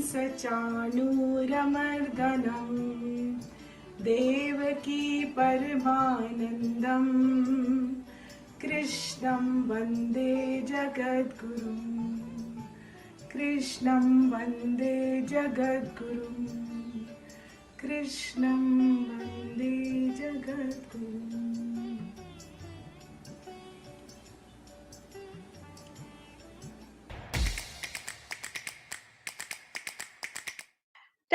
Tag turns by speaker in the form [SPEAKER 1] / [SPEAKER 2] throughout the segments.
[SPEAKER 1] चाणूरमर्दनम् देवकी परमानन्दम् कृष्णं वन्दे जगद्गुरुम् कृष्णं वन्दे जगद्गुरुम् कृष्णं वन्दे जगद्गुरुम्।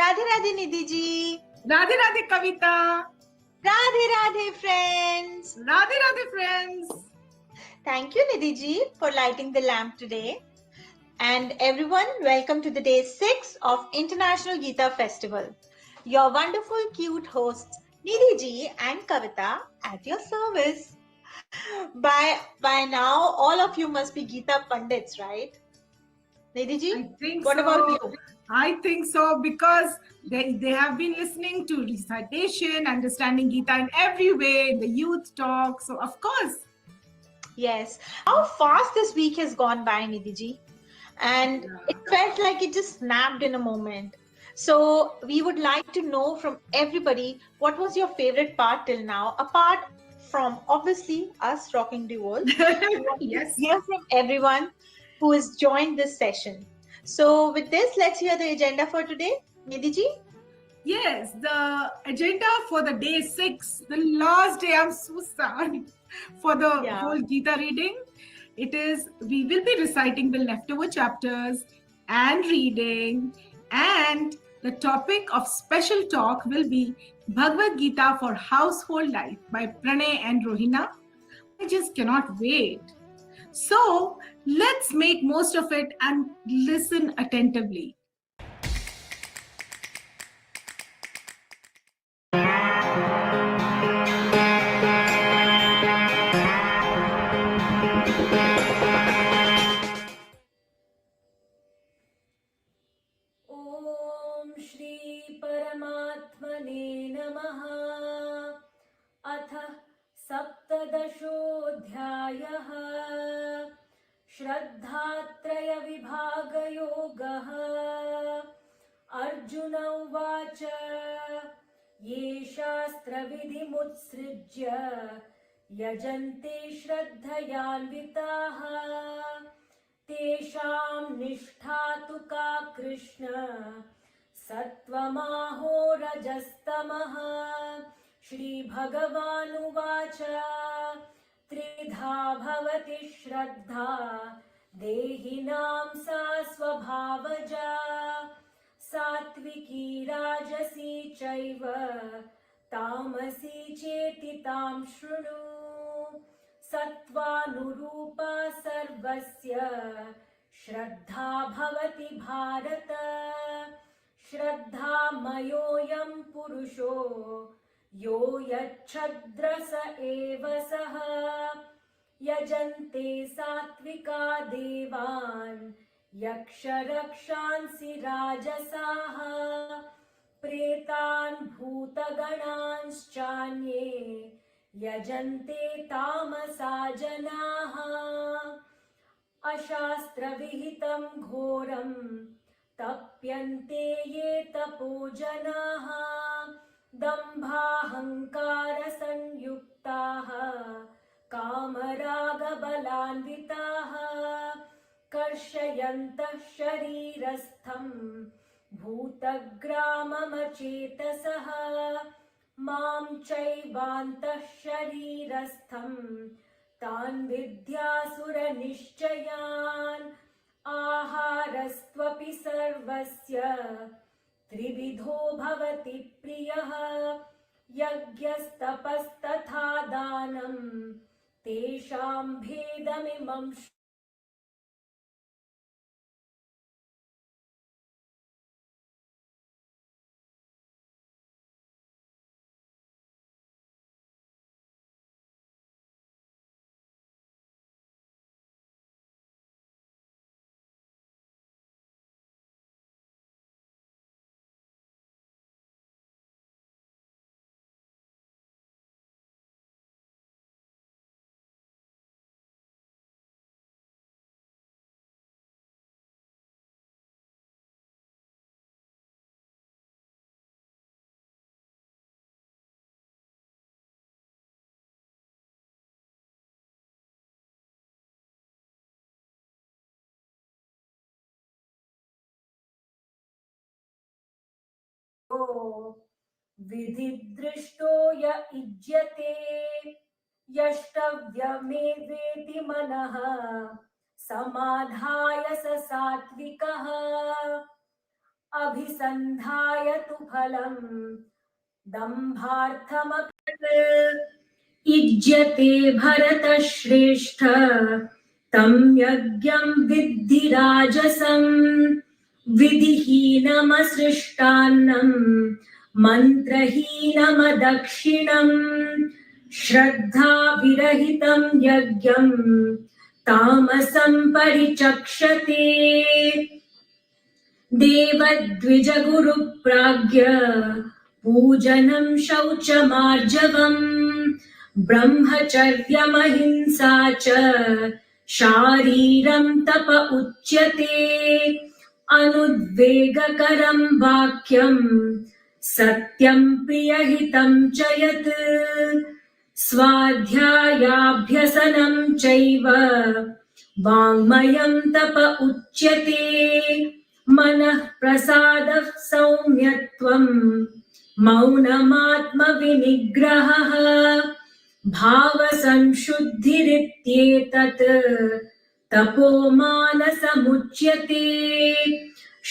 [SPEAKER 2] Radhe Radhe Nidhi ji.
[SPEAKER 1] Radhe Radhe Kavita.
[SPEAKER 2] Radhe Radhe friends.
[SPEAKER 1] Radhe Radhe friends.
[SPEAKER 2] Thank you Nidhi ji for lighting the lamp today. And everyone, welcome to the day 6 of International Gita Festival. Your wonderful cute hosts Nidhi ji and Kavita at your service. By now, all of you must be Gita Pandits, right? Nidhi ji?
[SPEAKER 1] I think
[SPEAKER 2] what
[SPEAKER 1] so.
[SPEAKER 2] About you?
[SPEAKER 1] I think so because they have been listening to recitation, understanding Gita in every way, in the youth talk. So, of course.
[SPEAKER 2] Yes. How fast this week has gone by, Nidhi ji. And it felt like it just snapped in a moment. So we would like to know from everybody, what was your favorite part till now, apart from obviously us rocking the world.
[SPEAKER 1] Yes.
[SPEAKER 2] Hear from everyone who has joined this session. So with this, let's hear the agenda for today. Nidhi ji?
[SPEAKER 1] Yes, the agenda for the day 6, the last day, I'm so sad for the whole Gita reading. It is, we will be reciting the leftover chapters and reading, and the topic of special talk will be Bhagavad Gita for Household Life by Pranay and Rohina. I just cannot wait. So let's make most of it and listen attentively.
[SPEAKER 3] अथ सप्तदशोऽध्यायः श्रद्धात्रयविभागयोगः। अर्जुन उवाच ये शास्त्रविधिमुत्सृज्य यजन्ते श्रद्धयान्विताः तेषां निष्ठा तु का कृष्ण सत्त्वमाहो रजस्तमः। श्रीभगवानुवाच त्रिधा भवति श्रद्धा देहिनां सा स्वभावजा सात्विकी राजसी चैव तामसी चेति तां शृणु। सत्त्वानुरूपा सर्वस्य श्रद्धा भवति भारत श्रद्धामयोऽयं पुरुषो यो यच्छ्रद्र स एव सः। यजन्ते सात्विका देवान् यक्षरक्षांसि राजसाः प्रेतान् भूतगणांश्चान्ये यजन्ते तामसा जनाः। अशास्त्रविहितं घोरं तप्यन्ते ये तपो जनाः दम्भाहङ्कारसंयुक्ताः कामरागबलान्विताः कर्षयन्तः शरीरस्थं भूतग्राममचेतसः मां चैवान्तः शरीरस्थं तान् विद्यासुरनिश्चयान्। आहारस्त्वपि सर्वस्य त्रिविधो भवति प्रियः यज्ञस्तपस्तथा दानं तेषां भेदमिमं विधिदृष्टो य इज्यते यष्टव्यमेवेति मनः समाधाय स सात्विकः अभिसन्धाय तु फलम् दम्भार्थमपि इज्यते भरतश्रेष्ठ तं यज्ञं विद्धि राजसं विधिहीनमसृष्टान्नं मन्त्रहीनमदक्षिणम् श्रद्धाविरहितं यज्ञं तामसं परिचक्षते देवद्विजगुरुप्राज्ञ पूजनं शौचमार्जवम् ब्रह्मचर्यमहिंसा च शारीरं तप उच्यते अनुद्वेगकरं वाक्यं सत्यं प्रियहितं च यत् स्वाध्यायाभ्यसनं चैव वाङ्मयं तप उच्यते मनः प्रसादः सौम्यत्वं मौनमात्मविनिग्रहः भावसंशुद्धिरित्येतत् तपो मानसमुच्यते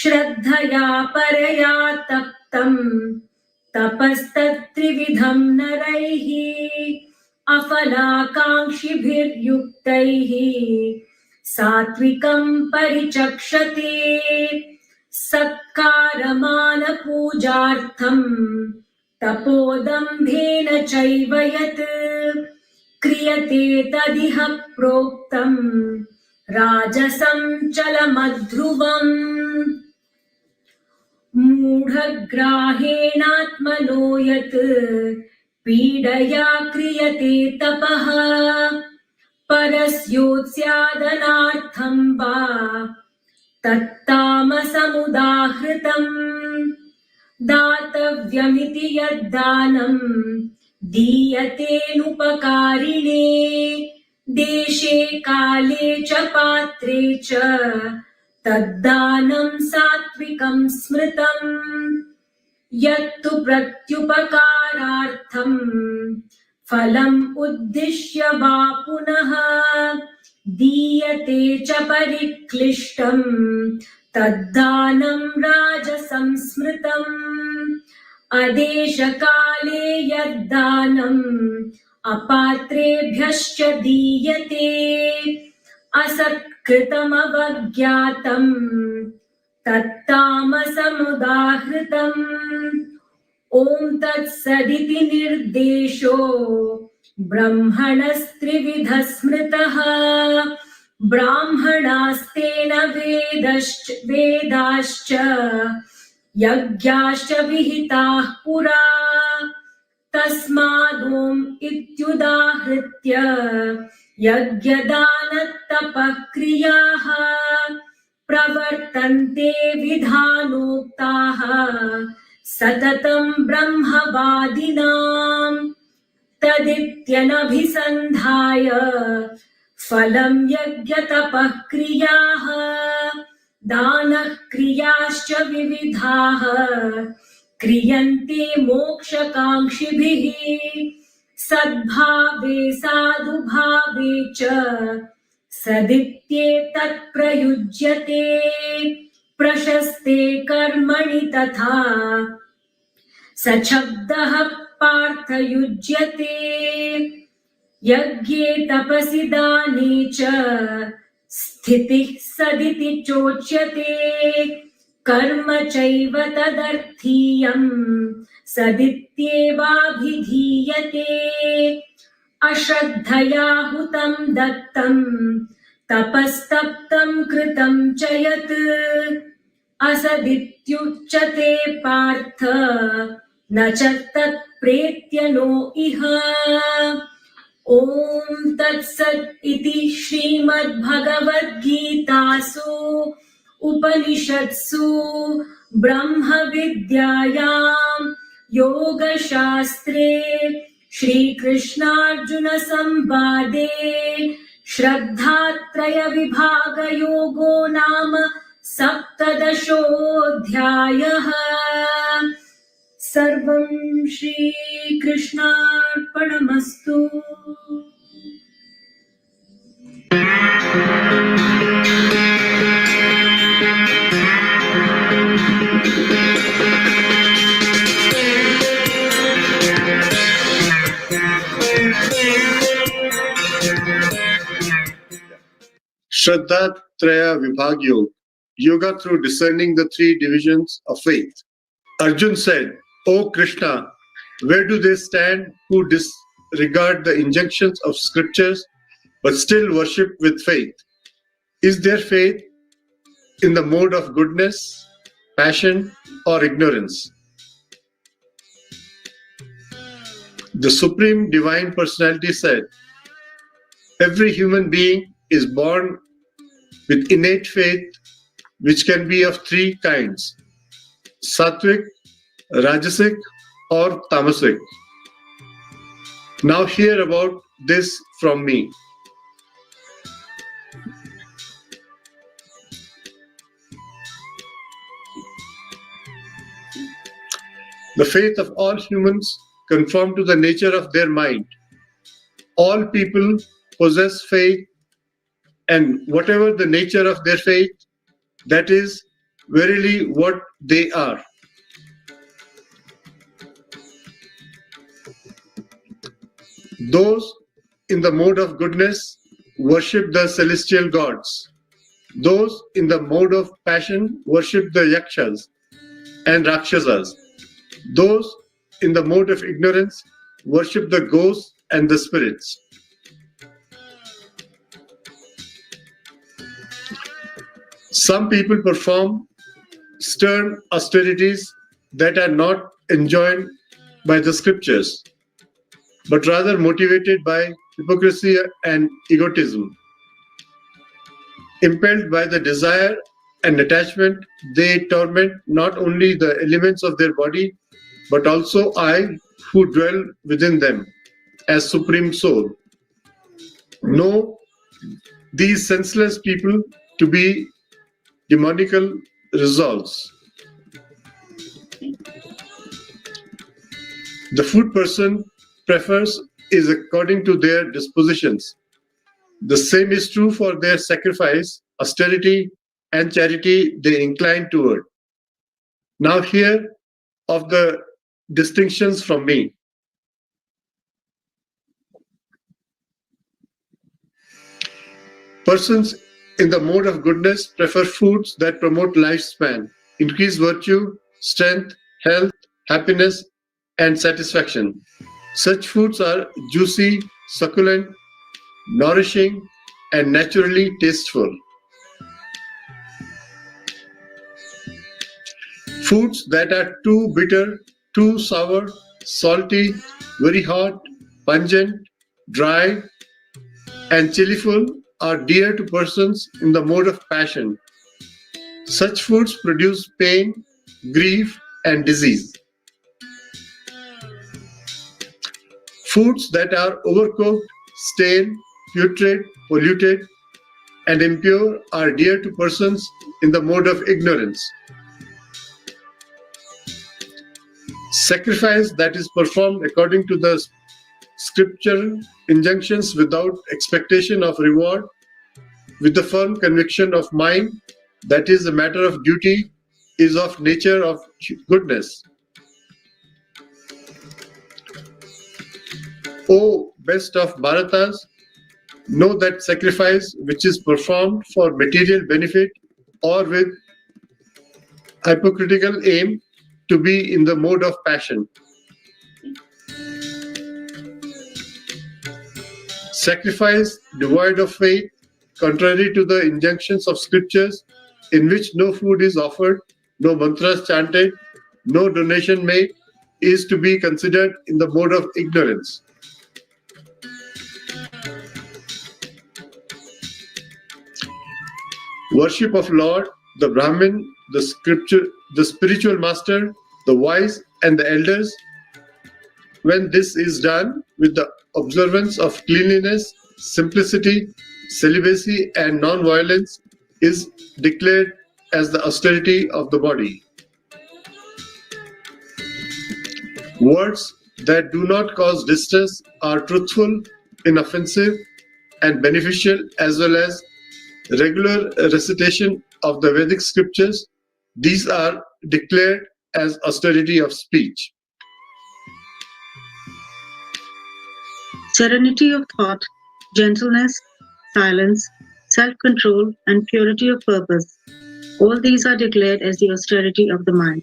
[SPEAKER 3] श्रद्धया परया तप्तं तपस्तत्त्रिविधं नरैः अफलाकाङ्क्षिभिर्युक्तैः सात्विकं परिचक्षते सत्कारमानपूजार्थं तपोदम्भेन चैव यत् क्रियते तदिह प्रोक्तं राजसं चलमध्रुवम् मूढग्राहेणात्मनो यत् पीडया क्रियते तपः परस्योत्स्यादनार्थं वा तत्तामसमुदाहृतम् दातव्यमिति यद्दानं दीयतेनुपकारिणे देशे काले च पात्रे च तद्दानं सात्विकं स्मृतम् यत्तु प्रत्युपकारार्थं फलम् उद्दिश्य वा पुनः दीयते च परिक्लिष्टम् तद्दानं राजसंस्मृतम् अदेशकाले यद्दानम् अपात्रेभ्यश्च दीयते असत्कृतमवज्ञातम् तत्तामसमुदाहृतम् ॐ तत्सदिति निर्देशो ब्रह्मणस्त्रिविधः स्मृतः ब्राह्मणास्तेन वेदाश्च यज्ञाश्च विहिताः पुरा तस्मादोम् इत्युदाहृत्य यज्ञदानतपक्रियाः प्रवर्तन्ते विधानोक्ताः सततं ब्रह्मवादिनाम् तदित्यनभिसन्धाय फलं यज्ञतपः क्रियाः दानः क्रियाश्च विविधाः क्रियन्ते मोक्षकाङ्क्षिभिः सद्भावे साधुभावे च सदित्येतत् प्रयुज्यते प्रशस्ते कर्मणि तथा सशब्दः पार्थयुज्यते यज्ञे तपसि दाने च स्थितिः सदिति चोच्यते कर्म चैव तदर्थीयम् सदित्येवाभिधीयते अश्रद्धया हुतं दत्तं तपस्तप्तं कृतं च यत् असदित्युच्यते पार्थ न च तत्प्रेत्य नो इह ॐ तत्सत् इति श्रीमद्भगवद्गीतासु उपनिषत्सु ब्रह्मविद्यायां योगशास्त्रे श्रीकृष्णार्जुनसंवादे श्रद्धात्रयविभागयोगो नाम 17ोऽध्यायः। सर्वं श्रीकृष्णार्पणमस्तु।
[SPEAKER 4] Shraddha Traya Vibhag Yoga, yoga through discerning the three divisions of faith. Arjun said, O Krishna, where do they stand who disregard the injunctions of scriptures but still worship with faith? Is their faith in the mode of goodness, passion, or ignorance? The Supreme Divine Personality said, every human being is born with innate faith, which can be of three kinds: sattvic, rajasic, or tamasic. Now hear about this from me. The faith of all humans conform to the nature of their mind. All people possess faith, and whatever the nature of their faith, that is verily what they are. Those in the mode of goodness worship the celestial gods. Those in the mode of passion worship the yakshas and rakshasas. Those in the mode of ignorance worship the ghosts and the spirits. Some people perform stern austerities that are not enjoined by the scriptures, but rather motivated by hypocrisy and egotism. Impelled by the desire and attachment, they torment not only the elements of their body, but also I who dwell within them as Supreme Soul. Know these senseless people to be demonical resolves. The food person prefers is according to their dispositions. The same is true for their sacrifice, austerity, and charity they incline toward. Now hear of the distinctions from me. Persons in the mode of goodness prefer foods that promote lifespan, increase virtue, strength, health, happiness, and satisfaction. Such foods are juicy, succulent, nourishing, and naturally tasteful. Foods that are too bitter, too sour, salty, very hot, pungent, dry, and chillyful are dear to persons in the mode of passion. Such foods produce pain, grief, and disease. Foods that are overcooked, stale, putrid, polluted, and impure are dear to persons in the mode of ignorance. Sacrifice that is performed according to the scriptural injunctions without expectation of reward, with the firm conviction of mind that is a matter of duty, is of nature of goodness. O best of Bharatas, know that sacrifice which is performed for material benefit or with hypocritical aim to be in the mode of passion. Sacrifice devoid of faith, contrary to the injunctions of scriptures, in which no food is offered, no mantras chanted, no donation made, is to be considered in the mode of ignorance. Worship of Lord, the Brahmin, the scripture, the spiritual master, the wise, and the elders, when this is done with the observance of cleanliness, simplicity, celibacy, and non-violence, is declared as the austerity of the body. Words that do not cause distress are truthful, inoffensive, and beneficial, as well as regular recitation of the Vedic scriptures. These are declared as austerity of speech.
[SPEAKER 5] Serenity of thought, gentleness, silence, self-control, and purity of purpose. All these are declared as the austerity of the mind.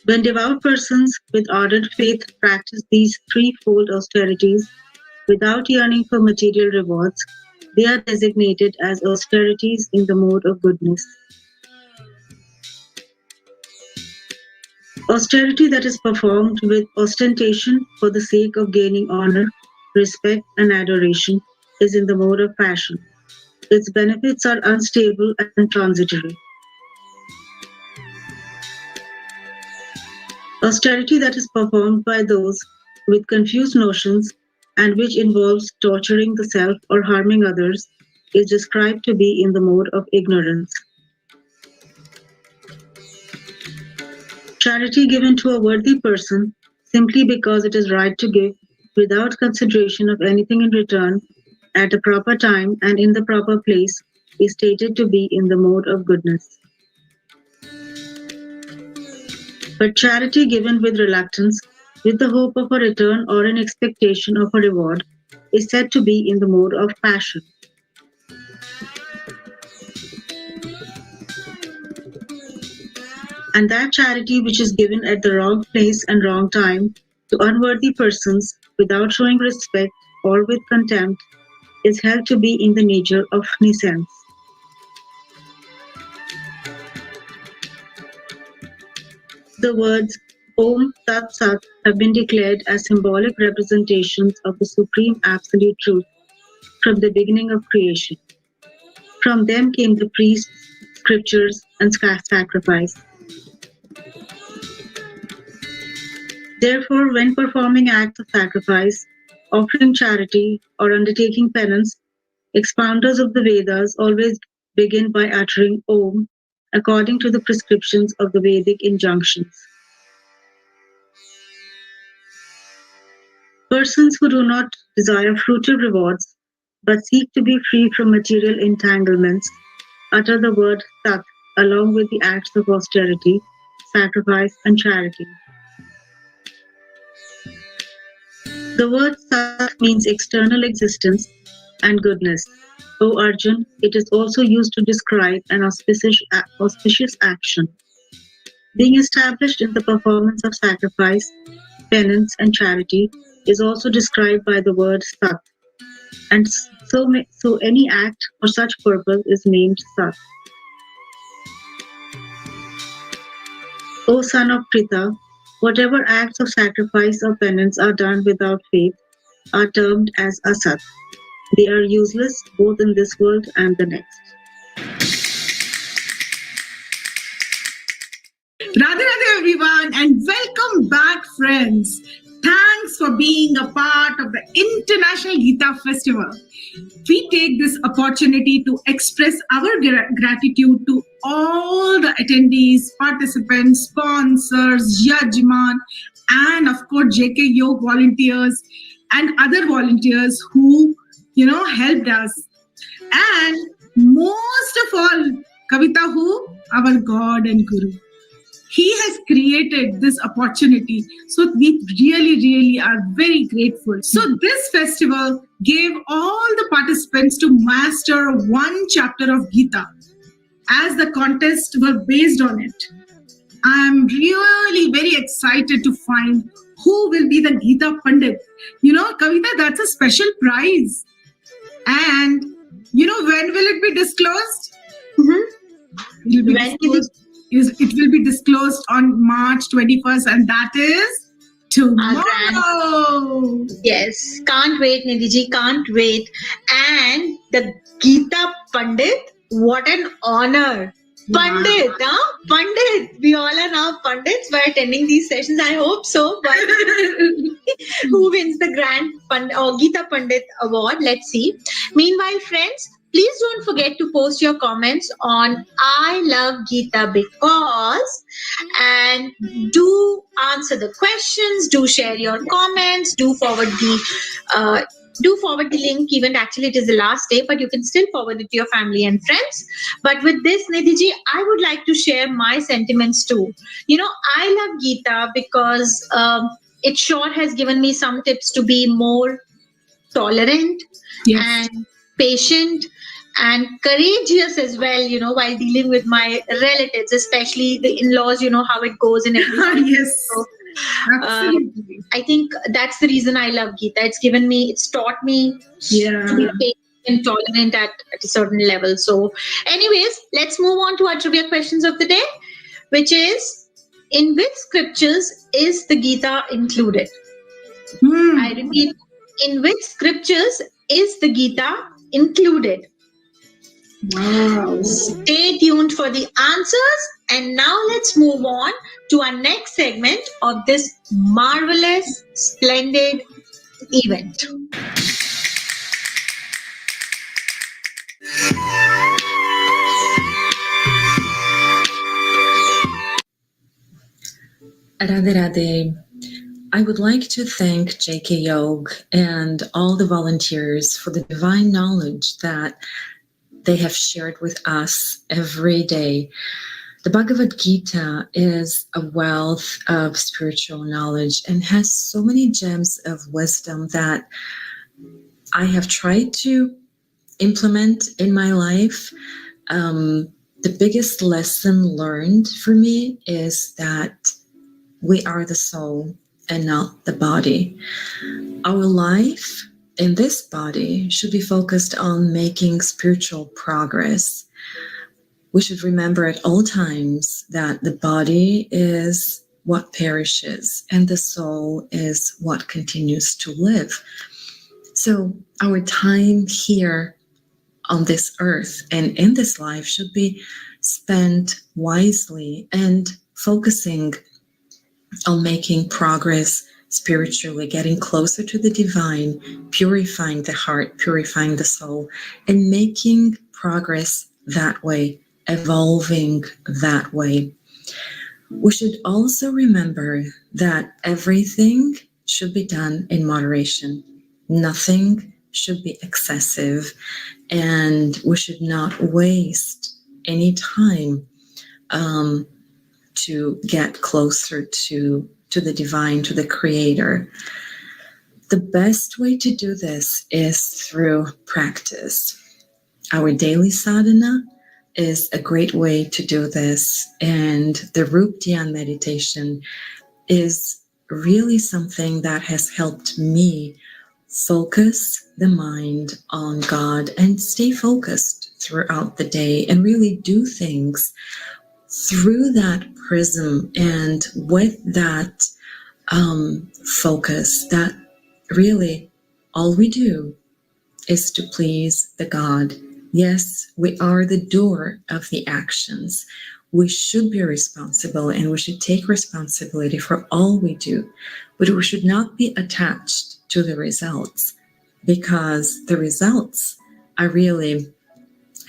[SPEAKER 5] When devout persons with ardent faith practice these threefold austerities without yearning for material rewards, they are designated as austerities in the mode of goodness. Austerity that is performed with ostentation for the sake of gaining honor, respect, and adoration is in the mode of passion. Its benefits are unstable and transitory. Austerity that is performed by those with confused notions and which involves torturing the self or harming others is described to be in the mode of ignorance. Charity given to a worthy person simply because it is right to give without consideration of anything in return at a proper time and in the proper place is stated to be in the mode of goodness. But charity given with reluctance, with the hope of a return or an expectation of a reward, is said to be in the mode of passion. And that charity which is given at the wrong place and wrong time to unworthy persons without showing respect or with contempt is held to be in the nature of nescience. The words Om Tat Sat have been declared as symbolic representations of the supreme absolute truth from the beginning of creation. From them came the priests, scriptures, and sacrifice. Therefore, when performing acts of sacrifice, offering charity, or undertaking penance, expounders of the Vedas always begin by uttering Om according to the prescriptions of the Vedic injunctions. Persons who do not desire fruitive rewards but seek to be free from material entanglements utter the word Sat along with the acts of austerity, sacrifice, and charity. The word Sat means external existence and goodness. O Arjun, it is also used to describe an auspicious action. Being established in the performance of sacrifice, penance, and charity is also described by the word Sat, and so any act for such purpose is named Sat. O son of Pritha, whatever acts of sacrifice or penance are done without faith are termed as Asat. They are useless both in this world and the next.
[SPEAKER 1] Radhe Radhe everyone, and welcome back, friends. Thanks for being a part of the International Gita Festival. We take this opportunity to express our gratitude to all the attendees, participants, sponsors, Yajman, and of course JK Yog volunteers and other volunteers who helped us. And most of all, Kavita, who? Our God and Guru. He has created this opportunity. So we really are very grateful. So this festival gave all the participants to master one chapter of Gita as the contests were based on it. I'm really very excited to find who will be the Gita Pandit. Kavita, that's a special prize. And when will it be disclosed? It will be disclosed on March 21st, and that is tomorrow.
[SPEAKER 2] Yes, can't wait, Nidhi, can't wait. And the Gita Pandit, what an honor. Pandit, huh? Pandit. We all are now Pandits by attending these sessions. I hope so. But who wins the Grand Gita Pandit Award? Let's see. Meanwhile, friends, please don't forget to post your comments on I Love Gita Because, and do answer the questions, do share your comments, do forward the link. Even actually it is the last day, but you can still forward it to your family and friends. But with this, Nidhi ji, I would like to share my sentiments too. I love Gita because it sure has given me some tips to be more tolerant,
[SPEAKER 1] Yes.
[SPEAKER 2] and patient and courageous as well, while dealing with my relatives, especially the in-laws, how it goes in every
[SPEAKER 1] Yes.
[SPEAKER 2] so,
[SPEAKER 1] Absolutely.
[SPEAKER 2] I think that's the reason I love Gita. It's taught me to be patient and tolerant at a certain level. So anyways, let's move on to our trivia questions of the day, which is, in which scriptures is the Gita included? I repeat, in which scriptures is the Gita included?
[SPEAKER 1] Wow.
[SPEAKER 2] Stay tuned for the answers. And now let's move on to our next segment of this marvelous, splendid event.
[SPEAKER 6] Radhe Radhe. I would like to thank JK Yog and all the volunteers for the divine knowledge that they have shared with us every day. The Bhagavad Gita is a wealth of spiritual knowledge and has so many gems of wisdom that I have tried to implement in my life. The biggest lesson learned for me is that we are the soul and not the body. Our life in this body should be focused on making spiritual progress. We should remember at all times that the body is what perishes and the soul is what continues to live. So our time here on this earth and in this life should be spent wisely and focusing on making progress spiritually, getting closer to the divine, purifying the heart, purifying the soul, and making progress that way, evolving that way. We should also remember that everything should be done in moderation. Nothing should be excessive, and we should not waste any time to get closer to the divine, to the creator. The best way to do this is through practice. Our daily sadhana is a great way to do this, and the Rup Dhyan meditation is really something that has helped me focus the mind on God and stay focused throughout the day and really do things through that prism and with that focus, that really all we do is to please the God. Yes, we are the doer of the actions. We should be responsible and we should take responsibility for all we do, but we should not be attached to the results, because the results are really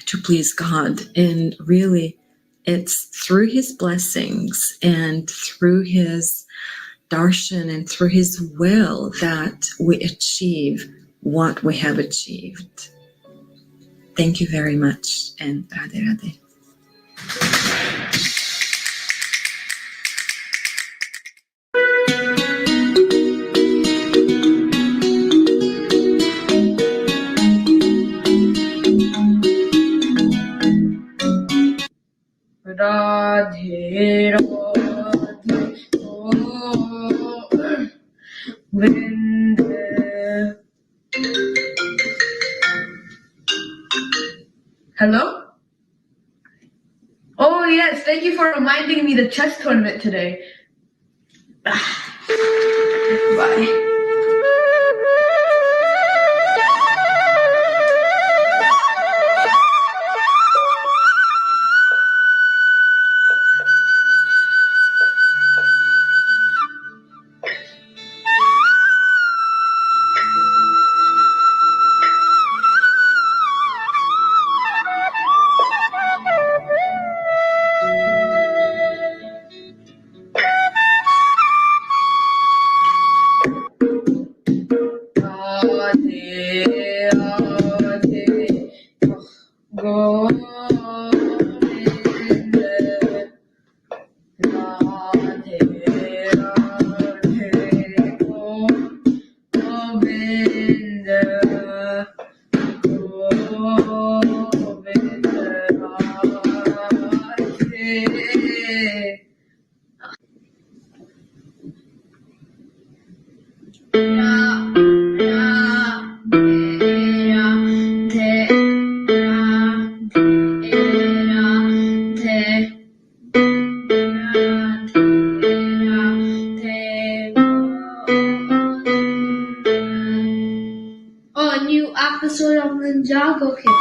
[SPEAKER 6] to please God, and really it's through his blessings and through his darshan and through his will that we achieve what we have achieved. Thank you very much, and Radhe Radhe.
[SPEAKER 3] Radhe Radhe Govinda. Hello? Oh yes, thank you for reminding me the chess tournament today. Bye. Oh, a new episode of Ninjago came.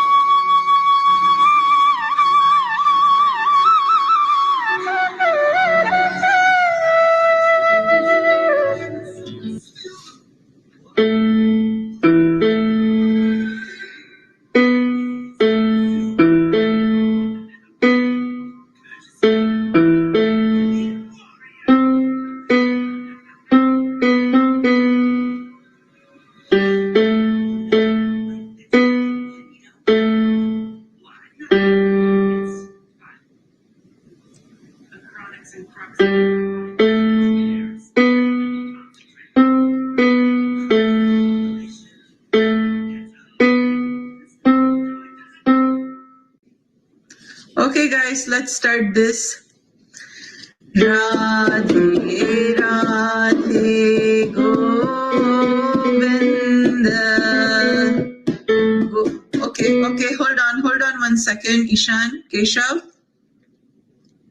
[SPEAKER 7] Okay, guys, let's start this. Radhe Radhe Govinda. Okay, hold on 1 second. Ishan, Keshav,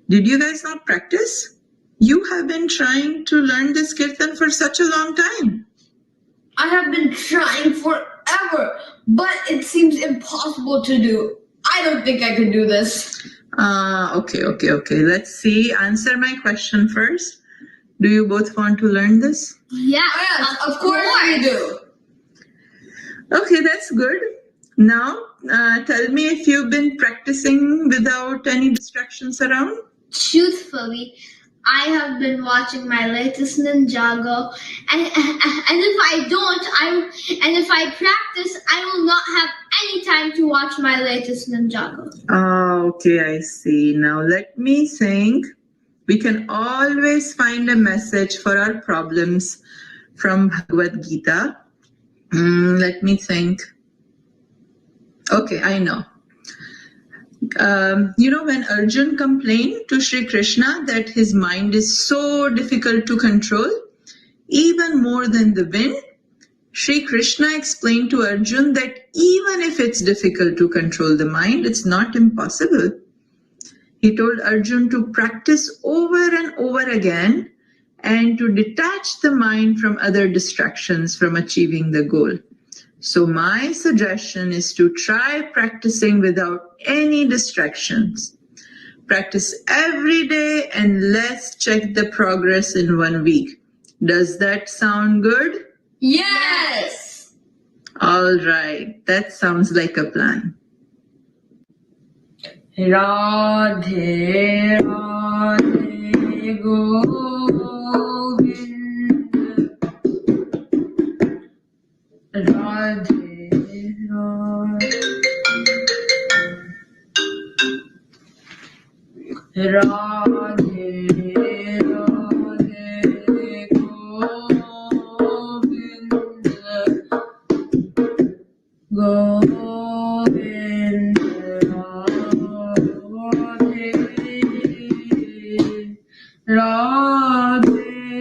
[SPEAKER 7] did you guys not practice? You have been trying to learn this kirtan for such a long time.
[SPEAKER 3] I have been trying forever, but it seems impossible to do. I don't think I can do this.
[SPEAKER 7] Okay. Let's see. Answer my question first. Do you both want to learn this?
[SPEAKER 3] Yes, of course we do.
[SPEAKER 7] Okay, that's good. Now, tell me if you've been practicing without any distractions around.
[SPEAKER 8] Truthfully, I have been watching my latest Ninjago, and if I practice, I will not have any time to watch my latest Ninjago.
[SPEAKER 7] Okay, I see. Now let me think. We can always find a message for our problems from Bhagavad Gita. Let me think. Okay, I know. When Arjun complained to Sri Krishna that his mind is so difficult to control, even more than the wind, Sri Krishna explained to Arjun that even if it's difficult to control the mind, it's not impossible. He told Arjun to practice over and over again and to detach the mind from other distractions from achieving the goal. So my suggestion is to try practicing without any distractions. Practice every day and let's check the progress in 1 week. Does that sound good?
[SPEAKER 3] Yes!
[SPEAKER 7] All right, that sounds like a plan.
[SPEAKER 3] Radhe Radhe Govinda. Radhe Radhe Radhe
[SPEAKER 7] Radhe Radhe Govinda Govinda Radhe Radhe Radhe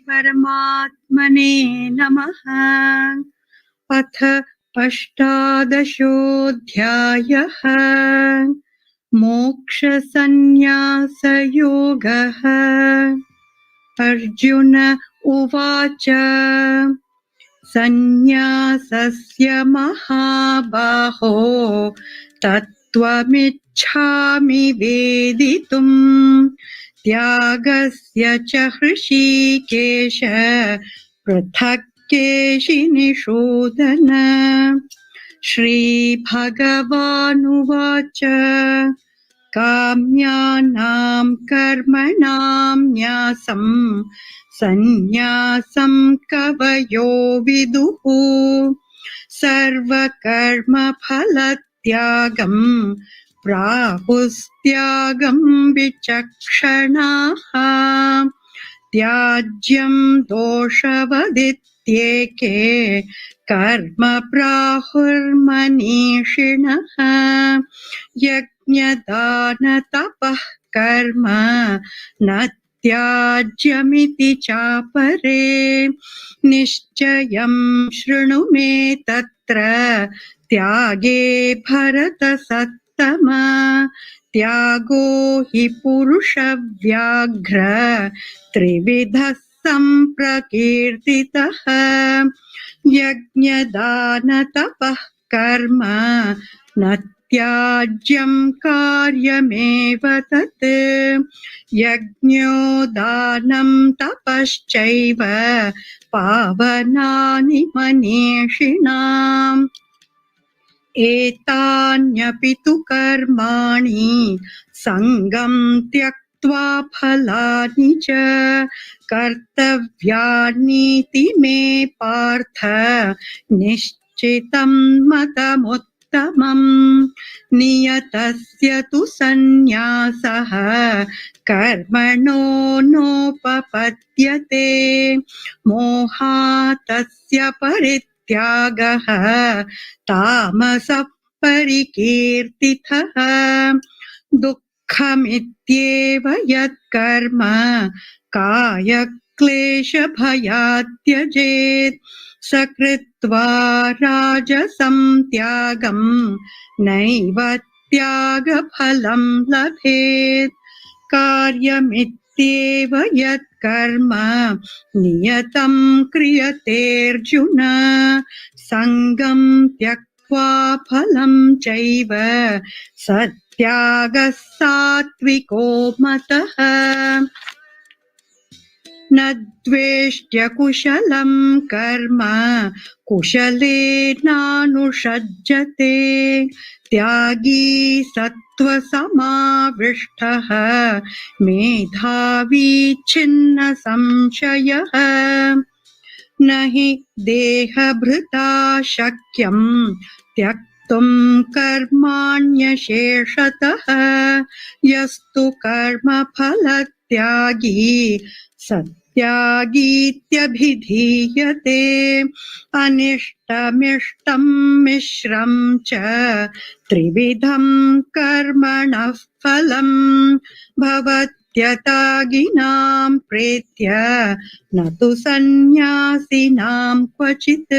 [SPEAKER 9] परमात्मने नमः। अथ अष्टादशोऽध्यायः। मोक्षसंन्यासयोगः। अर्जुन उवाच संन्यासस्य महाबाहो तत्त्वमिच्छामि वेदितुम् त्यागस्य च हृषीकेश पृथक् केशिनिषूदन। श्रीभगवानुवाच काम्यानां कर्मणां न्यासं सन्न्यासं कवयो विदुः सर्वकर्मफलत्यागं प्राहुस्त्यागं विचक्षणाः। त्याज्यं दोषवदित्येके कर्म प्राहुर्मनीषिणः यज्ञदानतपः कर्म न त्याज्यमिति चापरे निश्चयं शृणु मे तत्र त्यागे भरतसत्तमा त्यागो हि पुरुषव्याघ्र त्रिविधः सम्प्रकीर्तितः यज्ञदानतपः कर्म न त्याज्यं कार्यमेव तत् यज्ञो दानं तपश्चैव पावनानि मनीषिणाम् एतान्यपि तु कर्माणि सङ्गं त्यक्त्वा फलानि च कर्तव्यानीति मे पार्थ निश्चितं मतमुत्तमम् नियतस्य तु सन्न्यासः कर्मणो नोपपद्यते मोहातस्य परित्यागः तामसः परिकीर्तितः दुःखमित्येव यत्कर्म कायक्लेशभयात् त्यजेत् स कृत्वा राजसं त्यागं नैव त्यागफलं लभेत् कार्यमित्येव यत्कर्म नियतं क्रियतेऽर्जुन सङ्गं त्यक्त्वा फलं चैव सत्यागः सात्विको मतः न द्वेष्ट्य कुशलं कर्म कुशलेनानुषज्यते त्यागी सत्त्वसमाविष्टः मेधावी छिन्न संशयः न हि देहभृता शक्यं त्यक्तुं कर्माण्यशेषतः यस्तु कर्मफलत्यागी सत्यागीत्यभिधीयते अनिष्टमिष्टं मिश्रं च त्रिविधं कर्मणः फलं भवत्यतागिनां प्रेत्य न तु सन्न्यासिनां क्वचित्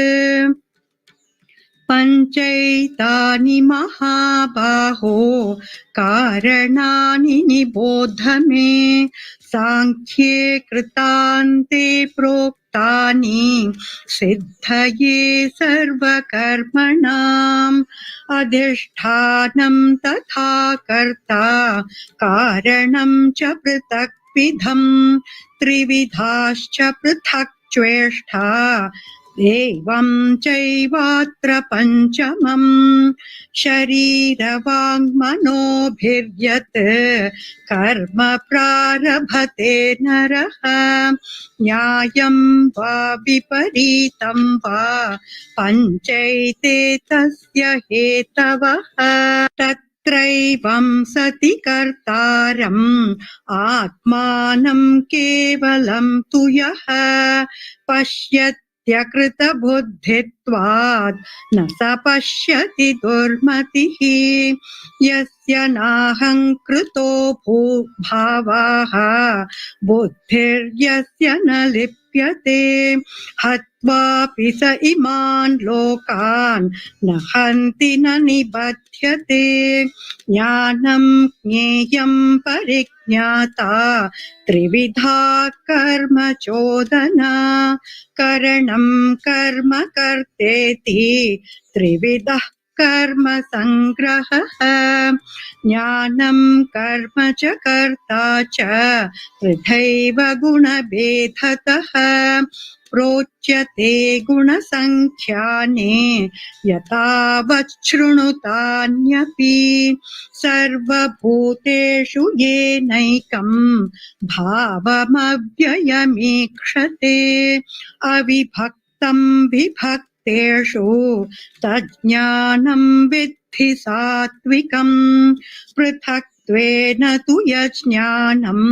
[SPEAKER 9] पञ्चैतानि महाबाहो कारणानि निबोध मे साङ्ख्ये कृतान्ते प्रोक्तानि सिद्धये सर्वकर्मणाम् अधिष्ठानं तथा कर्ता कारणं च पृथक्विधं त्रिविधाश्च पृथक् चेष्टा एवं चैवात्र पञ्चमम् शरीरवाङ्मनोभिर्यत् कर्म प्रारभते नरः न्यायं वा विपरीतं वा पञ्चैते तस्य हेतवः तत्रैवं सति कर्तारम् आत्मानं केवलं तु यः पश्यत्यकृतबुद्धित्वात् न स पश्यति दुर्मतिः यस्य नाहङ्कृतो भावाः बुद्धिर्यस्य न लिप्यते हत्वापि स इमान् लोकान् न हन्ति न निबध्यते ज्ञानं ज्ञेयं परिज्ञाता त्रिविधा कर्म चोदना करणं कर्म कर्तेति त्रिविधः कर्म संग्रहः ज्ञानं कर्म च कर्ता च तथैव गुणभेदतः प्रोच्यते गुणसङ्ख्याने यथावत् शृणुतान्यपि सर्वभूतेषु येनैकं भावमव्ययमीक्षते अविभक्तं विभक्तेषु तज्ज्ञानं विद्धि सात्विकम् पृथक् त्वेन तु यज्ञानम्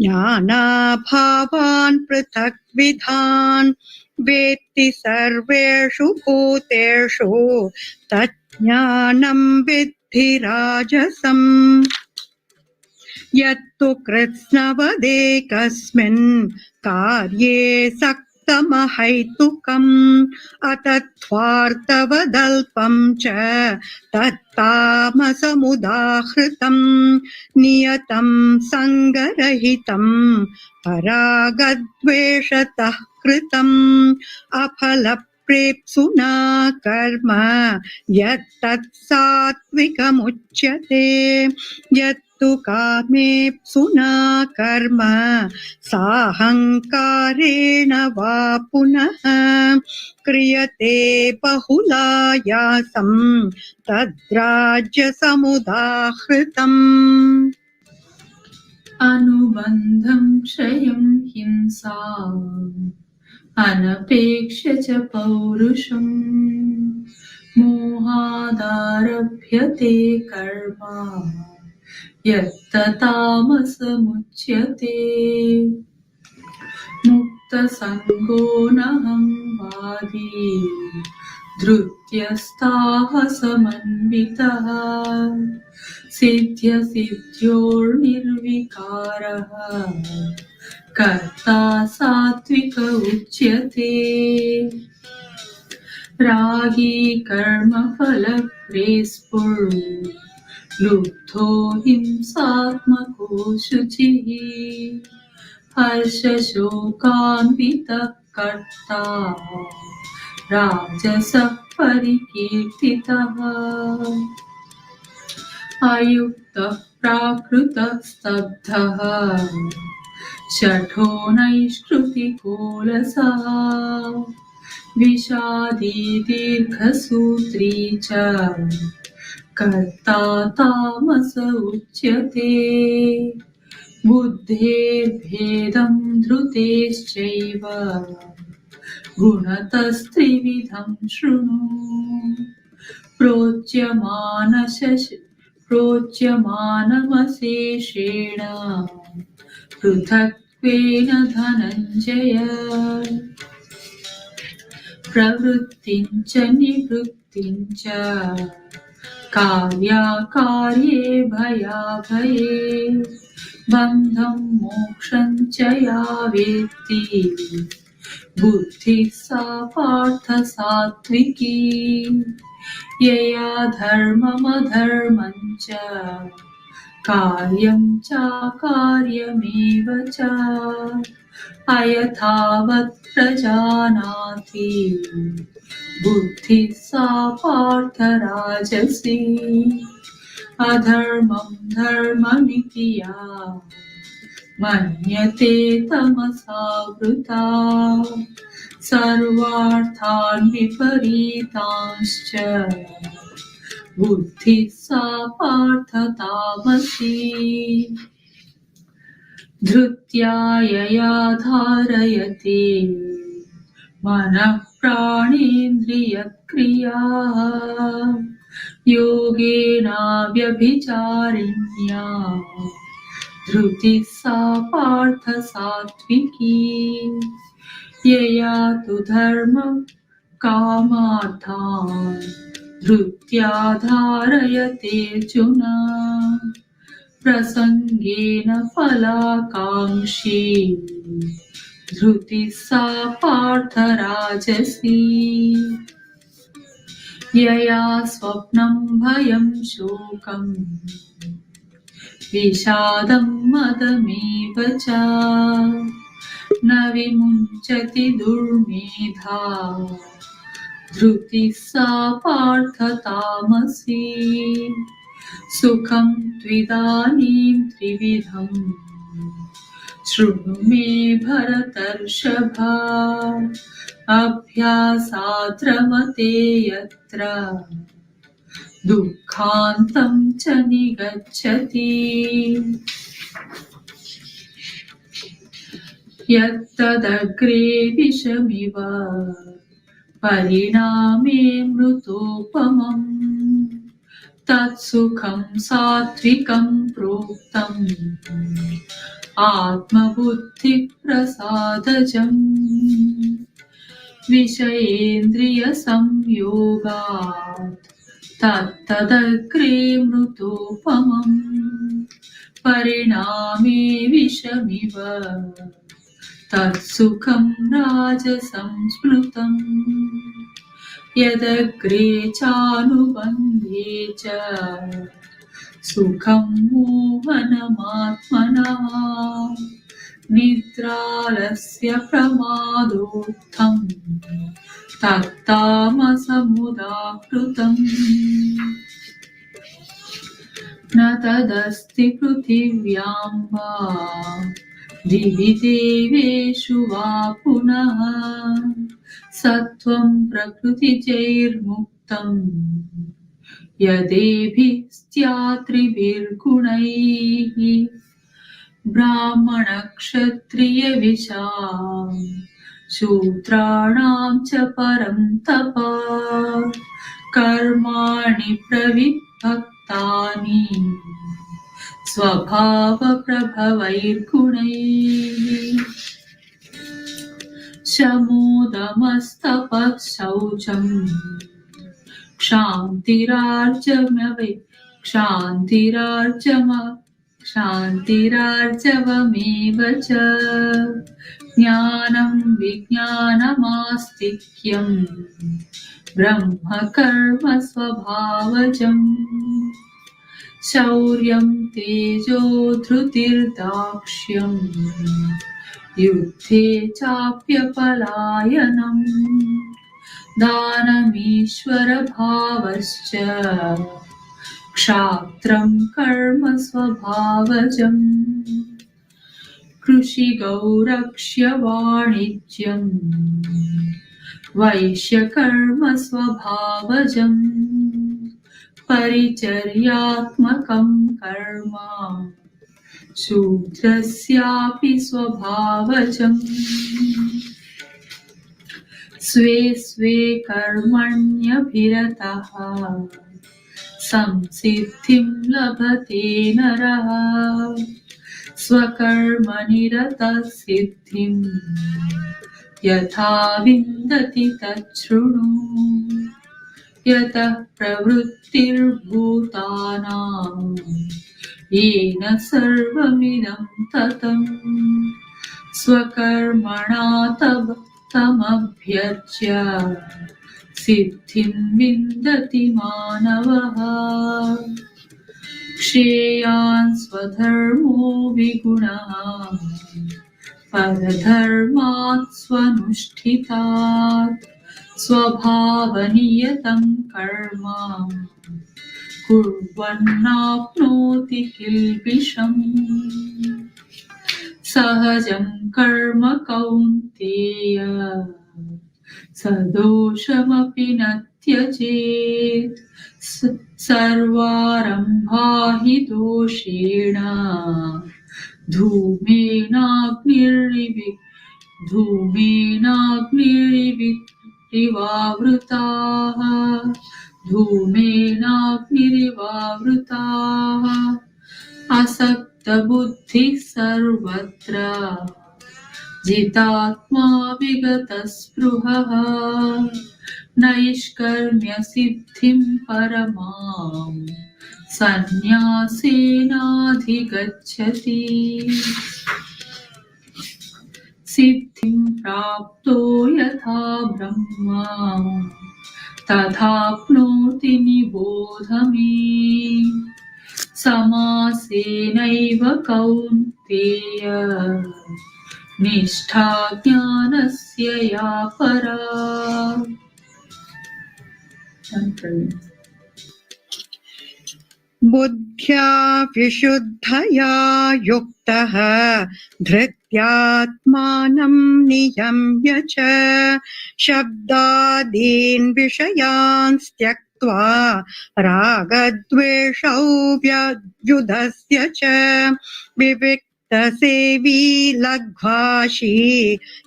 [SPEAKER 9] ज्ञानाभावान् पृथग्विधान् वेत्ति सर्वेषु भूतेषु तज्ज्ञानं विद्धि राजसम् यत्तु कृत्स्नवदेकस्मिन् कार्ये सक्तमहैतुकम् अतत्त्वार्थवदल्पम् च तत्तामसमुदाहृतम् नियतम् सङ्गरहितम् परागद्वेषतः कृतम् अफलप्रेप्सुना कर्म यत्तत् सात्विकमुच्यते यत्तु कामेप्सुना कर्म साहङ्कारेण वा पुनः क्रियते बहुलायासं तद्राज्यसमुदाहृतम्
[SPEAKER 10] अनुबन्धं क्षयं हिंसा अनपेक्ष च पौरुषम् मोहादारभ्यते कर्म यत्ततामसमुच्यते मुक्तसङ्गो नहं वादी धृत्यस्ताहसमन्वितः सिद्ध्यसिद्ध्योर्निर्विकारः कर्ता सात्विक उच्यते रागी कर्मफलप्रेस्फुर्लुब्धो हिंसात्मको शुचिः हर्षशोकान्वितः कर्ता राजसः परिकीर्तितः अयुक्तः प्राकृतः स्तब्धः शठो नैष्कृतिकोलसः विषादी दीर्घसूत्री च कर्ता तामस उच्यते बुद्धेर्भेदं धृतेश्चैव गुणतस्त्रिविधं शृणु प्रोच्यमानमशेषेण पृथक्त्वेन धनञ्जय प्रवृत्तिं च निवृत्तिं च कार्याकार्ये भयाभये बन्धं मोक्षं च या वेत्ति बुद्धिः सा पार्थ सात्विकी यया धर्ममधर्मं च कार्यं चाकार्यमेव च अयथावत् प्रजानाति बुद्धिः सा पार्थ राजसी अधर्मं धर्ममिति या मन्यते तमसावृता सर्वार्थान् विपरीतांश्च बुद्धिः सा पार्थ तामसी धृत्या यया धारयते मनः प्राणेन्द्रियक्रियाः योगेनाव्यभिचारिण्या धृतिः सा पार्थ सात्विकी यया तु धर्मं कामार्थान् धृत्या धारयते अर्जुन प्रसंगेन फलाकांक्षी धृतिः सा पार्थ राजसी यया स्वप्नं भयं शोकं विषादं मदमेव च न विमुञ्चति दुर्मेधा धृतिः सा पार्थ तामसी सुखं त्विदानीं त्रिविधं शृणु मे भरतर्षभ अभ्यासाद्रमते यत्र दुःखान्तं च निगच्छति यत्तदग्रे विषमिव परिणामे मृतोपमम् तत्सुखं सात्विकं प्रोक्तम् आत्मबुद्धिप्रसादजम् विषयेन्द्रियसंयोगात् तत्तदग्रे मृतोपमम् परिणामे विषमिव तत्सुखं राजसंस्मृतम् यदग्रे चानुबन्धे च सुखं मोहनमात्मनः निद्रालस्य प्रमादोत्थं तत्तामसमुदाहृतम् न तदस्ति पृथिव्यां वा दिवि देवेषु वा पुनः सत्त्वं प्रकृतिजैर्मुक्तम् यदेभिस्त्यात्रिभिर्गुणैः ब्राह्मणक्षत्रियविशां शूद्राणां च परं तप कर्माणि प्रविभक्तानि स्वभावप्रभवैर्गुणैः शमोदमस्तपः शौचम् क्षान्तिरार्जवमेव च ज्ञानं विज्ञानमास्तिक्यं ब्रह्मकर्म स्वभावजम् शौर्यं तेजो धृतिर्दाक्ष्यम् युद्धे चाप्यपलायनम् दानमीश्वरभावश्च क्षात्रं कर्म स्वभावजम् कृषिगौरक्ष्य वाणिज्यम् वैश्यकर्म स्वभावजम् परिचर्यात्मकं कर्म शूद्रस्यापि स्वभावजम् स्वे स्वे कर्मण्यभिरतः संसिद्धिं लभते नरः स्वकर्मनिरतः सिद्धिं यथा विन्दति तच्छृणु यतः प्रवृत्तिर्भूतानां येन सर्वमिदं ततम् स्वकर्मणा तमभ्यर्च्य सिद्धिं विन्दति मानवः श्रेयान् स्वधर्मो विगुणः परधर्मात् स्वनुष्ठितात् स्वभावनियतं कर्म कुर्वन्नाप्नोति किल्बिषम् सहजं कर्म कौन्तेय सदोषमपि न त्यजेत् सर्वारम्भा हि दोषेण धूमेनाग्निरिवावृताः असक्तबुद्धिः सर्वत्र जितात्मा विगतस्पृहः नैष्कर्म्यसिद्धिं परमां सन्न्यासेनाधिगच्छति सिद्धिं प्राप्तो यथा ब्रह्मा तथाप्नोति निबोध मे समासेनैव कौन्तेय निष्ठा ज्ञानस्य या परा।
[SPEAKER 9] बुद्ध्या विशुद्धया युक्तः धृत्यात्मानं नियम्य च शब्दादीन् विषयान् त्यक्त्वा रागद्वेषौ व्युधस्य च विविक्तसेवी लघ्वाशी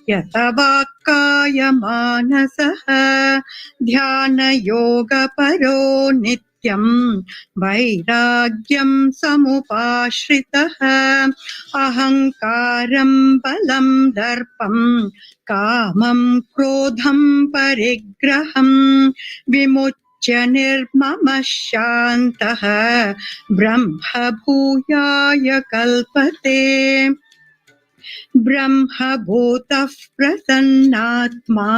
[SPEAKER 9] यतवाक्काय मानसः ध्यानयोगपरो नित्यः सत्यं वैराग्यं समुपाश्रितः अहङ्कारं बलं दर्पं कामं क्रोधं परिग्रहं विमुच्य निर्ममः शान्तः ब्रह्मभूयाय कल्पते ब्रह्मभूतः प्रसन्नात्मा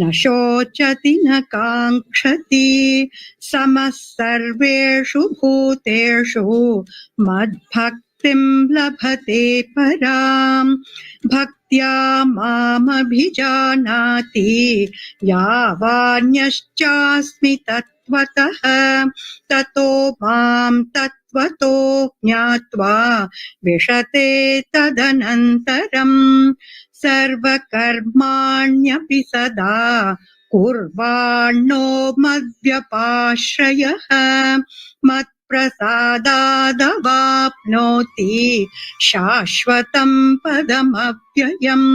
[SPEAKER 9] न शोचति न काङ्क्षति समः सर्वेषु भूतेषु मद्भक्तिं लभते पराम् भक्त्या मामभिजानाति यावान्यश्चास्मि तत्त्वतः ततो मां तत्त्वतो ज्ञात्वा विशते तदनन्तरम् सर्वकर्माण्यपि सदा कुर्वाणो मद्व्यपाश्रयः मत्प्रसादादवाप्नोति शाश्वतं पदमव्ययम्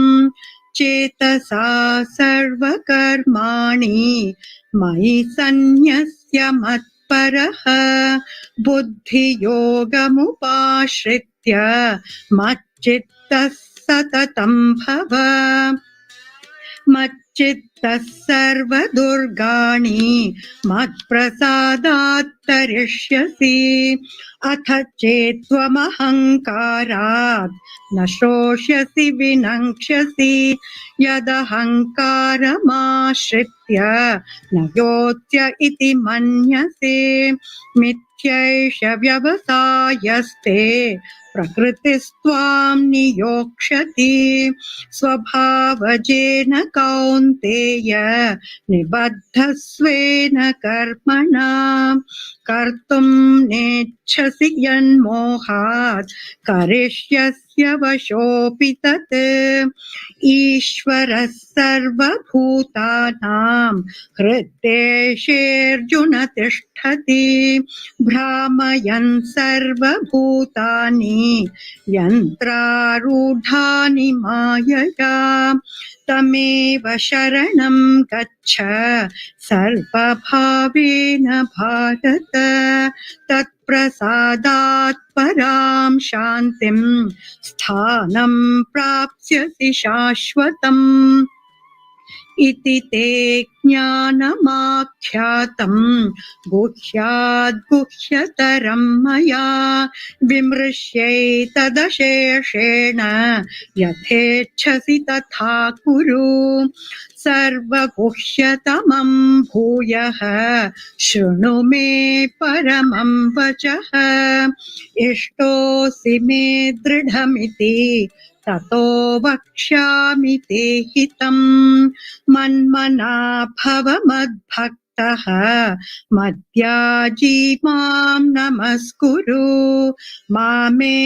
[SPEAKER 9] चेतसा सर्वकर्माणि मयि सन्न्यस्य मत्परः बुद्धियोगमुपाश्रित्य मच्चित्तः सततं भव मच्चित्तः सर्वदुर्गाणि मत्प्रसादात् तरिष्यसि अथ चेत्त्वमहङ्कारात् न शोष्यसि विनङ्क्ष्यसि यदहङ्कारमाश्रित्य न योत्स्य इति मन्यसे मिथ्यैष व्यवसायस्ते प्रकृतिस्त्वां नियोक्ष्यति स्वभावजेन कौन्तेय निबद्धस्वेन कर्मणा कर्तुं नेच्छसि यन्मोहात् करिष्यस्य वशोऽपि तत् ईश्वरः सर्वभूतानां हृद्देशेऽर्जुन तिष्ठति भ्रामयन् सर्वभूतानि यन्त्रारूढानि मायया तमेव शरणं गच्छ सर्वभावेन भारत तत्प्रसादात् परां शान्तिं स्थानं प्राप्स्यसि शाश्वतम् इति ते ज्ञानमाख्यातं गुह्याद् गुह्यतरं मया विमृश्यैतदशेषेण यथेच्छसि तथा कुरु सर्वगुह्यतमं भूयः शृणु मे परमं वचः इष्टोऽसि मे दृढमिति ततो वक्ष्यामि ते हितम् मन्मना भव मद्भक्तः मद्याजी मां नमस्कुरु मामे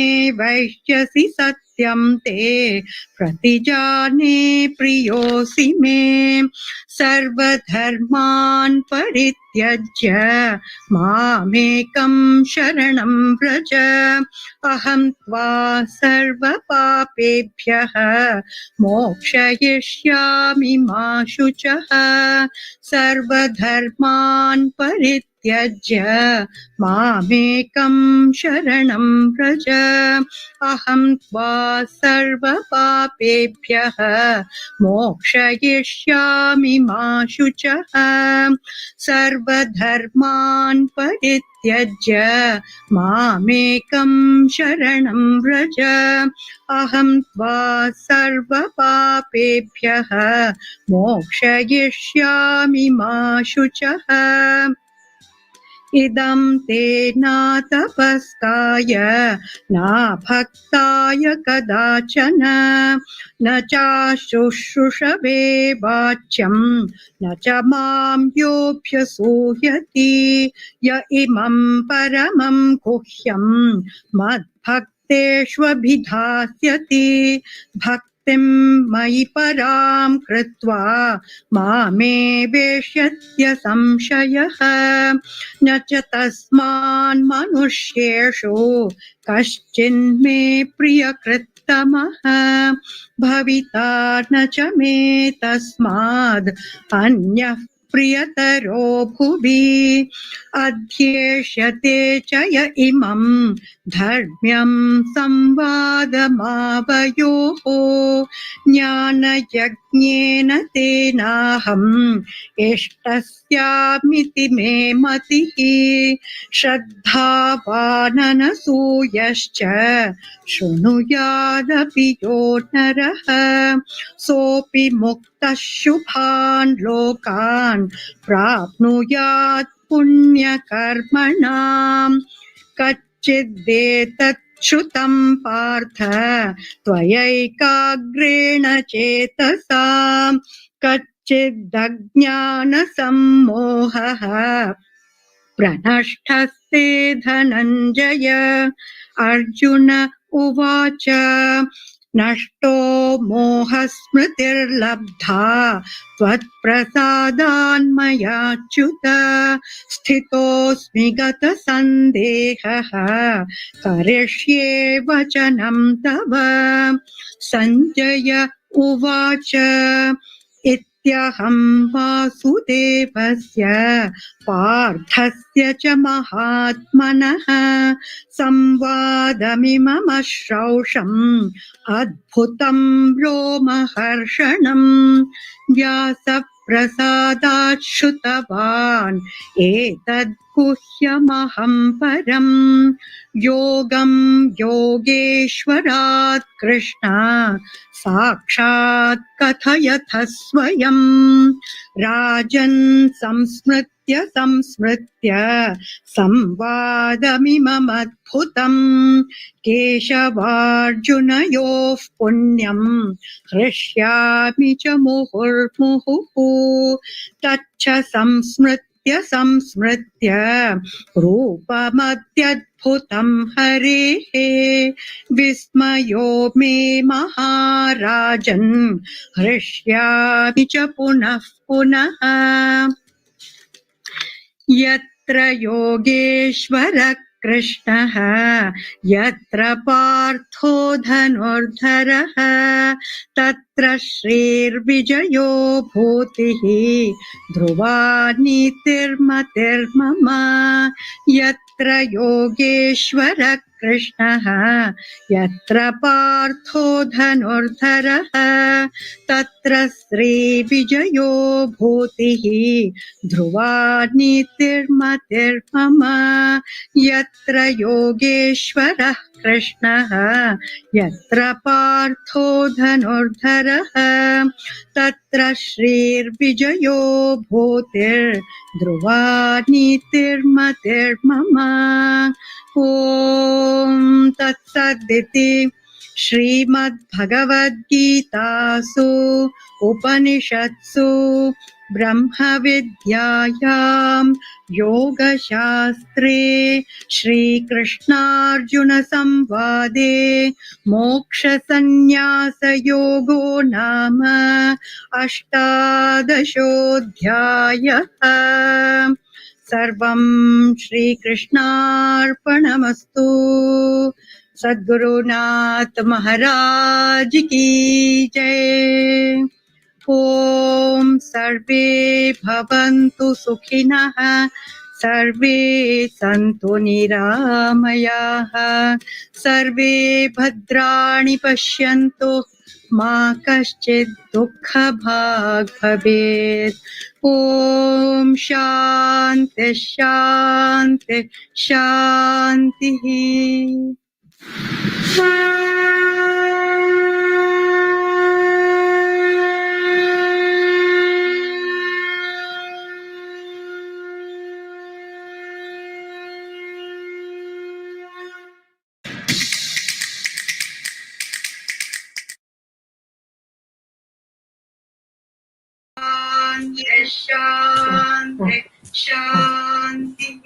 [SPEAKER 9] वैश्यसि सत्यं ते प्रतिजाने प्रियोऽसि मे सर्वधर्मान् परित्यज्य मामेकं शरणं व्रज अहं त्वा सर्वपापेभ्यः मोक्षयिष्यामि मा शुचः सर्वधर्मान् परित्यज्य मामेकं शरणं व्रज अहं त्वा सर्वपापेभ्यः मोक्षयिष्यामि मा शुचः सर्वधर्मान् परित्यज्य मामेकं शरणं व्रज अहं त्वा सर्वपापेभ्यः मोक्षयिष्यामि मा शुचः इदं ते न तपस्काय न भक्ताय कदाचन न चाशुश्रूषवे वाच्यं न च मां योऽभ्यसूयति य इमं परमं गुह्यं मद्भक्तेष्वभिधास्यति भक्तिं मयि परां कृत्वा मामे वेश्यत्य संशयः न च तस्मान् मनुष्येषु कश्चिन्मे प्रियकृत्तमः भविता न च मे तस्माद् अन्यः प्रियतरो भुवि अध्येष्यते च य इमं धर्म्यं संवादमावयोः ज्ञानयज्ञेन तेनाहम् इष्टस्यामिति मे मतिः श्रद्धावाननसूयश्च शृणुयादपि यो नरः सोऽपि मुक्तः शुभान् लोकान् प्राप्नुयात् पुण्यकर्मणाम् कच्चिदेतत् श्रुतं पार्थ त्वयैकाग्रेण चेतसा कच्चिदज्ञानसम्मोहः प्रनष्टस्ते धनञ्जय अर्जुन उवाच नष्टो मोहस्मृतिर्लब्धा त्वत्प्रसादान्मयाच्युत स्थितोऽस्मि गतसन्देहः करिष्ये वचनं तव सञ्जय उवाच इत्यहं वासुदेवस्य पार्थस्य च महात्मनः संवादमिममश्रौषम् अद्भुतं रोमहर्षणम् व्यासप्रसादात् श्रुतवान् एतद्गुह्यमहं परम् योगं योगेश्वरात् कृष्णा साक्षात् कथयथ स्वयं राजन् संस्मृत्य संवादमिममद्भुतम् केशवार्जुनयोः पुण्यम् हृष्यामि च मुहुर्मुहुः तच्च संस्मृत्य रूपमत्यद्भुतं हरेः विस्मयो मे महाराजन् हृष्यामि च पुनः पुनः यत्र योगेश्वरः कृष्णः यत्र पार्थो धनुर्धरः तत्र श्रीर्विजयो भूतिः ध्रुवा नीतिर्मतिर्मम यत्र योगेश्वरः कृष्णः यत्र पार्थो धनुर्धरः तत्र श्रीविजयो भूतिः ध्रुवा नीतिर्मतिर्मम यत्र योगेश्वरः कृष्णः यत्र पार्थो धनुर्धरः तत्र श्रीर्विजयो भूतिर्ध्रुवा नीतिर्मतिर्मम ॐ तत्सदिति श्रीमद्भगवद्गीतासु उपनिषत्सु ब्रह्मविद्यायां योगशास्त्रे श्रीकृष्णार्जुनसंवादे मोक्षसंन्यासयोगो नाम अष्टादशोऽध्यायः सर्वं श्रीकृष्णार्पणमस्तु सद्गुरुनाथ महाराज की जय। ॐ सर्वे भवन्तु सुखिनः सर्वे सन्तु निरामयाः सर्वे भद्राणि पश्यन्तु मा कश्चित् दुःखभाग् भवेत्। ॐ शान्ति शान्ति शान्तिः। शान्ति शान्तिः।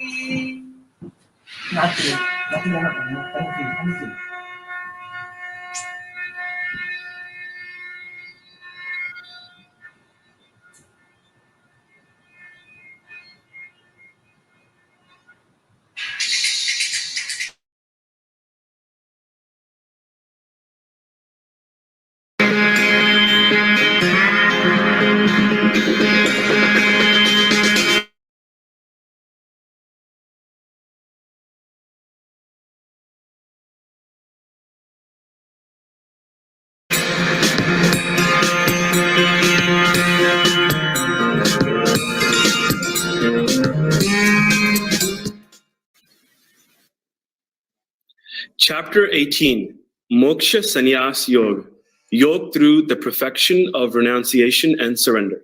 [SPEAKER 11] Chapter 18, Moksha Sannyas Yoga, Yoga through the perfection of renunciation and surrender.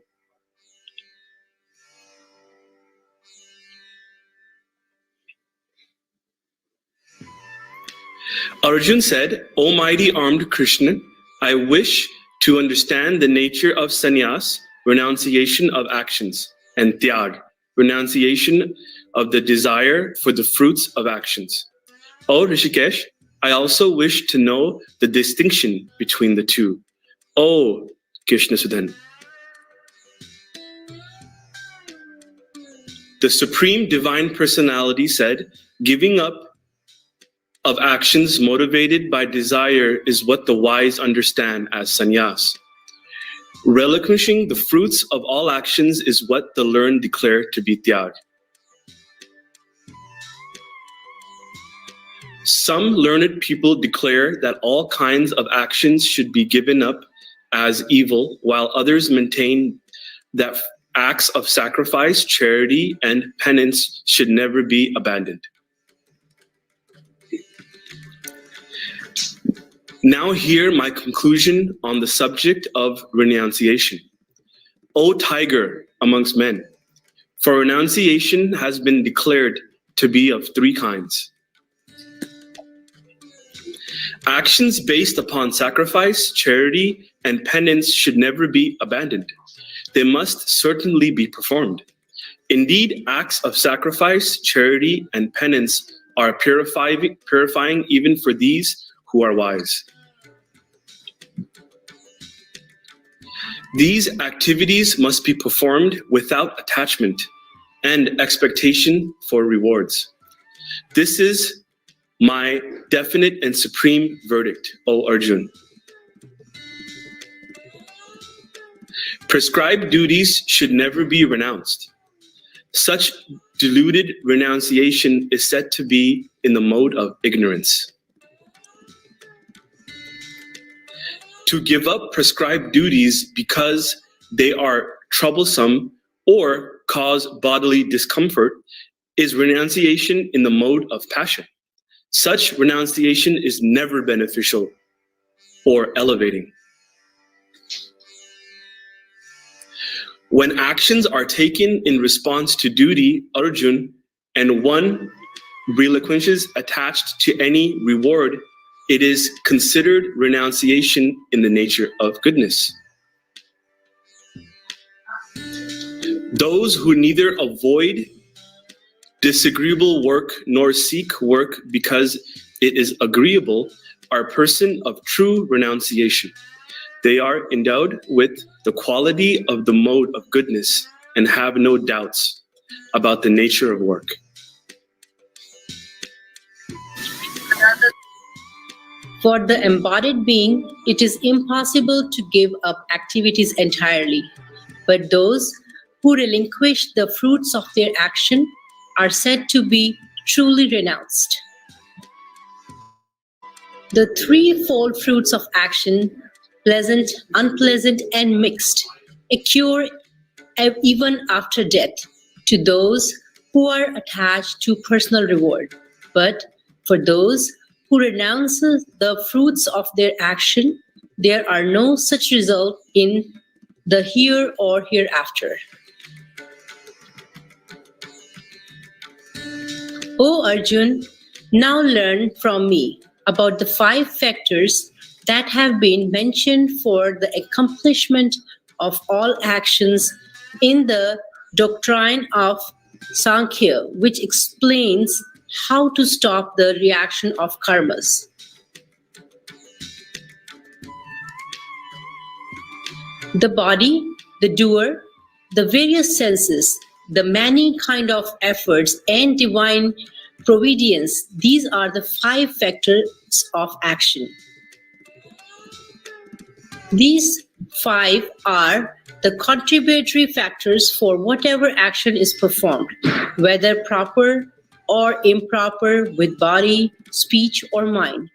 [SPEAKER 11] Arjun said, O mighty armed Krishna, I wish to understand the nature of sannyas, renunciation of actions, and tyag, renunciation of the desire for the fruits of actions. O Rishikesh, I also wish to know the distinction between the two. O Krishna Sudan. The Supreme Divine Personality said, giving up of actions motivated by desire is what the wise understand as sannyas. Relinquishing the fruits of all actions is what the learned declare to be tyag. Some learned people declare that all kinds of actions should be given up as evil, while others maintain that acts of sacrifice, charity, and penance should never be abandoned. Now hear my conclusion on the subject of renunciation. O tiger amongst men, for renunciation has been declared to be of three kinds. Actions based upon sacrifice, charity, and penance should never be abandoned. They must certainly be performed. Indeed, acts of sacrifice, charity, and penance are purifying even for these who are wise. These activities must be performed without attachment and expectation for rewards. This is my definite and supreme verdict, O Arjun. Prescribed duties should never be renounced. Such deluded renunciation is said to be in the mode of ignorance. To give up prescribed duties because they are troublesome or cause bodily discomfort is renunciation in the mode of passion. Such renunciation is never beneficial or elevating. When actions are taken in response to duty, Arjun, and one relinquishes attached to any reward, it is considered renunciation in the nature of goodness. Those who neither avoid disagreeable work nor seek work because it is agreeable are a person of true renunciation. They are endowed with the quality of the mode of goodness and have no doubts about the nature of work.
[SPEAKER 12] For the embodied being, it is impossible to give up activities entirely, but those who relinquish the fruits of their action are said to be truly renounced. The threefold fruits of action, pleasant, unpleasant, and mixed, occur even after death to those who are attached to personal reward. But for those who renounce the fruits of their action, there are no such result in the here or hereafter. O Arjun, now learn from me about the 5 factors that have been mentioned for the accomplishment of all actions in the doctrine of Sankhya, which explains how to stop the reaction of karmas. The body, the doer, the various senses, the many kind of efforts, and divine providence, these are the 5 factors of action. These 5 are the contributory factors for whatever action is performed, whether proper or improper, with body, speech, or mind.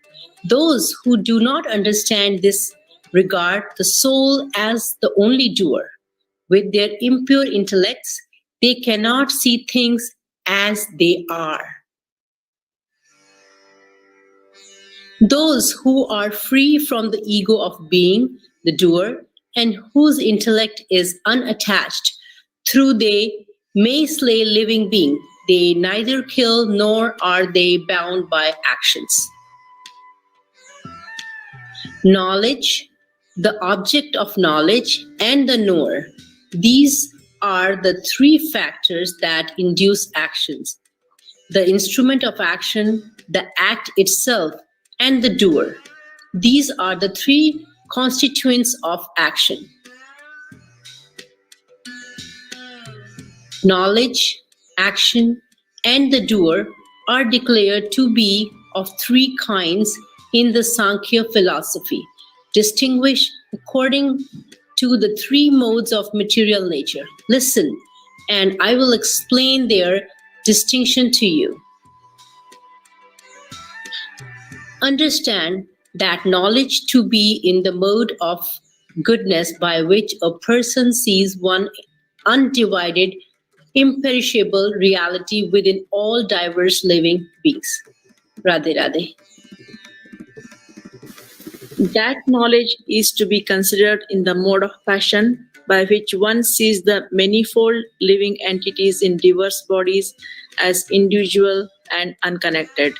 [SPEAKER 12] Those who do not understand this regard the soul as the only doer. With their impure intellects, they cannot see things as they are. Those who are free from the ego of being the doer and whose intellect is unattached, through they may slay living being. They neither kill nor are they bound by actions. Knowledge, the object of knowledge, and the knower. These are the three factors that induce actions: the instrument of action, the act itself, and the doer. These are the three constituents of action. Knowledge, action, and the doer are declared to be of three kinds in the Sankhya philosophy, distinguished according to the three modes of material nature. Listen, and I will explain their distinction to you. Understand that knowledge to be in the mode of goodness by which a person sees one undivided, imperishable reality within all diverse living beings. Radhe Radhe.
[SPEAKER 7] That knowledge is to be considered in the mode of passion, by which one sees the manifold living entities in diverse bodies as individual and unconnected.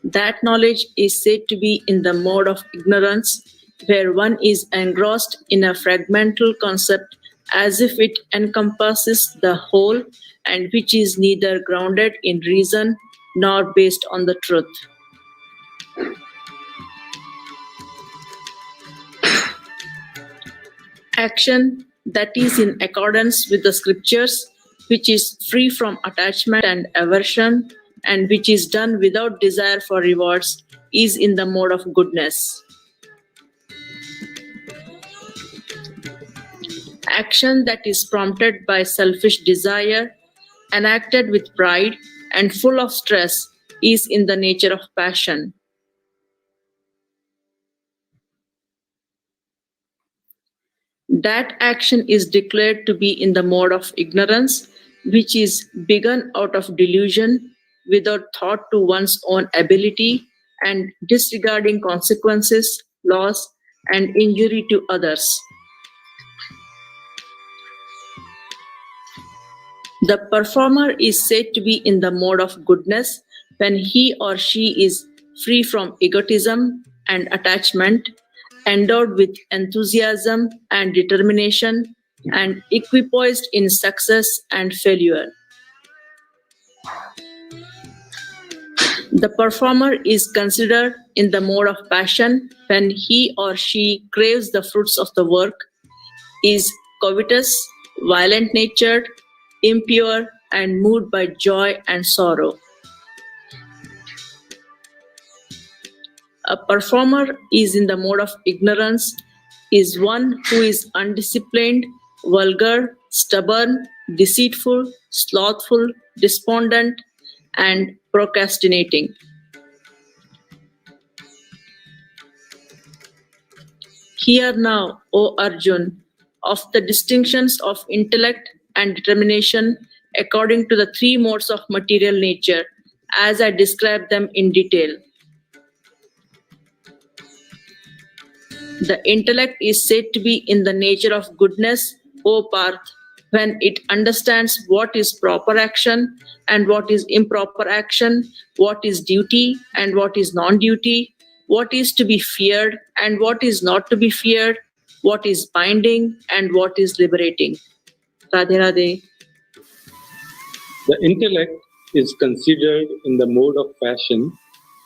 [SPEAKER 7] That knowledge is said to be in the mode of ignorance, where one is engrossed in a fragmental concept as if it encompasses the whole, and which is neither grounded in reason nor based on the truth. Action that is in accordance with the scriptures, which is free from attachment and aversion, and which is done without desire for rewards, is in the mode of goodness. Action that is prompted by selfish desire, enacted with pride, and full of stress is in the nature of passion. That action is declared to be in the mode of ignorance, which is begun out of delusion, without thought to one's own ability, and disregarding consequences, loss, and injury to others. The performer is said to be in the mode of goodness when he or she is free from egotism and attachment, endowed with enthusiasm and determination, and equipoised in success and failure. The performer is considered in the mode of passion when he or she craves the fruits of the work, is covetous, violent-natured, impure, and moved by joy and sorrow. A performer is in the mode of ignorance, is one who is undisciplined, vulgar, stubborn, deceitful, slothful, despondent, and procrastinating. Hear now, O Arjun, of the distinctions of intellect and determination according to the three modes of material nature, as I describe them in detail. The intellect is said to be in the nature of goodness, O Parth, when it understands what is proper action and what is improper action, what is duty and what is non-duty, what is to be feared and what is not to be feared, what is binding and what is liberating. Radhe Radhe.
[SPEAKER 13] The intellect is considered in the mode of passion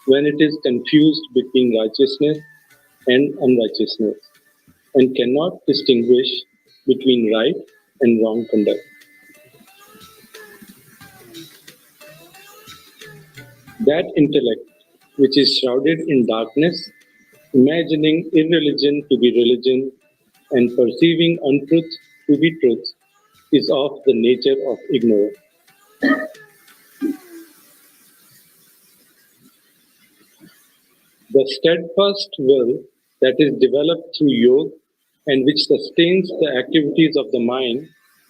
[SPEAKER 13] when it is confused between righteousness and unrighteousness and cannot distinguish between right and wrong conduct. That intellect, which is shrouded in darkness, imagining irreligion to be religion and perceiving untruth to be truth, is of the nature of ignorance. The steadfast will that is developed through yoga and which sustains the activities of the mind,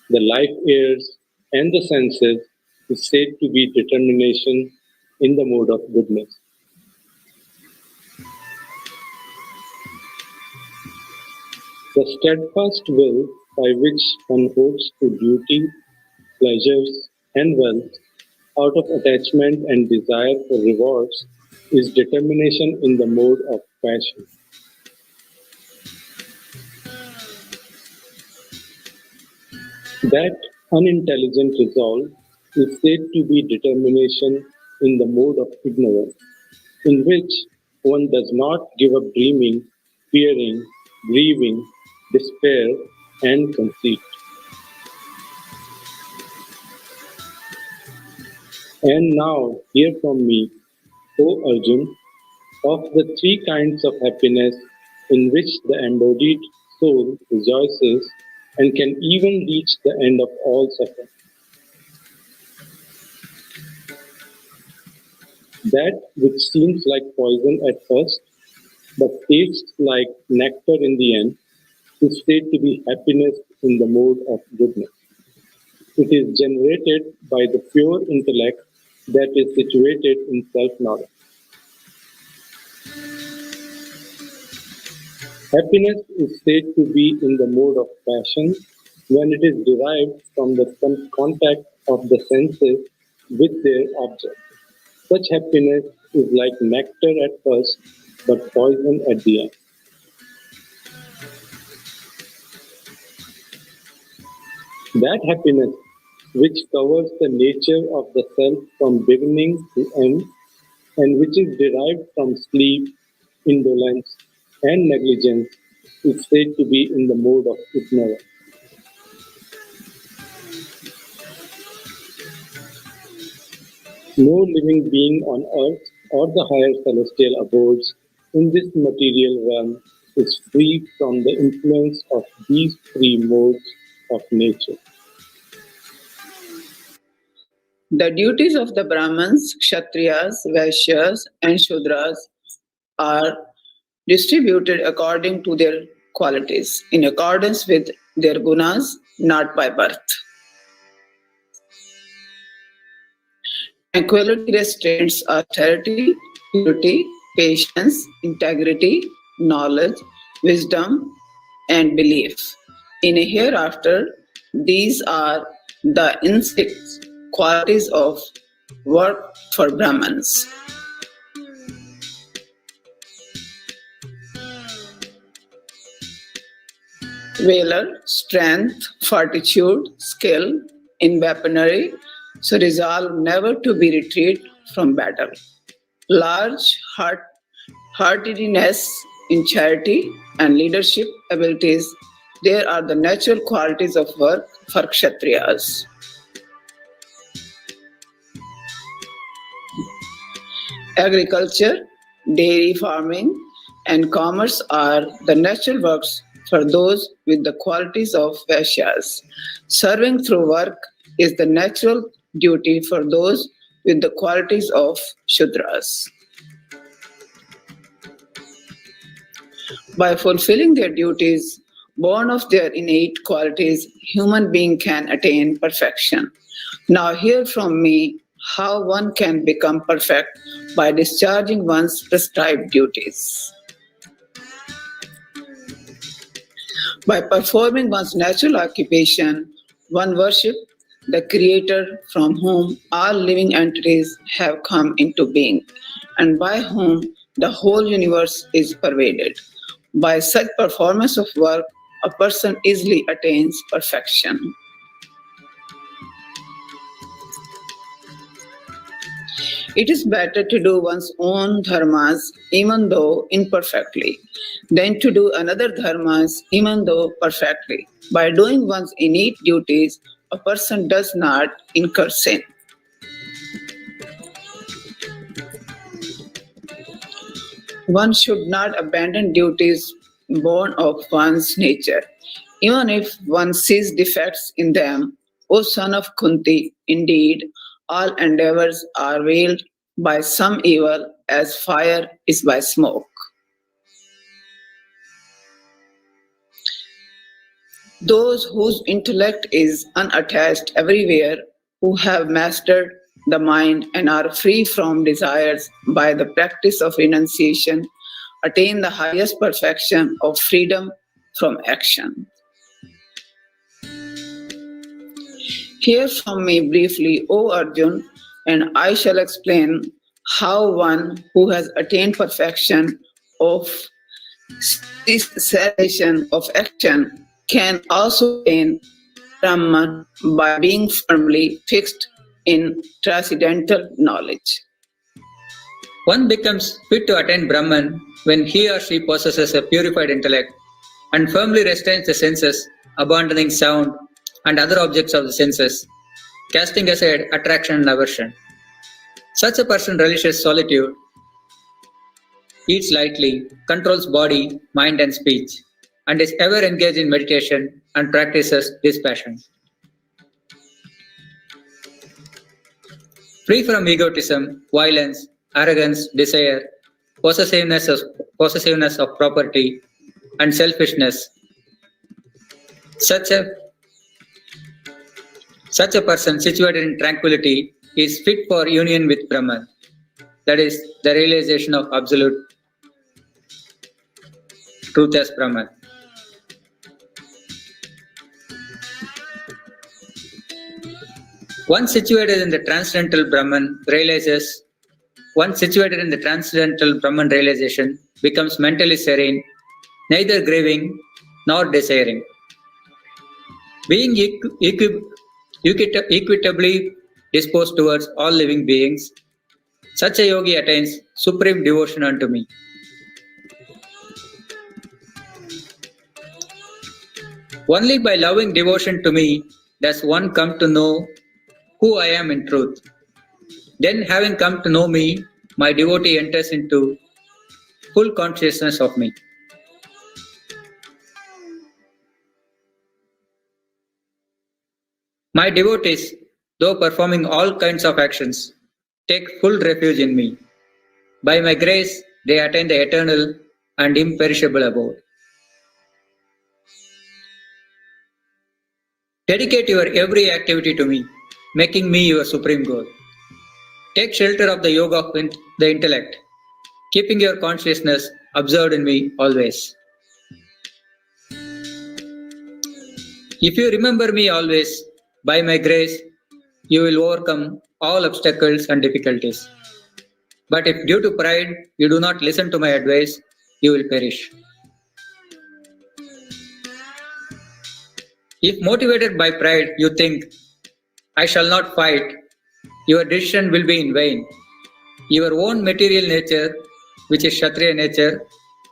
[SPEAKER 13] the life airs, and the senses is said to be determination in the mode of goodness. The steadfast will by which one holds to duty, pleasures, and wealth out of attachment and desire for rewards is determination in the mode of passion. That unintelligent resolve is said to be determination in the mode of ignorance, in which one does not give up dreaming, fearing, grieving, despair, and conceit. And now hear from me, O Arjun, of the three kinds of happiness in which the embodied soul rejoices and can even reach the end of all suffering. That which seems like poison at first, but tastes like nectar in the end, is said to be happiness in the mode of goodness. It is generated by the pure intellect that is situated in self-knowledge. Happiness is said to be in the mode of passion when it is derived from the contact of the senses with their object. Such happiness is like nectar at first, but poison at the end. That happiness, which covers the nature of the self from beginning to end, and which is derived from sleep, indolence, and negligence, is said to be in the mode of ignorance. No living being on earth or the higher celestial abodes in this material realm is free from the influence of these three modes of nature.
[SPEAKER 14] The duties of the Brahmins, Kshatriyas, Vaishyas, and Shudras are distributed according to their qualities, in accordance with their gunas, not by birth. Tranquility restraints authority, purity, patience, integrity, knowledge, wisdom, and belief. In a hereafter, these are the instinct qualities of work for Brahmins. Valor, strength, fortitude, skill in weaponry, so resolve never to be retreat from battle. Large heartedness in charity and leadership abilities, there are the natural qualities of work for Kshatriyas. Agriculture, dairy farming, and commerce are the natural works for those with the qualities of Vaishyas. Serving through work is the natural duty for those with the qualities of Shudras. By fulfilling their duties, born of their innate qualities, human being can attain perfection. Now hear from me how one can become perfect by discharging one's prescribed duties. By performing one's natural occupation, one worships the Creator from whom all living entities have come into being, and by whom the whole universe is pervaded. By such performance of work, a person easily attains perfection. It is better to do one's own dharmas, even though imperfectly, than to do another dharmas, even though perfectly. By doing one's innate duties, a person does not incur sin. One should not abandon duties born of one's nature, even if one sees defects in them. O son of Kunti, indeed, all endeavors are veiled by some evil as fire is by smoke. Those whose intellect is unattached everywhere, who have mastered the mind and are free from desires by the practice of renunciation attain the highest perfection of freedom from action. Hear from me briefly, O Arjun, and I shall explain how one who has attained perfection of cessation of action can also attain Brahman by being firmly fixed in transcendental knowledge.
[SPEAKER 15] One becomes fit to attain Brahman when he or she possesses a purified intellect and firmly restrains the senses, abandoning sound and other objects of the senses, casting aside attraction and aversion. Such a person relishes solitude, eats lightly, controls body, mind and speech, and is ever engaged in meditation and practices dispassion. Free from egotism, violence, arrogance, desire, possessiveness of property, and selfishness, such a person situated in tranquility is fit for union with Brahman, that is, the realization of absolute truth as Brahman. One situated in the transcendental Brahman realization becomes mentally serene, neither grieving nor desiring. Being equitably disposed towards all living beings, such a yogi attains supreme devotion unto me. Only by loving devotion to me does one come to know who I am in truth. Then, having come to know me, my devotee enters into full consciousness of me. My devotees, though performing all kinds of actions, take full refuge in me. By my grace, they attain the eternal and imperishable abode. Dedicate your every activity to me, making me your supreme goal. Take shelter of the yoga of the intellect, keeping your consciousness observed in me always. If you remember me always, by my grace, you will overcome all obstacles and difficulties. But if due to pride you do not listen to my advice, you will perish. If motivated by pride you think, I shall not fight, your decision will be in vain. Your own material nature, which is Kshatriya nature,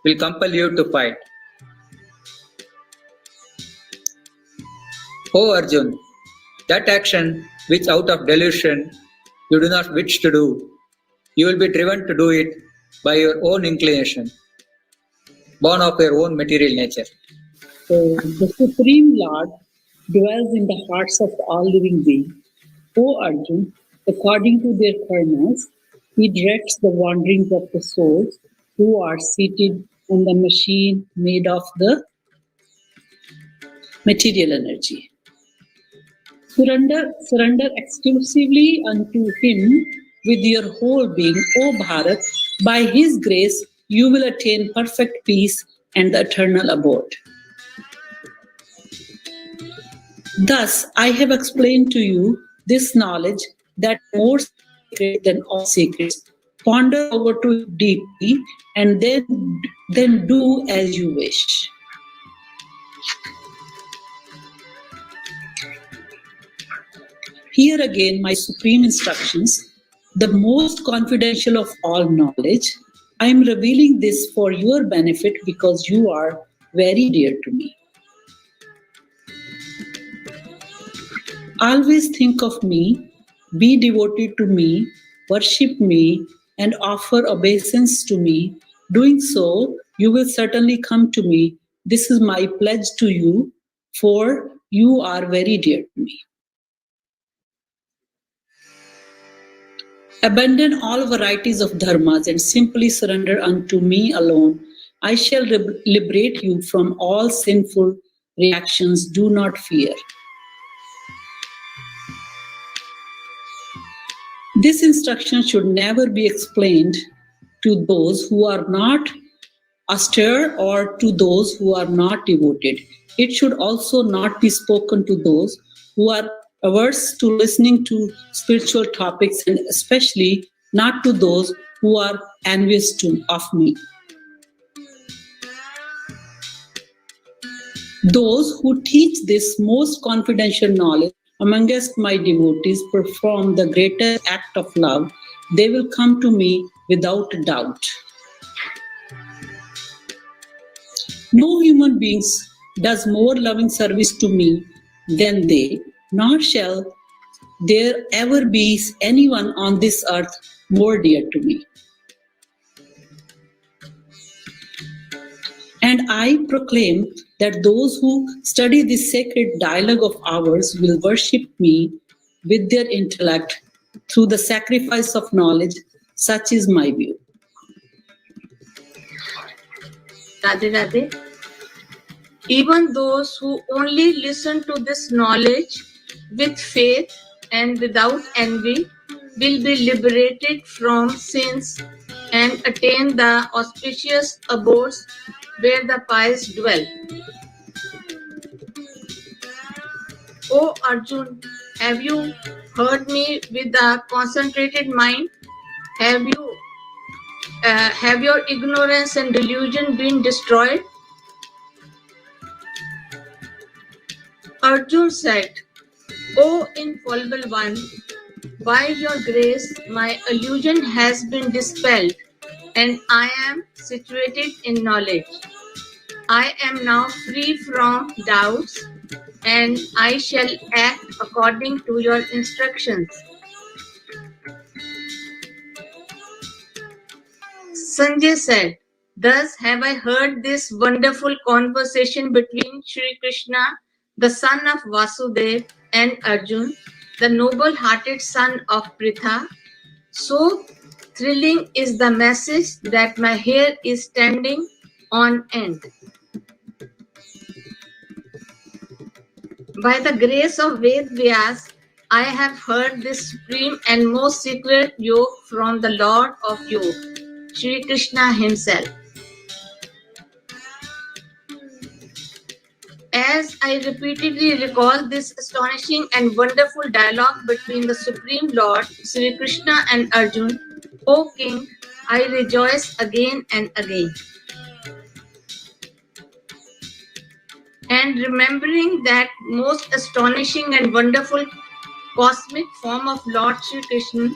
[SPEAKER 15] will compel you to fight. O Arjun, that action which out of delusion you do not wish to do, you will be driven to do it by your own inclination, born of your own material nature.
[SPEAKER 5] So the Supreme Lord dwells in the hearts of all living beings. O Arjun, according to their karmas, he directs the wanderings of the souls who are seated on the machine made of the material energy. Surrender exclusively unto him with your whole being, O Bharat. By his grace, you will attain perfect peace and the eternal abode. Thus, I have explained to you this knowledge that more sacred than all secrets. Ponder over to it deeply and then do as you wish. Here again my supreme instructions, the most confidential of all knowledge. I am revealing this for your benefit because you are very dear to me. Always think of me, be devoted to me, worship me, and offer obeisance to me. Doing so, you will certainly come to me. This is my pledge to you, for you are very dear to me. Abandon all varieties of dharmas and simply surrender unto me alone. I shall liberate you from all sinful reactions. Do not fear.
[SPEAKER 16] This instruction should never be explained to those who are not austere or to those who are not devoted. It should also not be spoken to those who are averse to listening to spiritual topics, and especially not to those who are envious of me. Those who teach this most confidential knowledge amongst my devotees perform the greatest act of love. They will come to me without doubt. No human beings does more loving service to me than they, nor shall there ever be anyone on this earth more dear to me. And I proclaim that those who study this sacred dialogue of ours will worship me with their intellect through the sacrifice of knowledge. Such is my view.
[SPEAKER 17] Radhe Radhe. Even those who only listen to this knowledge with faith and without envy will be liberated from sins and attain the auspicious abodes where the pious dwell. O Arjun, have you heard me with a concentrated mind? Have your ignorance and delusion been destroyed? Arjun said, O infallible one, by your grace my illusion has been dispelled and I am situated in knowledge. I am now free from doubts and I shall act according to your instructions. Sanjay said, thus have I heard this wonderful conversation between Shri Krishna, the son of Vasudeva, and Arjun, the noble-hearted son of Pritha. So thrilling is the message that my hair is standing on end. By the grace of Ved Vyas, I have heard this supreme and most secret yoga from the Lord of Yoga, Shri Krishna himself. As I repeatedly recall this astonishing and wonderful dialogue between the Supreme Lord, Shri Krishna and Arjun, O King, I rejoice again and again. And remembering that most astonishing and wonderful cosmic form of Lord Shri Krishna,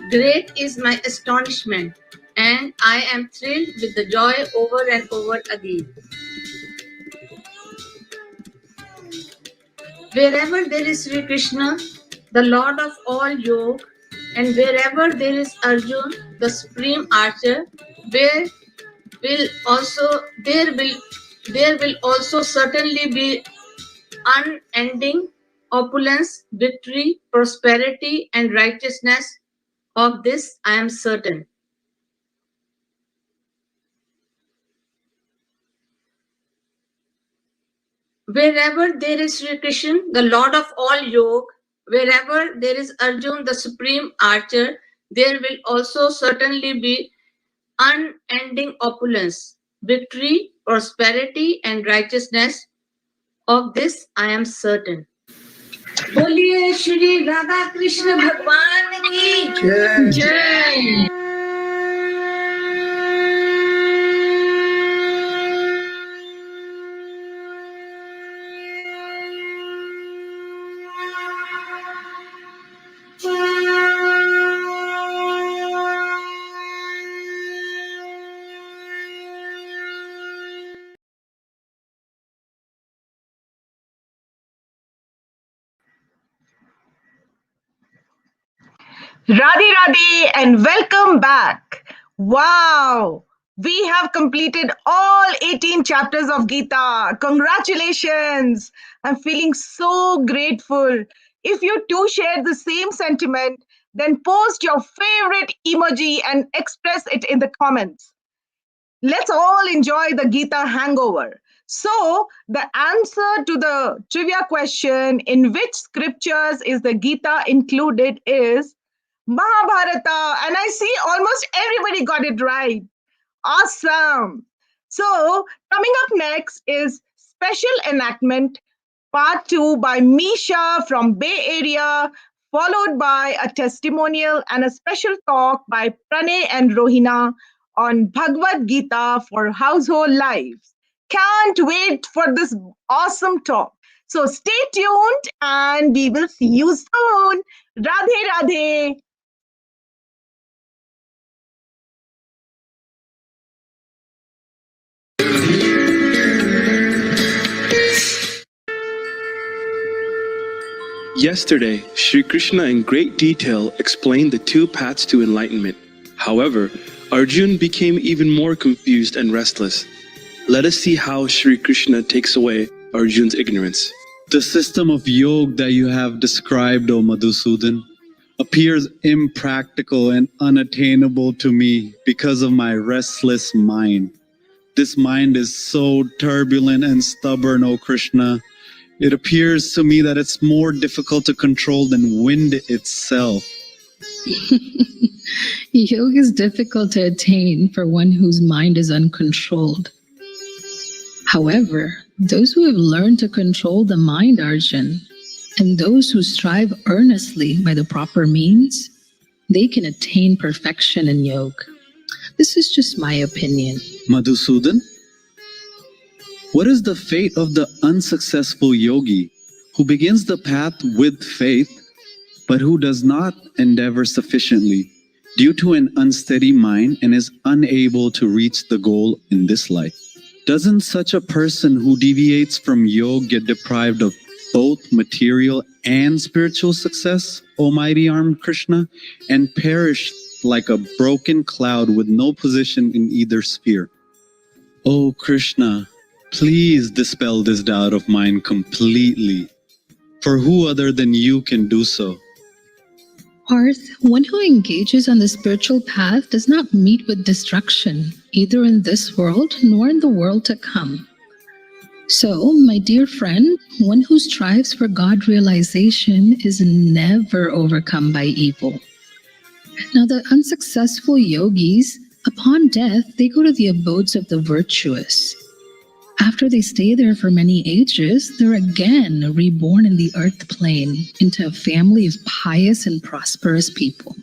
[SPEAKER 17] great is my astonishment, and I am thrilled with the joy over and over again. Wherever there is Sri Krishna, the Lord of all yoga, and wherever there is Arjun, the supreme archer, there will also certainly be unending opulence, victory, prosperity, and righteousness. Of this I am certain. Wherever there is Sri Krishna, the Lord of all yoga, wherever there is Arjun, the supreme archer, there will also certainly be unending opulence, victory, prosperity, and righteousness. Of this I am certain. बोलिए श्री राधा कृष्ण भगवान की जय।
[SPEAKER 1] Radhe Radhe and welcome back. Wow, we have completed all 18 chapters of Gita. Congratulations. I'm feeling so grateful. If you too share the same sentiment, then post your favorite emoji and express it in the comments. Let's all enjoy the Gita hangover. So, the answer to the trivia question, in which scriptures is the Gita included, is
[SPEAKER 18] Mahabharata, and I see almost everybody got it right. Awesome. So, coming up next is Special Enactment Part 2 by Misha from Bay Area, followed by a testimonial and a special talk by Pranay and Rohina on Bhagavad Gita for household lives. Can't wait for this awesome talk. So stay tuned and we will see you soon. Radhe Radhe.
[SPEAKER 11] Yesterday, Sri Krishna in great detail explained the two paths to enlightenment. However, Arjun became even more confused and restless. Let us see how Sri Krishna takes away Arjun's ignorance.
[SPEAKER 19] The system of yoga that you have described, O Madhusudan, appears impractical and unattainable to me because of my restless mind. This mind is so turbulent and stubborn, O Krishna. It appears to me that it's more difficult to control than wind itself.
[SPEAKER 20] Yoga is difficult to attain for one whose mind is uncontrolled. However, those who have learned to control the mind, Arjun, and those who strive earnestly by the proper means, they can attain perfection in yoga. This is just my opinion.
[SPEAKER 19] Madhusudan, what is the fate of the unsuccessful yogi who begins the path with faith, but who does not endeavor sufficiently due to an unsteady mind and is unable to reach the goal in this life? Doesn't such a person who deviates from yoga get deprived of both material and spiritual success, O mighty armed Krishna, and perish like a broken cloud with no position in either sphere? O Krishna, please dispel this doubt of mine completely, for who other than you can do so?
[SPEAKER 20] Parth, one who engages on the spiritual path does not meet with destruction, either in this world nor in the world to come. So, my dear friend, one who strives for God realization is never overcome by evil. Now, the unsuccessful yogis, upon death, they go to the abodes of the virtuous. After they stay there for many ages, they're again reborn in the earth plane into a family of pious and prosperous people.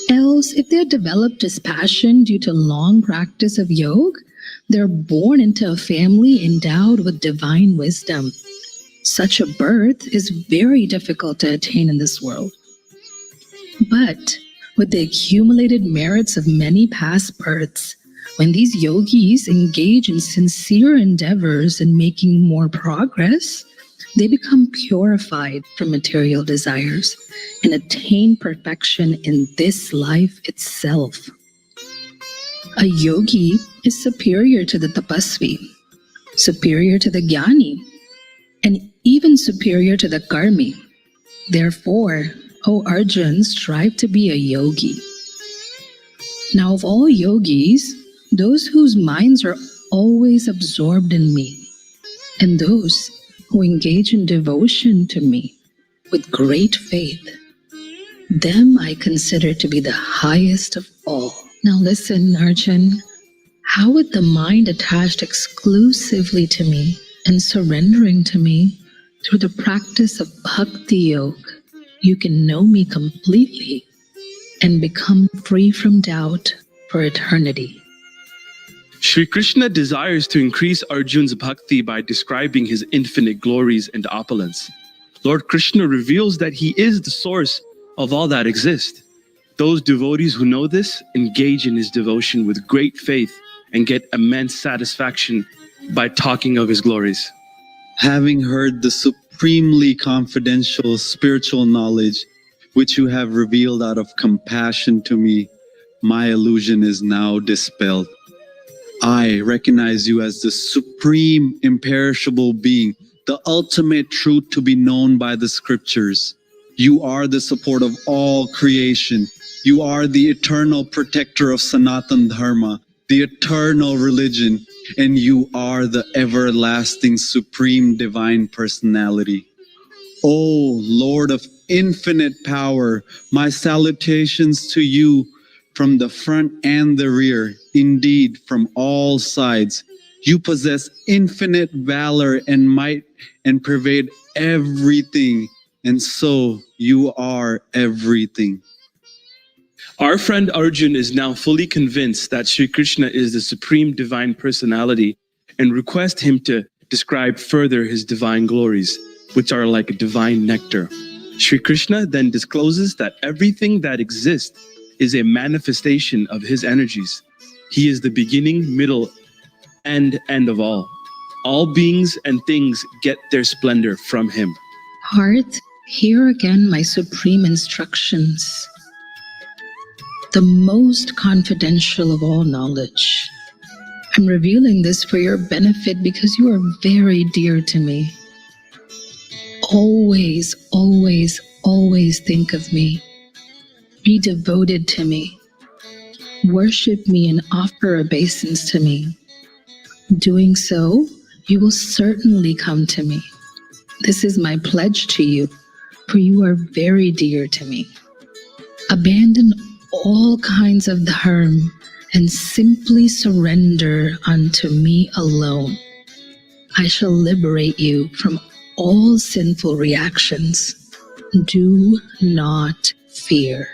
[SPEAKER 20] Else, if they had developed dispassion due to long practice of yoga, they're born into a family endowed with divine wisdom. Such a birth is very difficult to attain in this world. But with the accumulated merits of many past births, when these yogis engage in sincere endeavors in making more progress, they become purified from material desires and attain perfection in this life itself. A yogi is superior to the tapasvi, superior to the jnani, and even superior to the karmi. Therefore, O Arjun, strive to be a yogi. Now, of all yogis, those whose minds are always absorbed in me, and those who engage in devotion to me with great faith, them I consider to be the highest of all. Now listen, Arjun, how would the mind attached exclusively to me and surrendering to me through the practice of bhakti yoga, you can know me completely and become free from doubt for eternity.
[SPEAKER 11] Sri Krishna desires to increase Arjun's bhakti by describing his infinite glories and opulence. Lord Krishna reveals that he is the source of all that exists. Those devotees who know this engage in his devotion with great faith and get immense satisfaction by talking of his glories.
[SPEAKER 19] Having heard the supremely confidential spiritual knowledge which you have revealed out of compassion to me, my illusion is now dispelled. I recognize you as the supreme imperishable being, the ultimate truth to be known by the scriptures. You are the support of all creation. You are the eternal protector of Sanatan Dharma, the eternal religion, and you are the everlasting supreme divine personality. O Lord of infinite power. My salutations to you from the front and the rear, indeed from all sides. You possess infinite valor and might and pervade everything, and so you are everything.
[SPEAKER 11] Our friend Arjun is now fully convinced that Sri Krishna is the supreme divine personality and requests him to describe further his divine glories, which are like a divine nectar. Sri Krishna then discloses that everything that exists is a manifestation of his energies. He is the beginning, middle, and end of all. All beings and things get their splendor from him.
[SPEAKER 20] Heart, hear again my supreme instructions, the most confidential of all knowledge. I'm revealing this for your benefit because you are very dear to me. Always, always, always think of me. Be devoted to me. Worship me and offer obeisance to me. Doing so, you will certainly come to me. This is my pledge to you, for you are very dear to me. Abandon all kinds of dharma and simply surrender unto me alone. I shall liberate you from all sinful reactions. Do not fear.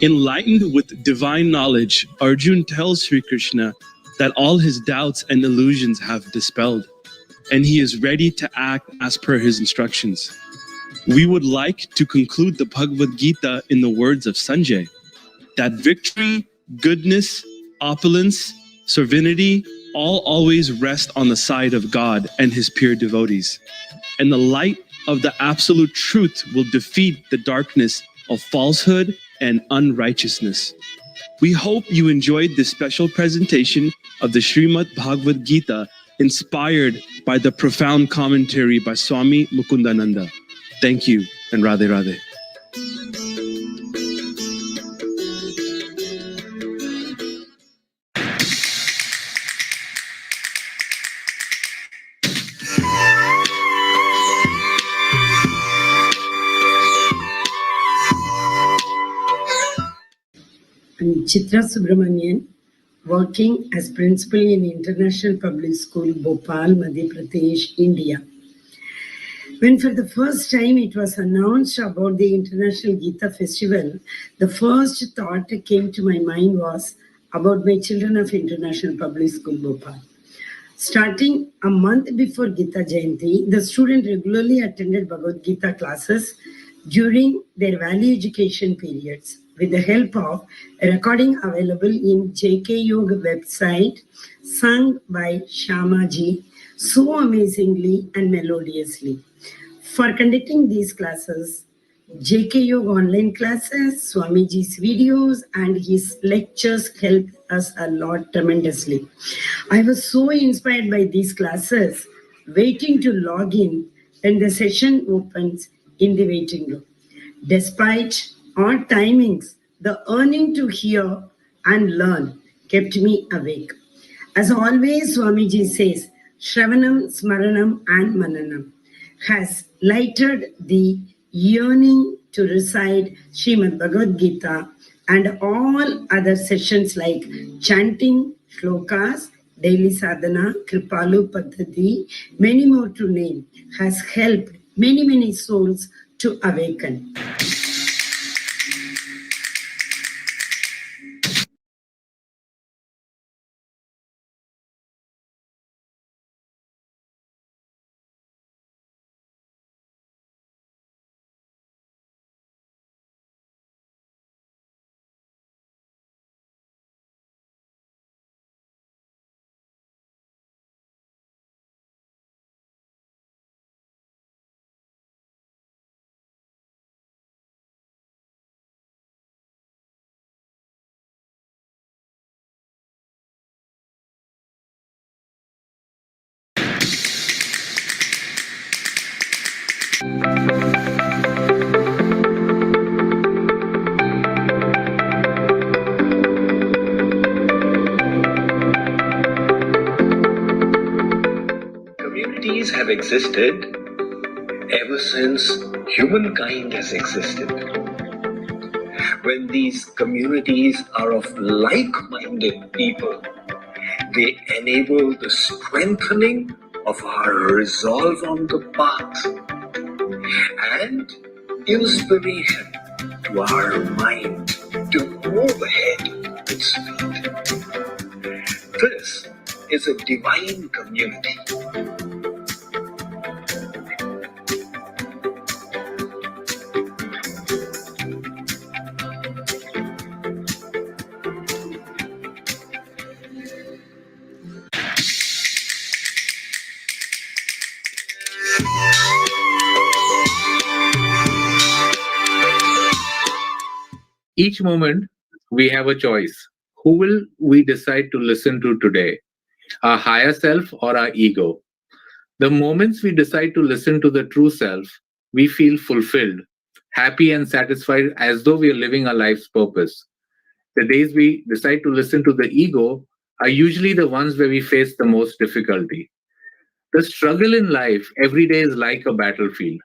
[SPEAKER 11] Enlightened with divine knowledge, Arjun tells Sri Krishna that all his doubts and illusions have dispelled, and he is ready to act as per his instructions. We would like to conclude the Bhagavad Gita in the words of Sanjay, that victory, goodness, opulence, serenity, all always rest on the side of God and his pure devotees. And the light of the absolute truth will defeat the darkness of falsehood and unrighteousness. We hope you enjoyed this special presentation of the Srimad Bhagavad Gita, inspired by the profound commentary by Swami Mukundananda. Thank you, and Radhe Radhe.
[SPEAKER 21] I'm Chitra Subramanian, working as principal in International Public School, Bhopal, Madhya Pradesh, India. When for the first time it was announced about the International Gita Festival, the first thought that came to my mind was about my children of International Public School, Bhopal. Starting a month before Gita Jayanti, the students regularly attended Bhagavad Gita classes during their value education periods, with the help of a recording available in JK Yoga website, sung by Shamaji so amazingly and melodiously. For conducting these classes, JK Yoga online classes, Swamiji's videos and his lectures helped us a lot tremendously. I was so inspired by these classes, waiting to log in when the session opens in the waiting room. Despite odd timings, the yearning to hear and learn kept me awake. As always, Swamiji says, Shravanam, Smaranam and Mananam has lighted the yearning to recite Srimad Bhagavad Gita and all other sessions like chanting, shlokas, daily sadhana, Kripalu Paddhati, many more to name, has helped many souls to awaken.
[SPEAKER 22] Communities have existed ever since
[SPEAKER 4] humankind has existed. When these communities are of like-minded people, they enable the strengthening of our resolve on the path and inspiration to our mind to move ahead with speed. This is a divine community.
[SPEAKER 22] Each moment, we have a choice. Who will we decide to listen to today? Our higher self or our ego? The moments we decide to listen to the true self, we feel fulfilled, happy and satisfied as though we are living our life's purpose. The days we decide to listen to the ego are usually the ones where we face the most difficulty. The struggle in life every day is like a battlefield.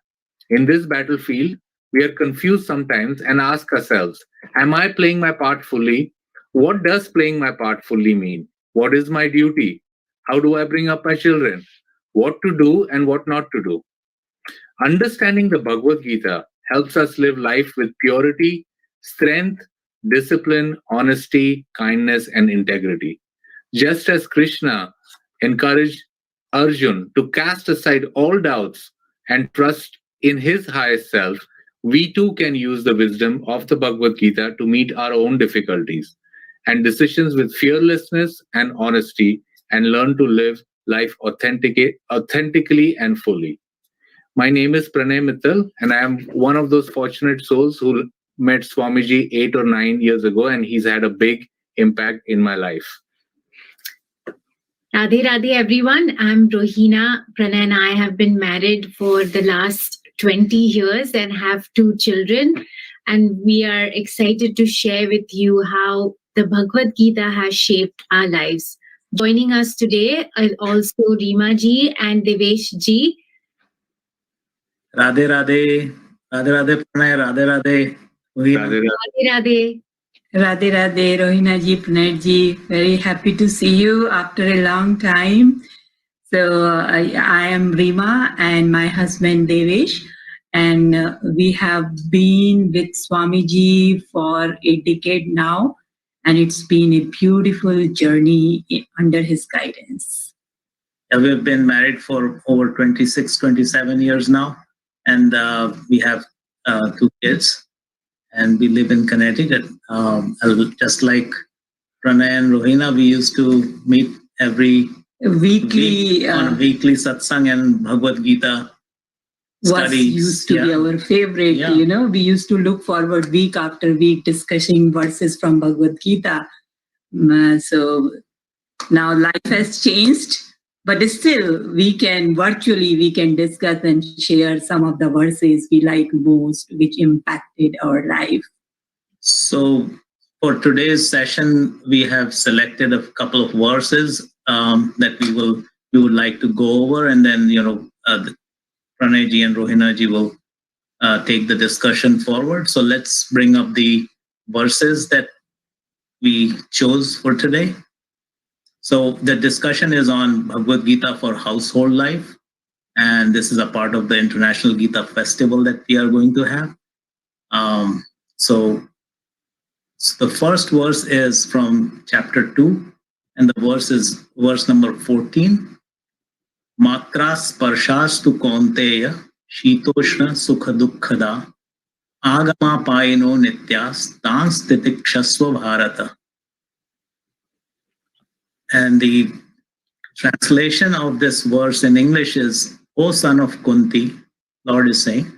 [SPEAKER 22] In this battlefield, we are confused sometimes and ask ourselves, am I playing my part fully? What does playing my part fully mean? What is my duty? How do I bring up my children? What to do and what not to do? Understanding the Bhagavad Gita helps us live life with purity, strength, discipline, honesty, kindness, and integrity. Just as Krishna encouraged Arjun to cast aside all doubts and trust in his highest self, we too can use the wisdom of the Bhagavad Gita to meet our own difficulties and decisions with fearlessness and honesty and learn to live life authentically and fully. My name is Pranay Mittal, and I am one of those fortunate souls who met Swamiji 8 or 9 years ago, and he's had a big impact in my life.
[SPEAKER 23] Radhe Radhe everyone, I'm Rohina. Pranay and I have been married for the last 20 years and have 2 children. And we are excited to share with you how the Bhagavad Gita has shaped our lives. Joining us today are also Rima ji and Devesh ji.
[SPEAKER 24] Radhe Radhe, Radhe Radhe Pranay, Radhe Radhe.
[SPEAKER 23] Radhe Radhe.
[SPEAKER 25] Radhe Radhe, Rohina ji, Pranay ji. Very happy to see you after a long time. So I am Rima and my husband Devesh, and we have been with Swamiji for a decade now, and it's been a beautiful journey under his guidance.
[SPEAKER 24] We've been married for over 26, 27 years now, and we have 2 kids, and we live in Connecticut. Just like Pranay and Rohina, we used to meet every week on a weekly satsang and Bhagavad Gita studies.
[SPEAKER 25] Used to be our favorite. You know, we used to look forward week after week discussing verses from Bhagavad Gita. So now life has changed, but still we can discuss and share some of the verses we like most, which impacted our life.
[SPEAKER 24] So for today's session, we have selected a couple of verses that we would like to go over, and then Pranay ji and Rohina ji will take the discussion forward. So let's bring up the verses that we chose for today. So the discussion is on Bhagavad Gita for household life, and this is a part of the International Gita Festival that we are going to have. So the first verse is from chapter 2, and the verse is verse number 14. Matra sparshastu kaunteya shitoshna sukha dukkhada agama payino nityas tans titikshasva bharata. And the translation of this verse in English is, O son of Kunti, Lord is saying,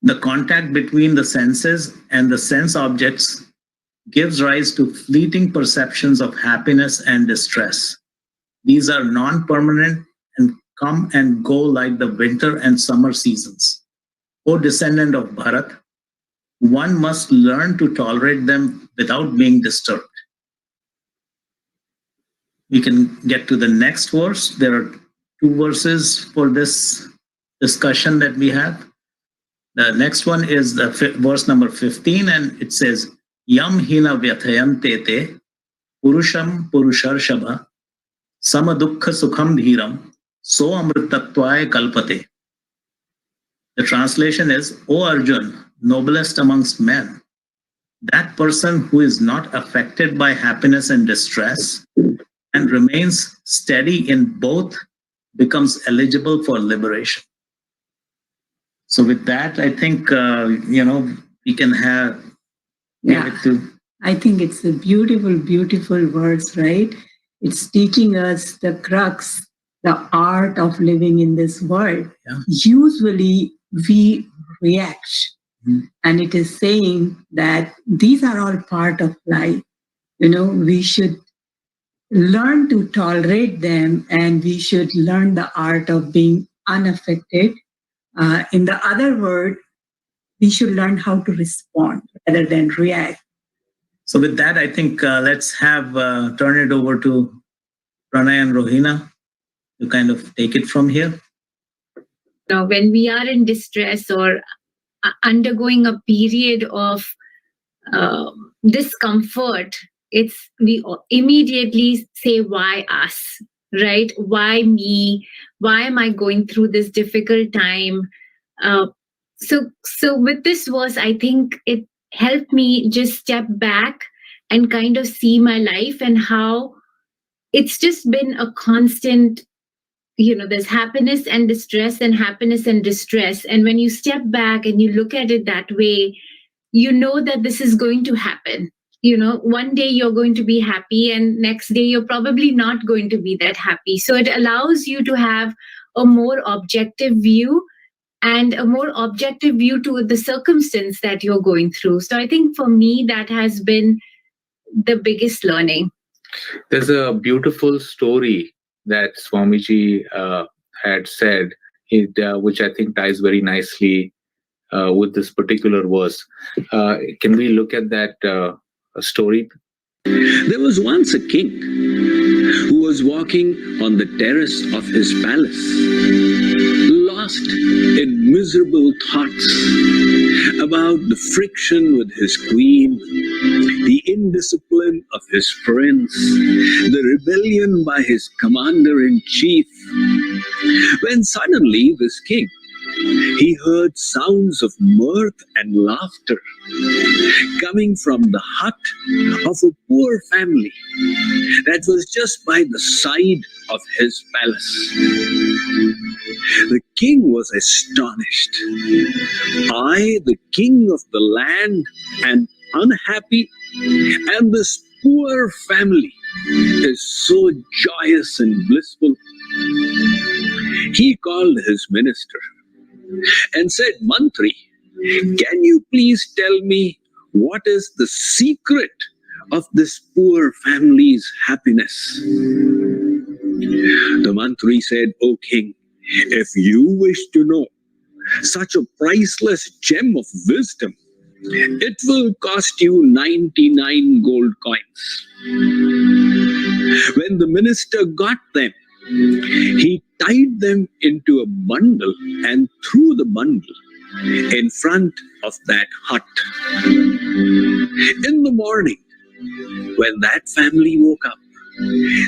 [SPEAKER 24] the contact between the senses and the sense objects gives rise to fleeting perceptions of happiness and distress. These are non-permanent and come and go like the winter and summer seasons. O descendant of Bharat, one must learn to tolerate them without being disturbed. We can get to the next verse. There are 2 verses for this discussion that we have. The next one is the verse number 15, and it says, Yam hina vyathayante te purusham purusharshabha samadukha sukham dhiram so amritatvaya kalpate. The translation is, O Arjun, noblest amongst men, that person who is not affected by happiness and distress and remains steady in both becomes eligible for liberation. So with that, I think, we can have...
[SPEAKER 25] I think it's a beautiful, beautiful words, right? It's teaching us the crux, the art of living in this world.
[SPEAKER 24] Yeah.
[SPEAKER 25] Usually we react, and it is saying that these are all part of life. We should learn to tolerate them, and we should learn the art of being unaffected. In the other word, we should learn how to respond rather than react.
[SPEAKER 24] So with that, I think let's have turn it over to Pranay and Rohina to kind of take it from here.
[SPEAKER 23] Now, when we are in distress or undergoing a period of discomfort, we immediately say, why us, right? Why me? Why am I going through this difficult time? So with this verse, I think it helped me just step back and kind of see my life and how it's just been a constant, there's happiness and distress and happiness and distress. And when you step back and you look at it that way, you know that this is going to happen. One day you're going to be happy and next day you're probably not going to be that happy. So it allows you to have a more objective view and a more objective view to the circumstance that you're going through. So I think for me, that has been the biggest learning.
[SPEAKER 22] There's a beautiful story that Swamiji had said, which I think ties very nicely with this particular verse. Can we look at that story?
[SPEAKER 2] There was once a king who was walking on the terrace of his palace, lost in miserable thoughts about the friction with his queen, the indiscipline of his friends, the rebellion by his commander-in-chief, when suddenly this king, he heard sounds of mirth and laughter coming from the hut of a poor family that was just by the side of his palace. The king was astonished. I, the king of the land, am unhappy, and this poor family is so joyous and blissful. He called his minister and said, Mantri, can you please tell me what is the secret of this poor family's happiness? The Mantri said, O king, if you wish to know such a priceless gem of wisdom, it will cost you 99 gold coins. When the minister got them, he tied them into a bundle and threw the bundle in front of that hut. In the morning, when that family woke up,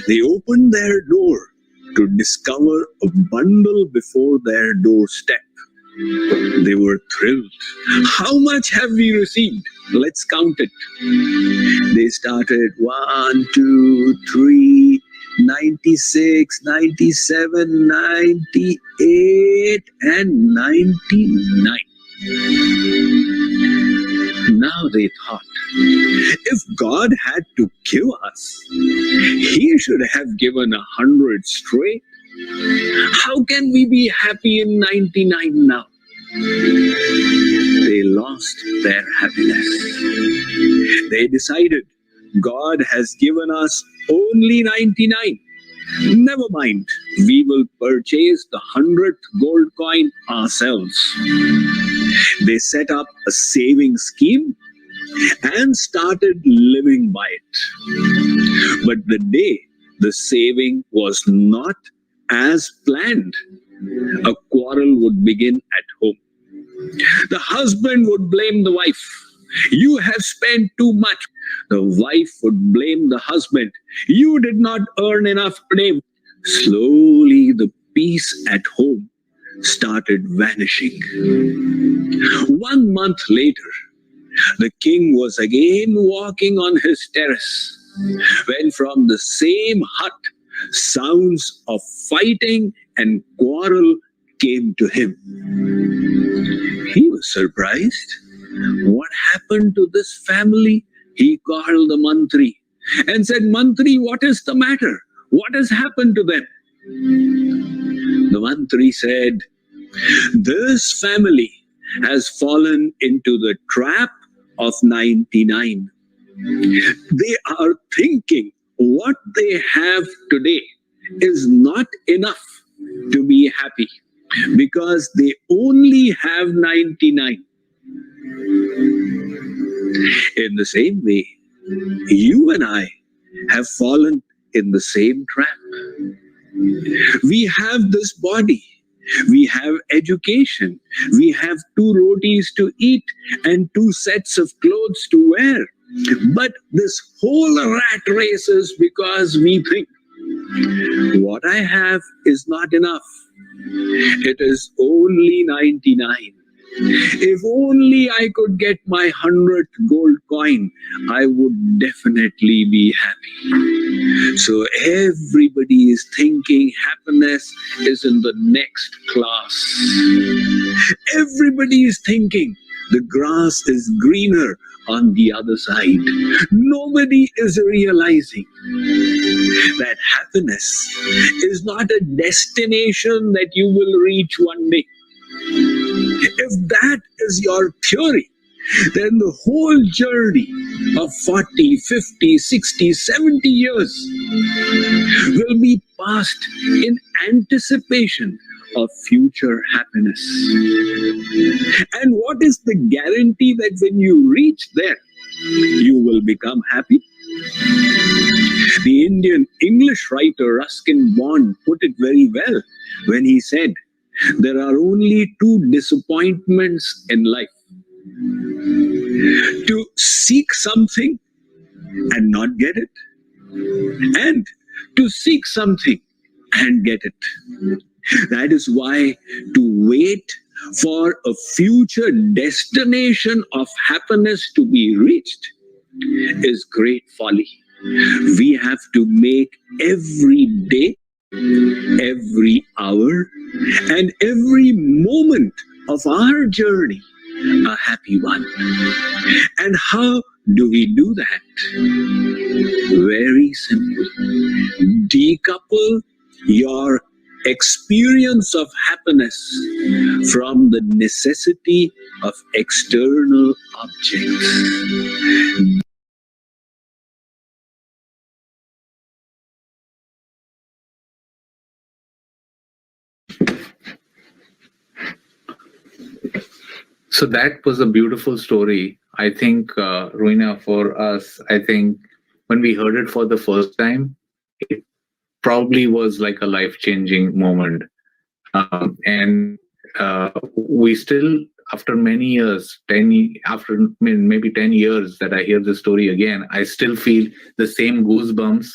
[SPEAKER 2] they opened their door to discover a bundle before their doorstep. They were thrilled. How much have we received? Let's count it. They started 1, 2, 3, 96, 97, 98, and 99. Now they thought, if God had to give us, He should have given 100 straight. How can we be happy in 99 now? They lost their happiness. They decided, God has given us only 99. Never mind, we will purchase the 100th gold coin ourselves. They set up a saving scheme and started living by it. But the day the saving was not as planned, a quarrel would begin at home. The husband would blame the wife. You have spent too much. The wife would blame the husband. You did not earn enough today. Slowly, the peace at home started vanishing. 1 month later, the king was again walking on his terrace when from the same hut sounds of fighting and quarrel came to him. He was surprised. What happened to this family? He called the mantri and said, "Mantri, what is the matter? What has happened to them?" The mantri said, "This family has fallen into the trap of 99. They are thinking what they have today is not enough to be happy because they only have 99. In the same way, you and I have fallen in the same trap. We have this body, we have education, we have 2 rotis to eat and 2 sets of clothes to wear. But this whole rat race is because we think what I have is not enough. It is only 99. If only I could get my 100th gold coin, I would definitely be happy." So everybody is thinking happiness is in the next class. Everybody is thinking the grass is greener on the other side. Nobody is realizing that happiness is not a destination that you will reach one day. If that is your theory, then the whole journey of 40, 50, 60, 70 years will be passed in anticipation of future happiness. And what is the guarantee that when you reach there, you will become happy? The Indian English writer Ruskin Bond put it very well when he said, "There are only 2 disappointments in life. To seek something and not get it, and to seek something and get it." That is why to wait for a future destination of happiness to be reached is great folly. We have to make every day, every hour, and every moment of our journey a happy one. And how do we do that? Very simple. Decouple your experience of happiness from the necessity of external objects.
[SPEAKER 22] So that was a beautiful story. I think, Rohina, for us, I think when we heard it for the first time, it probably was like a life-changing moment. And we still, after many years, after maybe 10 years that I hear the story again, I still feel the same goosebumps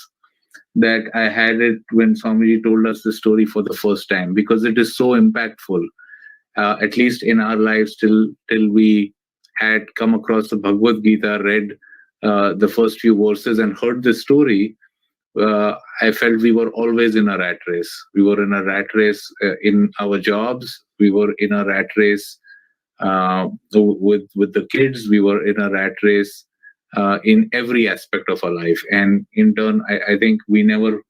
[SPEAKER 22] that I had it when Swamiji told us the story for the first time, because it is so impactful. At least in our lives, till we had come across the Bhagavad Gita, read the first few verses and heard the story, I felt we were always in a rat race. We were in a rat race in our jobs. We were in a rat race with the kids. We were in a rat race in every aspect of our life. And in turn, I think we never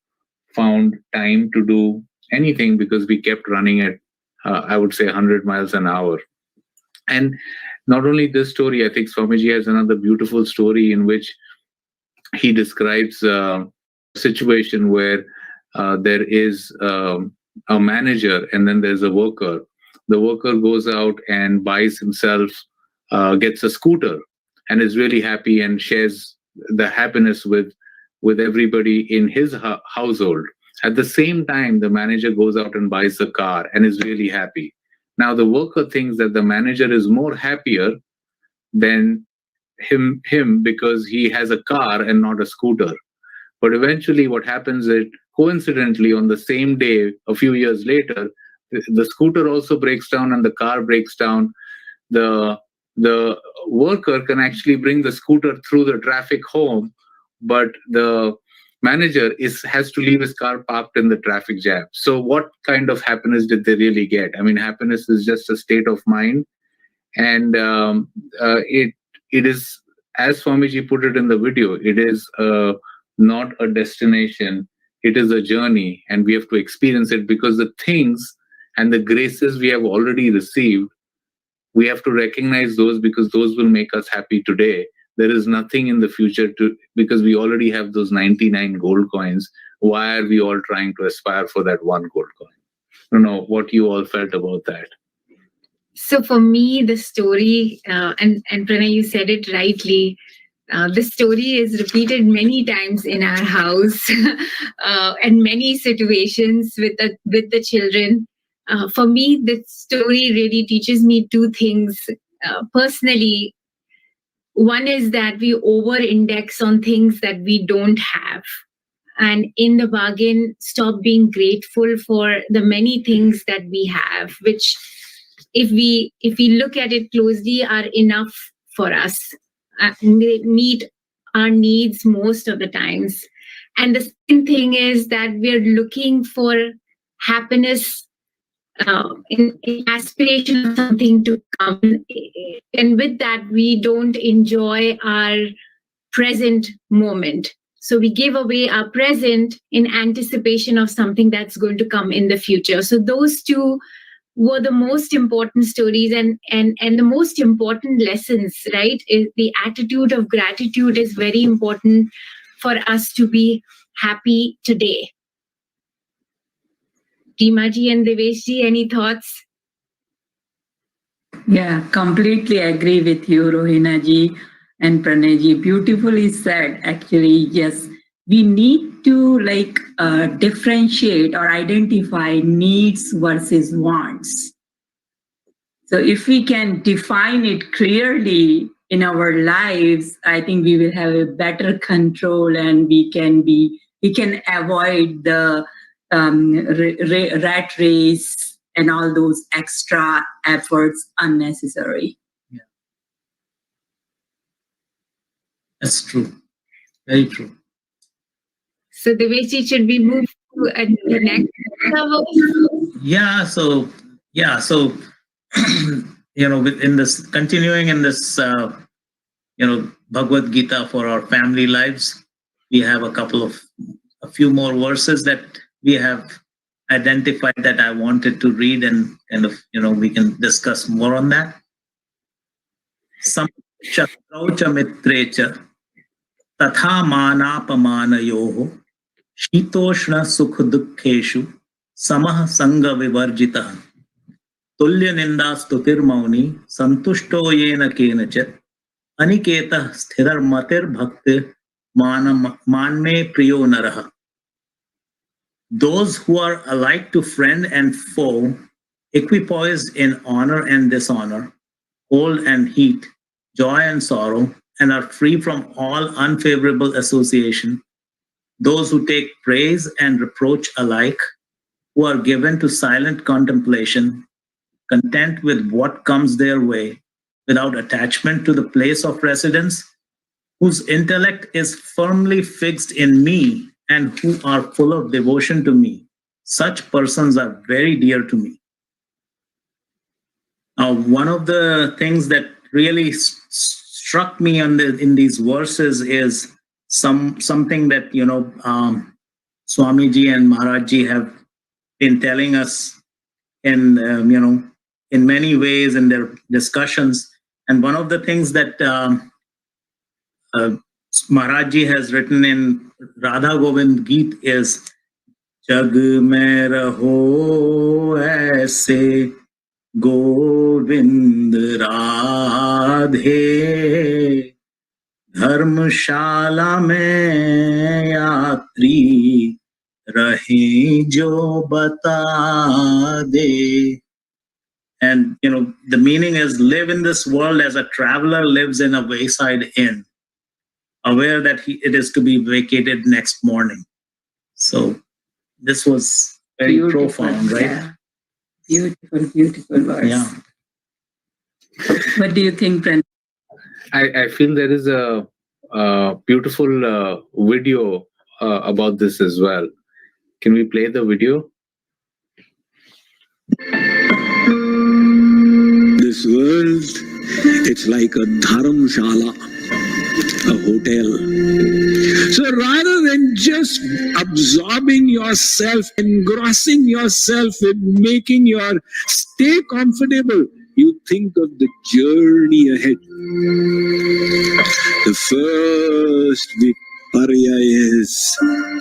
[SPEAKER 22] found time to do anything because we kept running at I would say 100 miles an hour. And not only this story, I think Swamiji has another beautiful story in which he describes a situation where there is a manager and then there's a worker. The worker goes out and buys himself, gets a scooter and is really happy and shares the happiness with everybody in his household. At the same time, the manager goes out and buys a car and is really happy. Now the worker thinks that the manager is more happier than him because he has a car and not a scooter. But eventually what happens is, coincidentally, on the same day, a few years later, the scooter also breaks down and the car breaks down. The worker can actually bring the scooter through the traffic home, but the manager has to leave his car parked in the traffic jam. So what kind of happiness did they really get? I mean, happiness is just a state of mind, and it is, as Swamiji put it in the video, it is not a destination, it is a journey, and we have to experience it, because the things and the graces we have already received, we have to recognize those, because those will make us happy today. There is nothing in the future because we already have those 99 gold coins. Why are we all trying to aspire for that one gold coin? I don't know what you all felt about that.
[SPEAKER 23] So for me, the story, and Pranay, you said it rightly, the story is repeated many times in our house and many situations with the children. For me, the story really teaches me two things. Personally, one is that we over-index on things that we don't have, and in the bargain, stop being grateful for the many things that we have, which, if we look at it closely, are enough for us. They meet our needs most of the times. And the second thing is that we're looking for happiness in aspiration of something to come. And with that, we don't enjoy our present moment. So we give away our present in anticipation of something that's going to come in the future. So those two were the most important stories and the most important lessons, right? The attitude of gratitude is very important for us to be happy today. Rimaji and Deveshji, any thoughts?
[SPEAKER 25] Yeah, completely agree with you, Rohinaji and Pranayji. Beautifully said, actually. Yes, we need to differentiate or identify needs versus wants. So if we can define it clearly in our lives, I think we will have a better control, and we can avoid the rat race and all those extra efforts unnecessary.
[SPEAKER 24] Yeah. That's true. Very true.
[SPEAKER 23] So Deveshji, should we move to the next level?
[SPEAKER 24] So in this, continuing in this Bhagavad Gita for our family lives, we have a few more verses that we have identified that I wanted to read, and we can discuss more on that. Sam shatraucha mitrecha tatha manapamanayoho shitoshna sukha dukkheshu samah sanga vivarjitah tulya ninda stutir mauni santushto yena kenachat aniketa sthirar matir bhakti manme priyo naraha. Those who are alike to friend and foe, equipoised in honor and dishonor, cold and heat, joy and sorrow, and are free from all unfavorable association, those who take praise and reproach alike, who are given to silent contemplation, content with what comes their way, without attachment to the place of residence, whose intellect is firmly fixed in me, and who are full of devotion to me. Such persons are very dear to me. Now, one of the things that really struck me in these verses is something that Swamiji and Maharajji have been telling us in many ways in their discussions. And one of the things that Maharajji has written in Radha Govind Geet is Jag mein raho aise Govind Radhe Dharmshala mein yatri rahe jo bata de. And, the meaning is live in this world as a traveler lives in a wayside inn, aware that it is to be vacated next morning. So this was very profound, right?
[SPEAKER 25] Yeah. Beautiful words.
[SPEAKER 24] Yeah.
[SPEAKER 25] What do you think, Brendan?
[SPEAKER 22] I feel there is a beautiful video about this as well. Can we play the video?
[SPEAKER 2] This world, it's like a dharamshala, a hotel. So rather than just absorbing yourself, engrossing yourself in making your stay comfortable, you think of the journey ahead. The first viparya is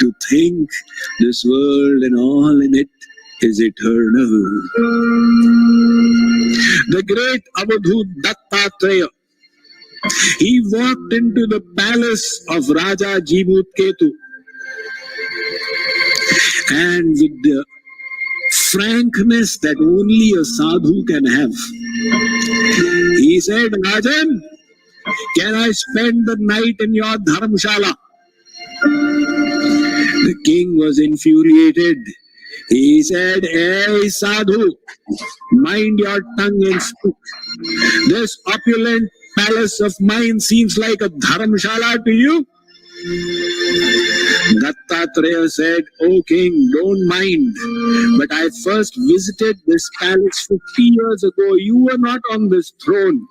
[SPEAKER 2] to think this world and all in it is eternal. The great Avadhut Dattatreya, he walked into the palace of Raja Jimutketu, and with the frankness that only a sadhu can have, he said, Rajan, can I spend the night in your dharamshala? The king was infuriated. He said, hey sadhu, mind your tongue and speak. This opulent palace of mine seems like a dharamshala to you? Dattatreya said, O king, don't mind, but I first visited this palace 50 years ago. You were not on this throne.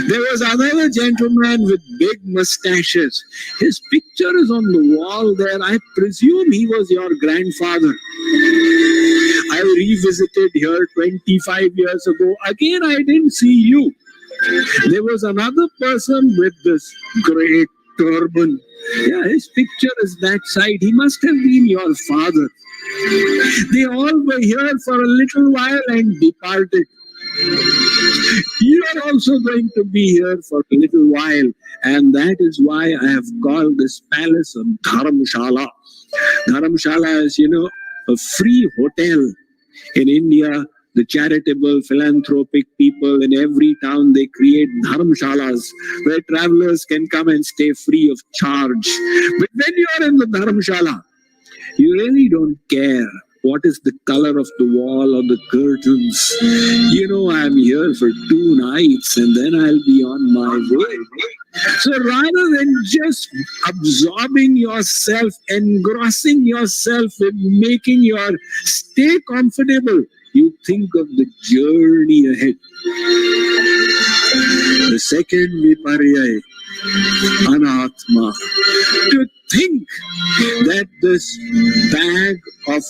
[SPEAKER 2] There was another gentleman with big mustaches. His picture is on the wall there. I presume he was your grandfather. I revisited here 25 years ago. Again, I didn't see you. There was another person with this great turban. Yeah, his picture is that side. He must have been your father. They all were here for a little while and departed. You are also going to be here for a little while, and that is why I have called this palace a dharamshala. Dharamshala is, a free hotel. In India, the charitable, philanthropic people in every town, they create dharamshalas where travelers can come and stay free of charge. But when you are in the dharamshala, you really don't care what is the color of the wall or the curtains. I'm here for 2 nights and then I'll be on my way. So rather than just absorbing yourself, engrossing yourself in making your stay comfortable, you think of the journey ahead. The second viparya, anatma, to think that this bag of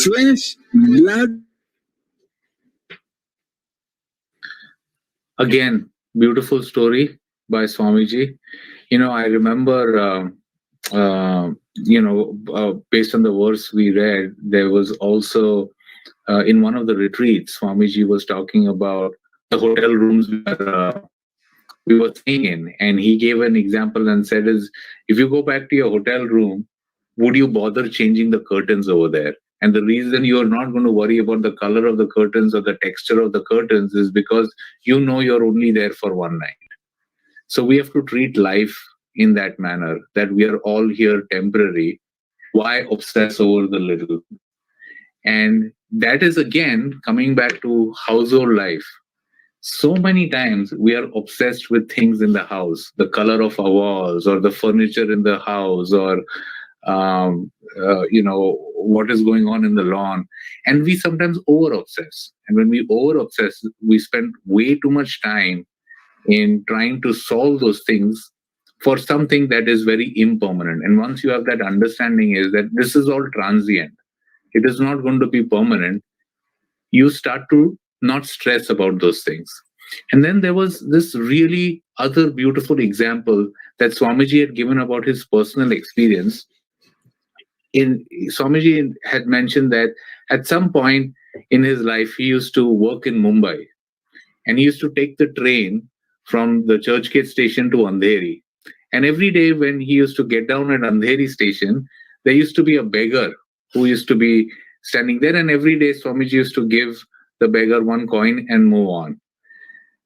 [SPEAKER 2] flesh, blood.
[SPEAKER 22] Again, beautiful story by Swamiji. I remember, based on the verse we read, there was also in one of the retreats, Swamiji was talking about the hotel rooms we were staying in, and he gave an example and said, if you go back to your hotel room, would you bother changing the curtains over there? And the reason you're not going to worry about the color of the curtains or the texture of the curtains is because you're only there for one night. So we have to treat life in that manner, that we are all here temporary. Why obsess over the little? And that is again coming back to household life. So many times we are obsessed with things in the house, the color of our walls or the furniture in the house or what is going on in the lawn, and we sometimes over obsess. And when we over obsess, we spend way too much time in trying to solve those things for something that is very impermanent. And once you have that understanding is that this is all transient, it is not going to be permanent, you start to not stress about those things. And then there was this really other beautiful example that Swamiji had given about his personal experience. Swamiji had mentioned that at some point in his life, he used to work in Mumbai, and he used to take the train from the Churchgate station to Andheri. And every day when he used to get down at Andheri station, there used to be a beggar who used to be standing there, and every day Swamiji used to give the beggar one coin and move on.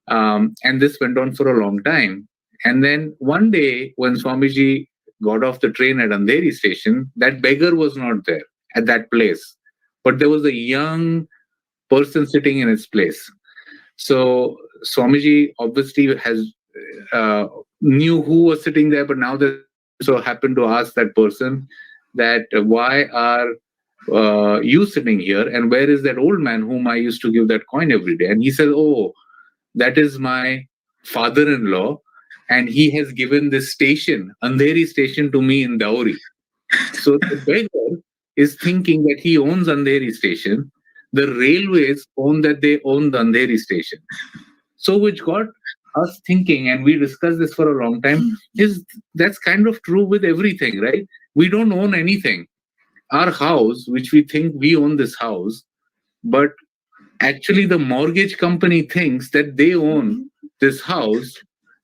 [SPEAKER 22] And this went on for a long time. And then one day, when Swamiji got off the train at Andheri station, that beggar was not there at that place. But there was a young person sitting in its place. So Swamiji obviously has knew who was sitting there, but now they so happened to ask that person that why are you sitting here, and where is that old man whom I used to give that coin every day? And he said, oh, that is my father-in-law, and he has given this station, Andheri station, to me in dowry. So the beggar is thinking that he owns Andheri station. The railways own that they own the Andheri station. So which got us thinking, and we discussed this for a long time, is that's kind of true with everything, right? We don't own anything. Our house, which we think we own this house, but actually the mortgage company thinks that they own this house,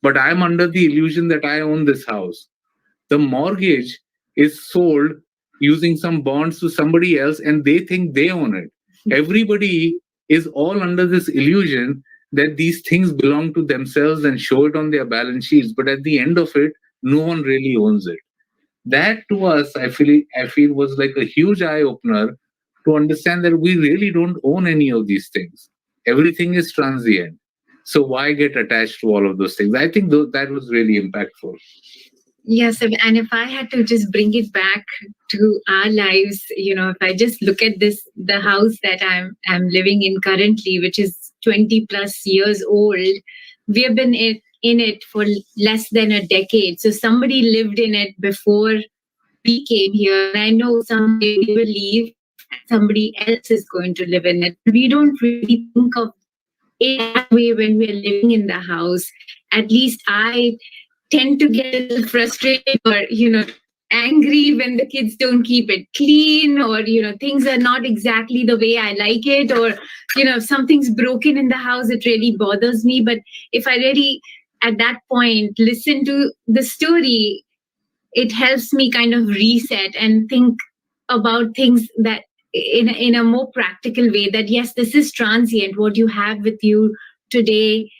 [SPEAKER 22] but I'm under the illusion that I own this house. The mortgage is sold using some bonds to somebody else, and they think they own it. Everybody is all under this illusion that these things belong to themselves and show it on their balance sheets, but at the end of it, no one really owns it. That to us, I feel was like a huge eye-opener to understand that we really don't own any of these things. Everything is transient. So why get attached to all of those things? I think that was really impactful.
[SPEAKER 23] Yes, and if I had to just bring it back to our lives, if I just look at the house that I'm living in currently, which is 20 plus years old, we have been in it for less than a decade. So somebody lived in it before we came here. And I know someday we will leave and somebody else is going to live in it. We don't really think of it that way when we're living in the house. At least I tend to get a little frustrated or, angry when the kids don't keep it clean, or, things are not exactly the way I like it, or, if something's broken in the house, it really bothers me. But if I really, at that point, listen to the story, it helps me kind of reset and think about things that in a more practical way, that yes, this is transient. What you have with you today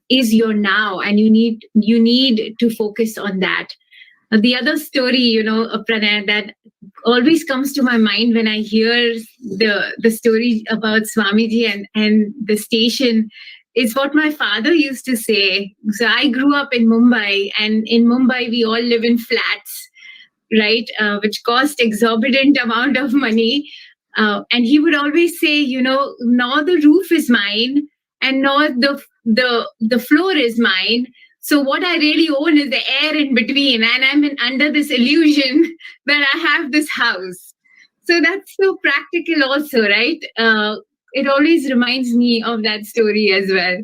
[SPEAKER 23] is your now, and you need to focus on that. The other story, Pranay, that always comes to my mind when I hear the story about Swamiji and the station is what my father used to say. So I grew up in Mumbai, and in Mumbai we all live in flats, right, which cost exorbitant amount of money. And he would always say, now the roof is mine, and now the floor is mine. So what I really own is the air in between, and I'm under this illusion that I have this house. So that's so practical also, right? It always reminds me of that story as well.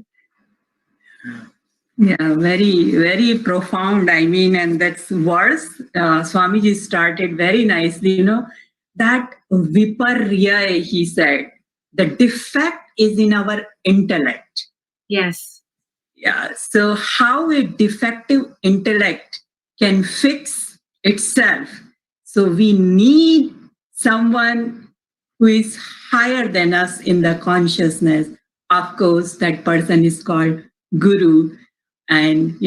[SPEAKER 25] Yeah, very, very profound. And that's worse. Swamiji started very nicely, that viparya, he said, the defect is in our intellect.
[SPEAKER 23] Yes.
[SPEAKER 25] Yeah. So how a defective intellect can fix itself? So we need someone who is higher than us in the consciousness. Of course, that person is called Guru. And,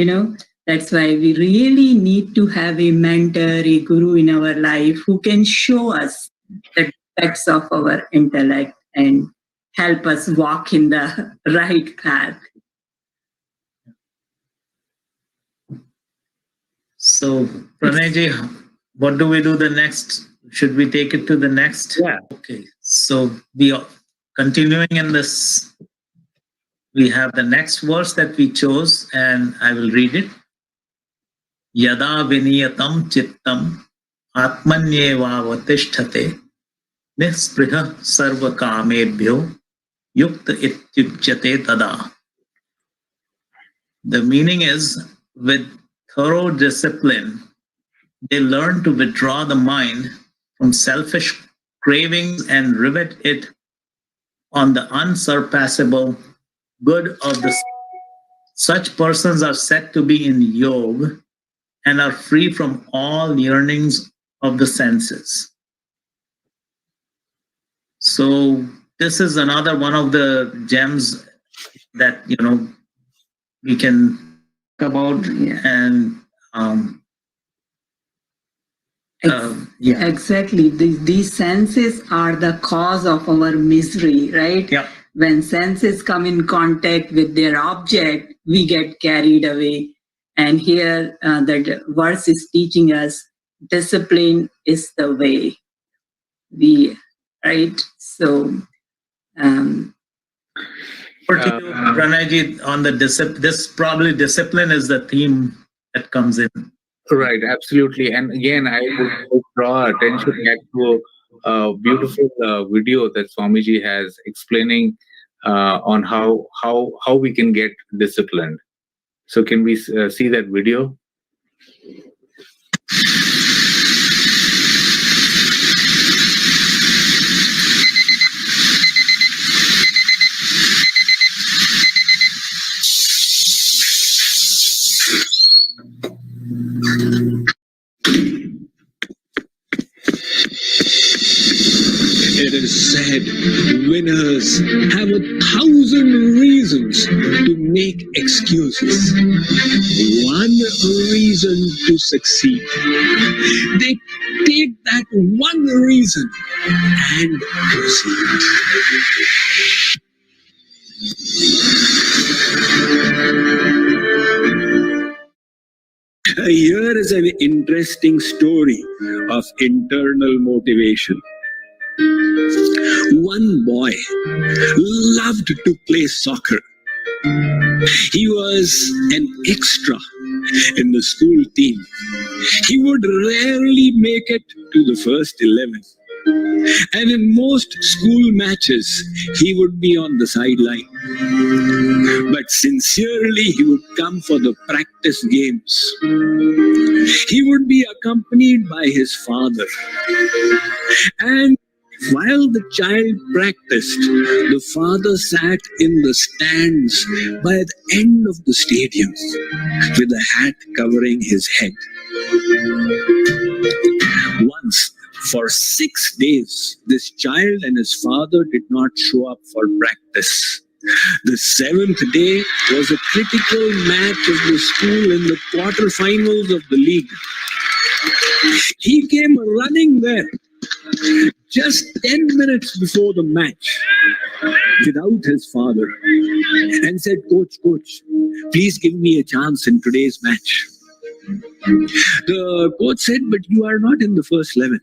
[SPEAKER 25] that's why we really need to have a mentor, a guru in our life who can show us the defects of our intellect and help us walk in the right path.
[SPEAKER 24] So, Pranayji, what do we do the next? Should we take it to the next?
[SPEAKER 22] Yeah.
[SPEAKER 24] Okay. So, we are continuing in this. We have the next verse that we chose, and I will read it. Yada viniyatam chittam atmanyeva vatisthate nispriha sarva kamebhyo yukta ityuchyate tada. The meaning is, with thorough discipline, they learn to withdraw the mind from selfish cravings and rivet it on the unsurpassable good of the soul. Such persons are said to be in yoga and are free from all yearnings of the senses. So this is another one of the gems that we can talk about. And
[SPEAKER 25] exactly, these senses are the cause of our misery, right?
[SPEAKER 24] Yeah.
[SPEAKER 25] When senses come in contact with their object, we get carried away. And here that verse is teaching us discipline is the way. Right? So
[SPEAKER 24] Pranayji, on the discipline is the theme that comes in.
[SPEAKER 22] Right, absolutely. And again, I would draw attention back to a beautiful video that Swamiji has explaining on how we can get disciplined. So can we see that video?
[SPEAKER 2] It is said winners have 1,000 reasons to make excuses. One reason to succeed. They take that one reason and proceed. Here is an interesting story of internal motivation. One boy loved to play soccer. He was an extra in the school team. He would rarely make it to the first 11. And in most school matches, he would be on the sideline. But sincerely, he would come for the practice games. He would be accompanied by his father. And while the child practiced, the father sat in the stands by the end of the stadium with a hat covering his head. Once, for 6 days, this child and his father did not show up for practice. The 7th day was a critical match of the school in the quarterfinals of the league. He came running there just 10 minutes before the match without his father and said, Coach, please give me a chance in today's match. The coach said, but you are not in the first 11.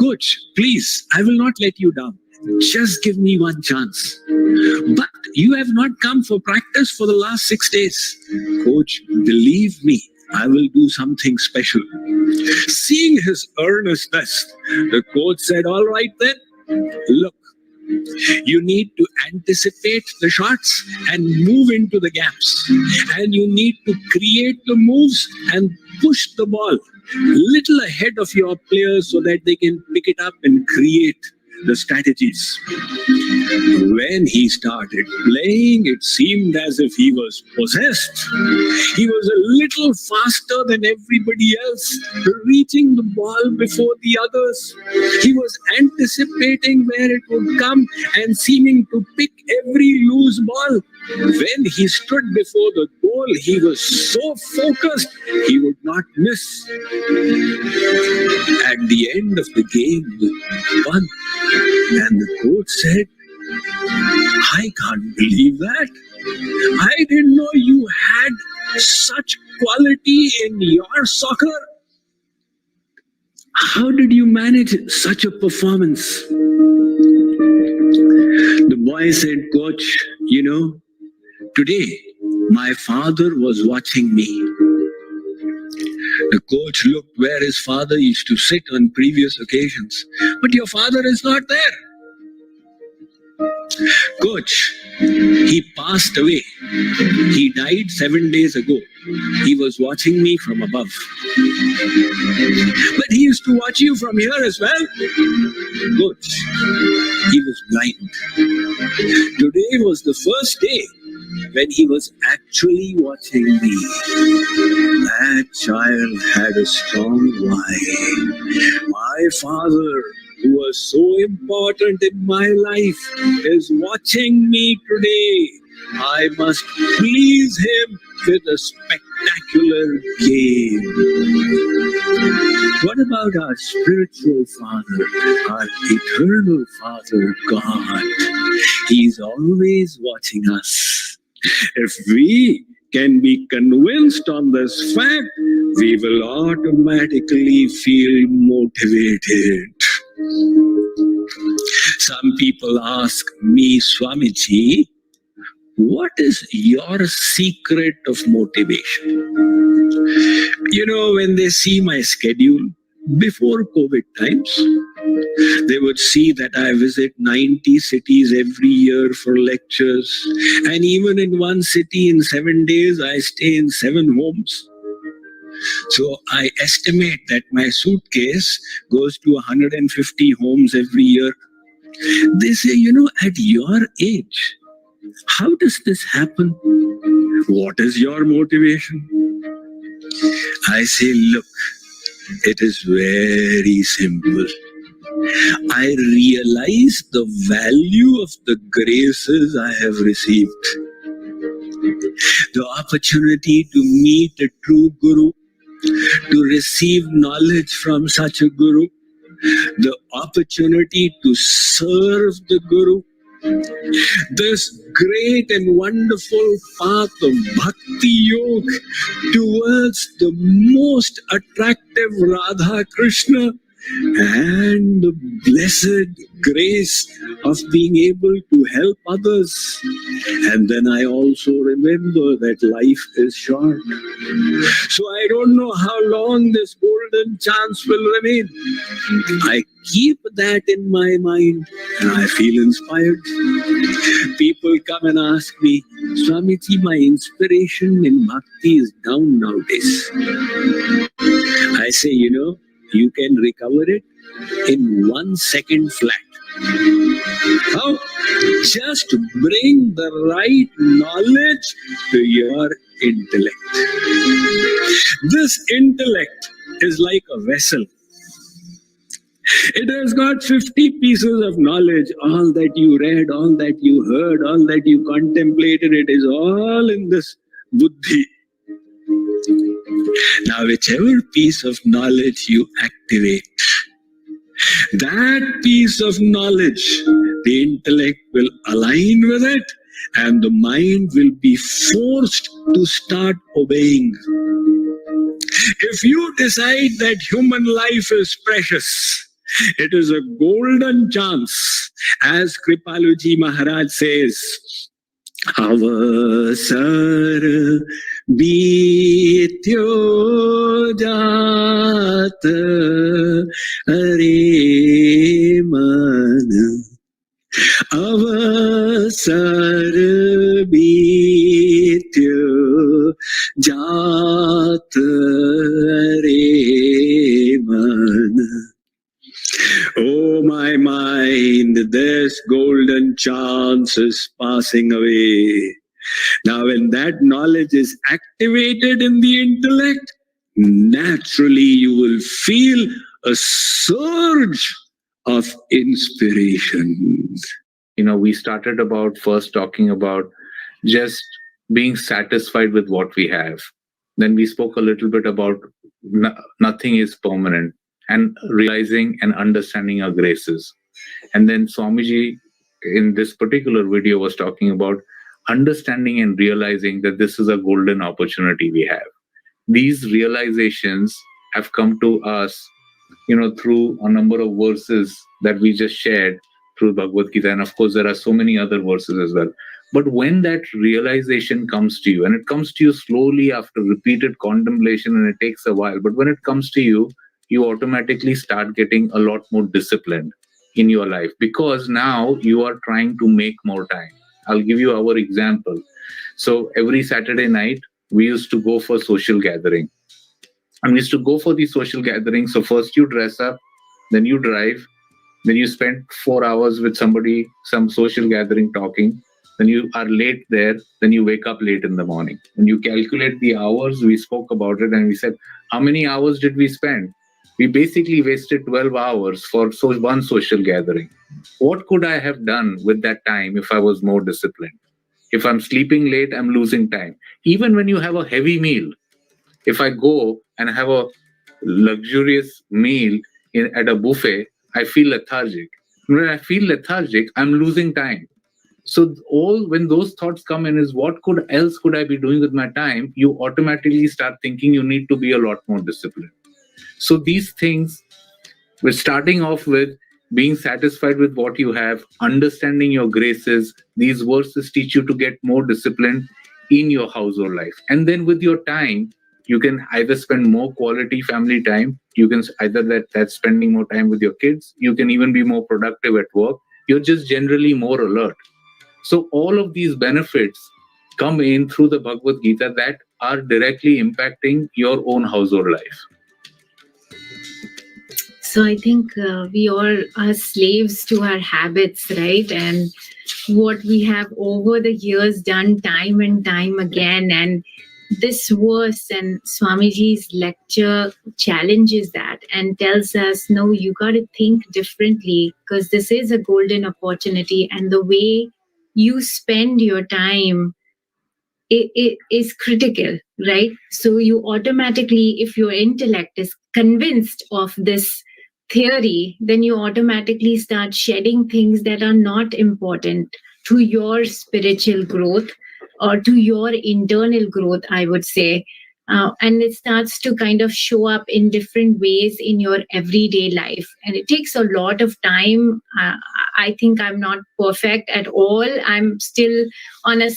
[SPEAKER 2] Coach, please, I will not let you down. Just give me one chance. But you have not come for practice for the last 6 days. Coach, believe me, I will do something special. Seeing his earnestness, the coach said, all right then, look, you need to anticipate the shots and move into the gaps. And you need to create the moves and push the ball little ahead of your players so that they can pick it up and create the strategies. When he started playing, it seemed as if he was possessed. He was a little faster than everybody else, reaching the ball before the others. He was anticipating where it would come and seeming to pick every loose ball. When he stood before the goal, he was so focused, he would not miss. At the end of the game, they won. And the coach said, I can't believe that. I didn't know you had such quality in your soccer. How did you manage such a performance? The boy said, Coach, today my father was watching me. The coach looked where his father used to sit on previous occasions. But your father is not there. Coach, he passed away. He died 7 days ago. He was watching me from above. But he used to watch you from here as well. Coach, he was blind. Today was the first day when he was actually watching me. That child had a strong why. My father who was so important in my life, is watching me today. I must please him with a spectacular game. What about our spiritual Father, our eternal Father, God? He's always watching us. If we can be convinced on this fact, we will automatically feel motivated. Some people ask me, Swamiji, what is your secret of motivation? You know, when they see my schedule, before COVID times, they would see that I visit 90 cities every year for lectures. And even in one city in 7 days, I stay in 7 homes. So I estimate that my suitcase goes to 150 homes every year. They say, you know, at your age, how does this happen? What is your motivation? I say, look, it is very simple. I realize the value of the graces I have received. The opportunity to meet a true Guru, to receive knowledge from such a Guru, the opportunity to serve the Guru, this great and wonderful path of Bhakti Yoga towards the most attractive Radha Krishna, and the blessed grace of being able to help others. And then I also remember that life is short. So I don't know how long this golden chance will remain. I keep that in my mind and I feel inspired. People come and ask me, Swamiji, my inspiration in bhakti is down nowadays. I say, you know, you can recover it in 1 second flat. How? Just bring the right knowledge to your intellect. This intellect is like a vessel. It has got 50 pieces of knowledge. All that you read, all that you heard, all that you contemplated, it is all in this buddhi. Now, whichever piece of knowledge you activate, that piece of knowledge, the intellect will align with it and the mind will be forced to start obeying. If you decide that human life is precious, it is a golden chance. As Kripaluji Maharaj says, Avasar Bityo Jata Are Man, Avasar Bityo Jata Are Man. Oh, my mind, this golden chance is passing away. Now, when that knowledge is activated in the intellect, naturally you will feel a surge of inspiration.
[SPEAKER 22] You know, we started about first talking about just being satisfied with what we have. Then we spoke a little bit about nothing is permanent and realizing and understanding our graces. And then Swamiji in this particular video was talking about understanding and realizing that this is a golden opportunity we have. These realizations have come to us, you know, through a number of verses that we just shared through Bhagavad Gita. And of course, there are so many other verses as well. But when that realization comes to you, and it comes to you slowly after repeated contemplation, and it takes a while, but when it comes to you, you automatically start getting a lot more disciplined in your life because now you are trying to make more time. I'll give you our example. So every Saturday night, we used to go for social gathering. And we used to go for these social gatherings. So first you dress up, then you drive, then you spend 4 hours with somebody, some social gathering talking. Then you are late there, then you wake up late in the morning. When you calculate the hours, we spoke about it and we said, how many hours did we spend? We basically wasted 12 hours for one social gathering. What could I have done with that time if I was more disciplined? If I'm sleeping late, I'm losing time. Even when you have a heavy meal, if I go and have a luxurious meal at a buffet, I feel lethargic. When I feel lethargic, I'm losing time. So when those thoughts come in is what else could I be doing with my time? You automatically start thinking you need to be a lot more disciplined. So these things, we're starting off with being satisfied with what you have, understanding your graces. These verses teach you to get more disciplined in your household life. And then with your time, you can either spend more quality family time. You can either that's spending more time with your kids. You can even be more productive at work. You're just generally more alert. So all of these benefits come in through the Bhagavad Gita that are directly impacting your own household life.
[SPEAKER 23] So I think we all are slaves to our habits, right? And what we have over the years done time and time again. And this verse and Swamiji's lecture challenges that and tells us, no, you got to think differently, because this is a golden opportunity. And the way you spend your time it is critical, right? So you automatically, if your intellect is convinced of this theory, then you automatically start shedding things that are not important to your spiritual growth or to your internal growth, I would say. And it starts to kind of show up in different ways in your everyday life. And it takes a lot of time. I think I'm not perfect at all. I'm still on a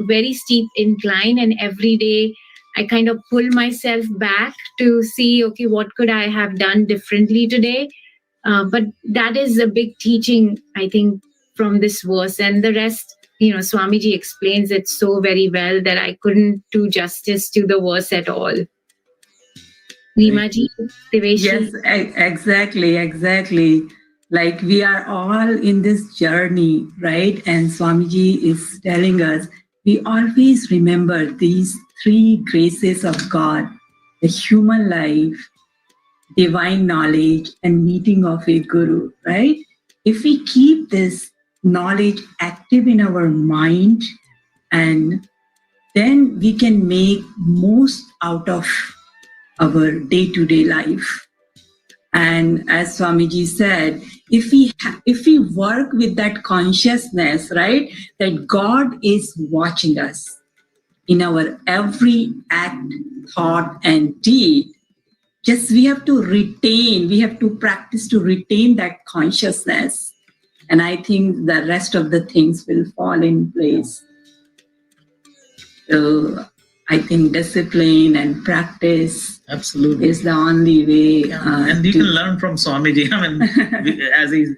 [SPEAKER 23] very steep incline. And every day I kind of pull myself back to see, okay, what could I have done differently today? But that is a big teaching, I think, from this verse. And the rest, Swamiji explains it so very well that I couldn't do justice to the verse at all. Rimaji, Deveshi?
[SPEAKER 25] Yes, exactly. Like we are all in this journey, right? And Swamiji is telling us, we always remember these three graces of God: the human life, divine knowledge, and meeting of a guru, right? If we keep this knowledge active in our mind, and then we can make most out of our day-to-day life. And as Swamiji said, if we work with that consciousness, right, that God is watching us in our every act, thought, and deed, just we have to practice to retain that consciousness. And I think the rest of the things will fall in place. So I think discipline and practice is the only way.
[SPEAKER 24] And you can learn from Swamiji. I mean,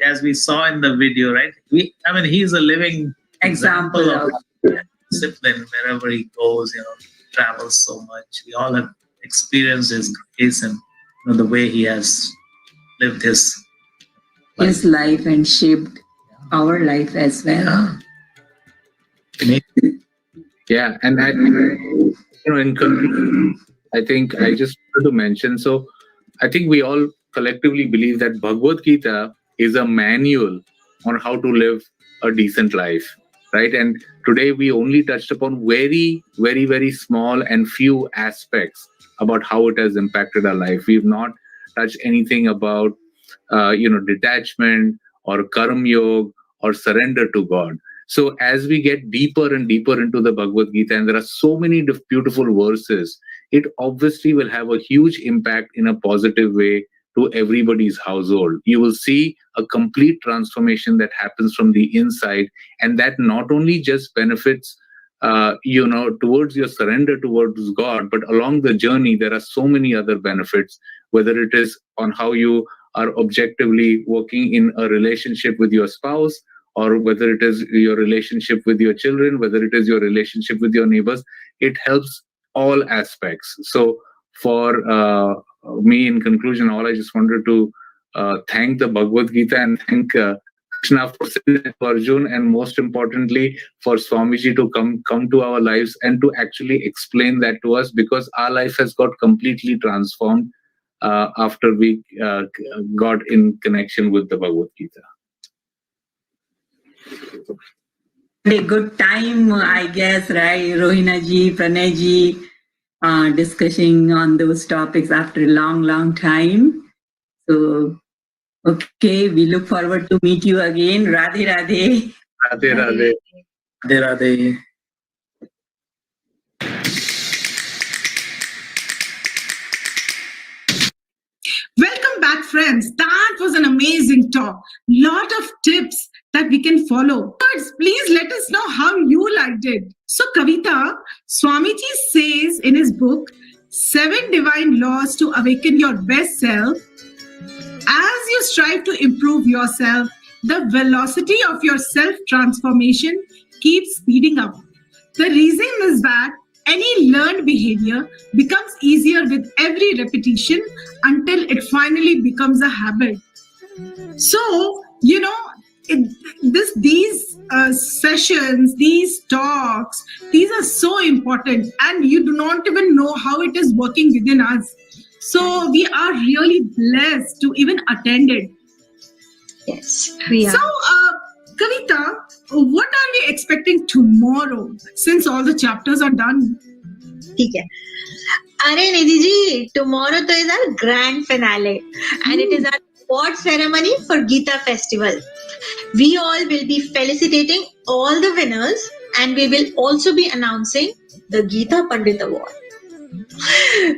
[SPEAKER 24] as we saw in the video, right? He's a living example of discipline wherever he goes. Travels so much. We all have experienced his grace and the way he has lived his
[SPEAKER 25] life and shaped our life as well.
[SPEAKER 22] Yeah, and in conclusion, I think I just wanted to mention. So, I think we all collectively believe that Bhagavad Gita is a manual on how to live a decent life, right? And today we only touched upon very, very, very small and few aspects about how it has impacted our life. We've not touched anything about, detachment or karma yoga or surrender to God. So as we get deeper and deeper into the Bhagavad Gita, and there are so many beautiful verses, it obviously will have a huge impact in a positive way to everybody's household. You will see a complete transformation that happens from the inside, and that not only just benefits towards your surrender towards God, but along the journey, there are so many other benefits, whether it is on how you are objectively working in a relationship with your spouse, or whether it is your relationship with your children, whether it is your relationship with your neighbors. It helps all aspects. So for me, in conclusion, all I just wanted to thank the Bhagavad Gita and thank Krishna for sending it to Arjun, and most importantly for Swamiji to come to our lives and to actually explain that to us, because our life has got completely transformed after we got in connection with the Bhagavad Gita.
[SPEAKER 25] A good time, I guess, right? Rohina ji, Pranay ji, discussing on those topics after a long, long time. So, okay, we look forward to meet you again. Radhe Radhe.
[SPEAKER 22] Radhe Radhe.
[SPEAKER 24] Radhe Radhe.
[SPEAKER 1] Welcome back, friends. That was an amazing talk. Lot of tips that we can follow. Please let us know how you liked it. So, Kavita, Swamiji says in his book, 7 Divine Laws to Awaken Your Best Self. As you strive to improve yourself, the velocity of your self-transformation keeps speeding up. The reason is that any learned behavior becomes easier with every repetition until it finally becomes a habit. So, these sessions, these talks, these are so important, and you do not even know how it is working within us. So we are really blessed to even attend it.
[SPEAKER 23] Yes, we are.
[SPEAKER 1] So, Kavita, what are we expecting tomorrow since all the chapters are done?
[SPEAKER 3] Okay. Arey Nidhi ji, tomorrow is our grand finale and it is our award ceremony for Gita Festival. We all will be felicitating all the winners and we will also be announcing the Gita Pandit Award.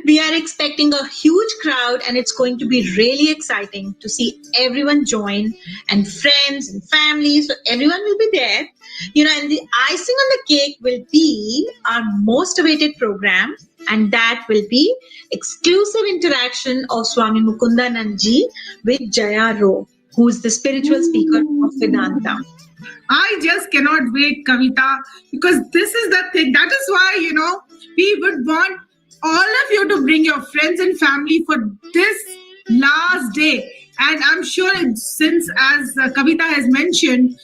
[SPEAKER 3] We are expecting a huge crowd and it's going to be really exciting to see everyone join and friends and families. So everyone will be there, and the icing on the cake will be our most awaited program, and that will be exclusive interaction of Swami Mukundananda ji with Jaya Ro, who is the spiritual speaker of Vedanta.
[SPEAKER 1] I just cannot wait, Kavita, because this is the thing. That is why, we would want all of you to bring your friends and family for this last day. And I'm sure since, as Kavita has mentioned,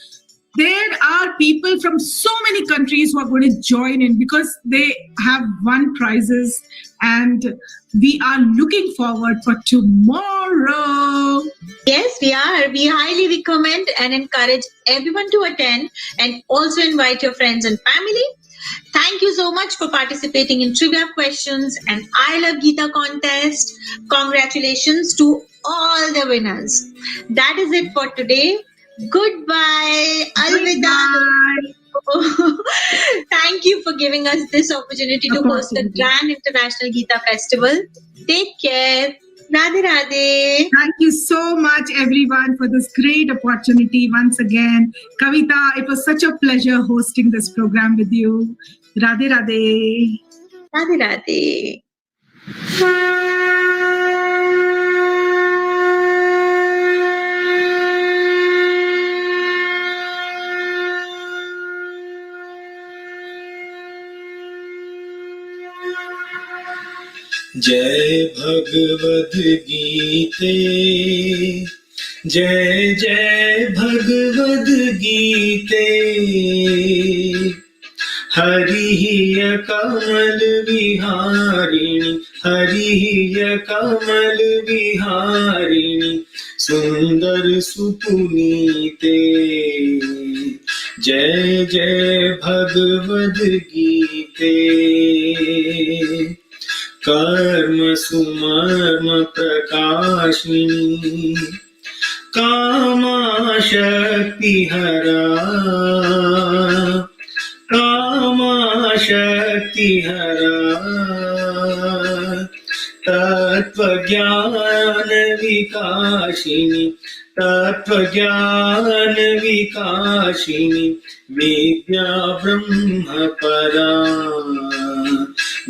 [SPEAKER 1] there are people from so many countries who are going to join in because they have won prizes, and we are looking forward for tomorrow.
[SPEAKER 3] Yes, we are. We highly recommend and encourage everyone to attend and also invite your friends and family. Thank you so much for participating in trivia questions and I Love Gita contest. Congratulations to all the winners. That is it for today. Goodbye. Alvida. Thank you for giving us this opportunity to host the Grand International Gita Festival. Take care. Radhe Radhe.
[SPEAKER 1] Thank you so much, everyone, for this great opportunity once again. Kavita, it was such a pleasure hosting this program with you. Radhe Radhe.
[SPEAKER 3] Radhe Radhe.
[SPEAKER 4] जय भगवद गीते जय जय भगवद गीते हरिः कमल विहारिणि हरिः कमल विहारिणि सुंदर सुपुनीते जय जय भगवद गीते कर्म सुमर्म प्रकाशिनी कामा शक्ति हरा कामा शक्ति हरा तत्वज्ञान विकाशिनी तत्वज्ञान विकाशिनी विद्या ब्रह्म परा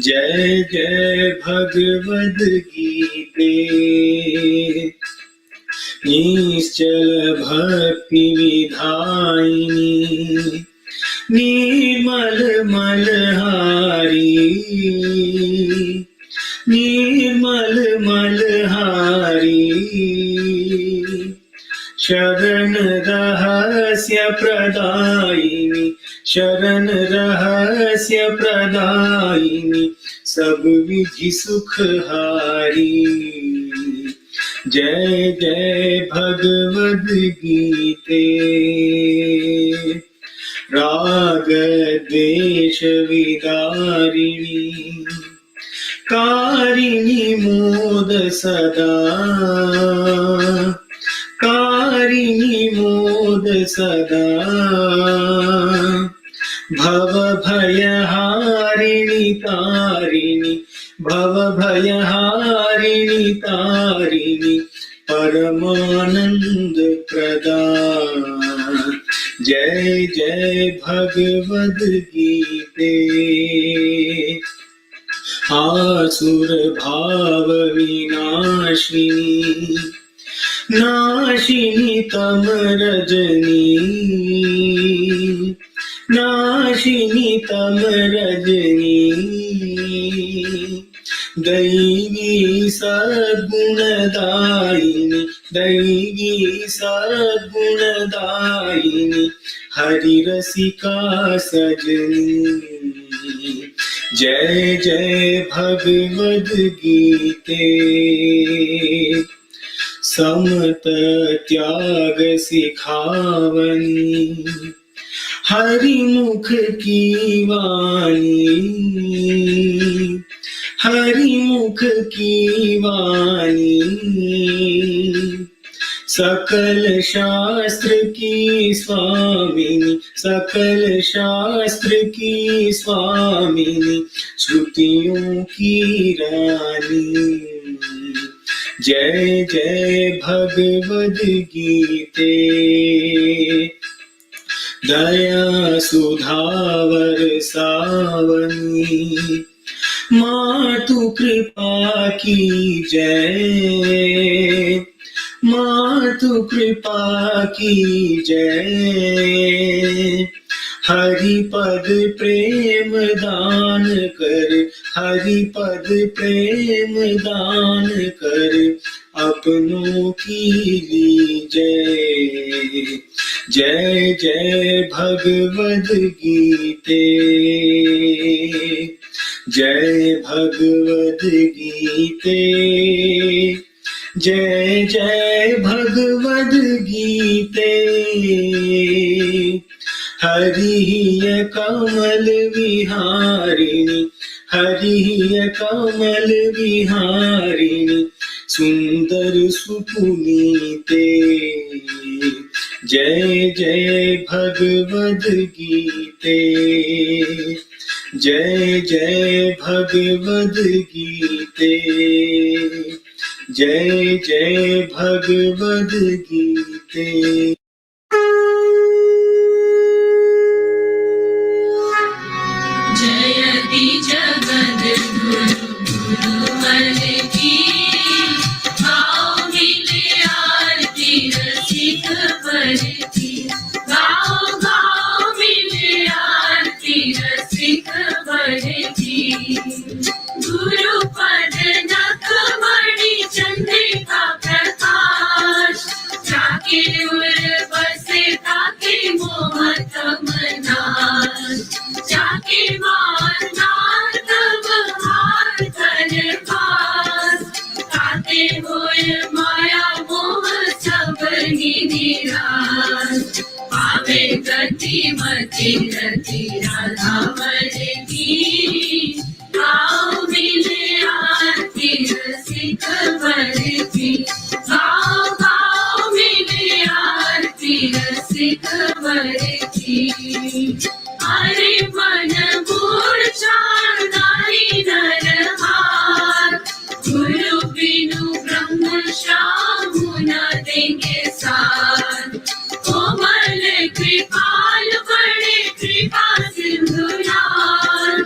[SPEAKER 4] जय जय भगवद गीते निश्चल भक्ति विधायिनी निर्मल मलहारी निर्मल मलहारी शरण रहस्य प्रदायिनी शरण रहस्य प्रदायिनी सब विधि सुखहारी जय जय भगवद गीते राग द्वेष विदारिणी कारिणी मोद सदा कारिणी मोद सदा भव भयहारिणी तारिणी भव भयहारिणी तारिणी परमानंद प्रदा जय जय भगवद गीते आसुर भाव विनाशिनी नाशिनी तम रजनी नाशिनी तम रजनी दैवी सद्गुणदायिनी दैवी सद्गुणदायिनी हरि रसिका सजनी जय जय भगवद गीते समत त्याग सिखावनी हरि मुख की वाणी हरि मुख की वाणी सकल शास्त्र की स्वामिनी सकल शास्त्र की स्वामिनी श्रुतियों की रानी जय जय भगवद गीते दया सुधावर सावनी मातु कृपा की जय मातु कृपा की जय हरि पद प्रेम दान कर हरि पद प्रेम दान कर अपनों की लीजय जय जय भगवद गीते जय भगवद गीते जय जय भगवद गीते हरि कमल विहारिणी हरि कमल विहारिणी सुंदर सुपुनीते जय जय भगवद गीते जय जय भगवद गीते जय जय भगवद गीते
[SPEAKER 6] जयति जगद्गुरु गुरुवर की गाओ मिले आरती रसिक पर की गाओ गाओ मिले आरती रसिक पर की गुरु पद नखमणि चंद्रिका प्रकाश जाके उर बसे ताके मोहत मनास जाके मार नार तब हार कर पास ताते होए माया मोह सब निराश पावे गति मति रति राधावर की गाओ मिले आरती रसिक वर की गाओ गाओ मिले आरती रसिक वर की हरे मन मूर्छा नारी नरहार गुरु बिनु ब्रह्म श्याम न देंगे सार कोमल कृपाल बड़े कृपा सिंधुरार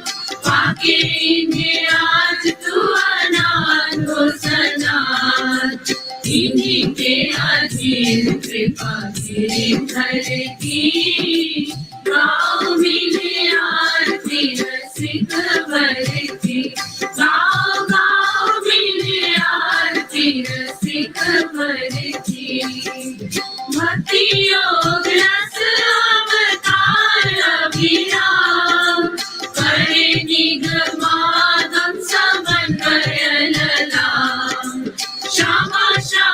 [SPEAKER 6] पाके इन्हें आज तू अनाथ हो सनाथ इन्हीं के अधीन कृपा गिरिधर की गाओ मिले आरती रसिक वर की गाओ गाओ मिले आरती रसिक वर की भक्ति योग रस अवतार अभिराम करे निगमागम समन्वय ललाम श्यामा श्याम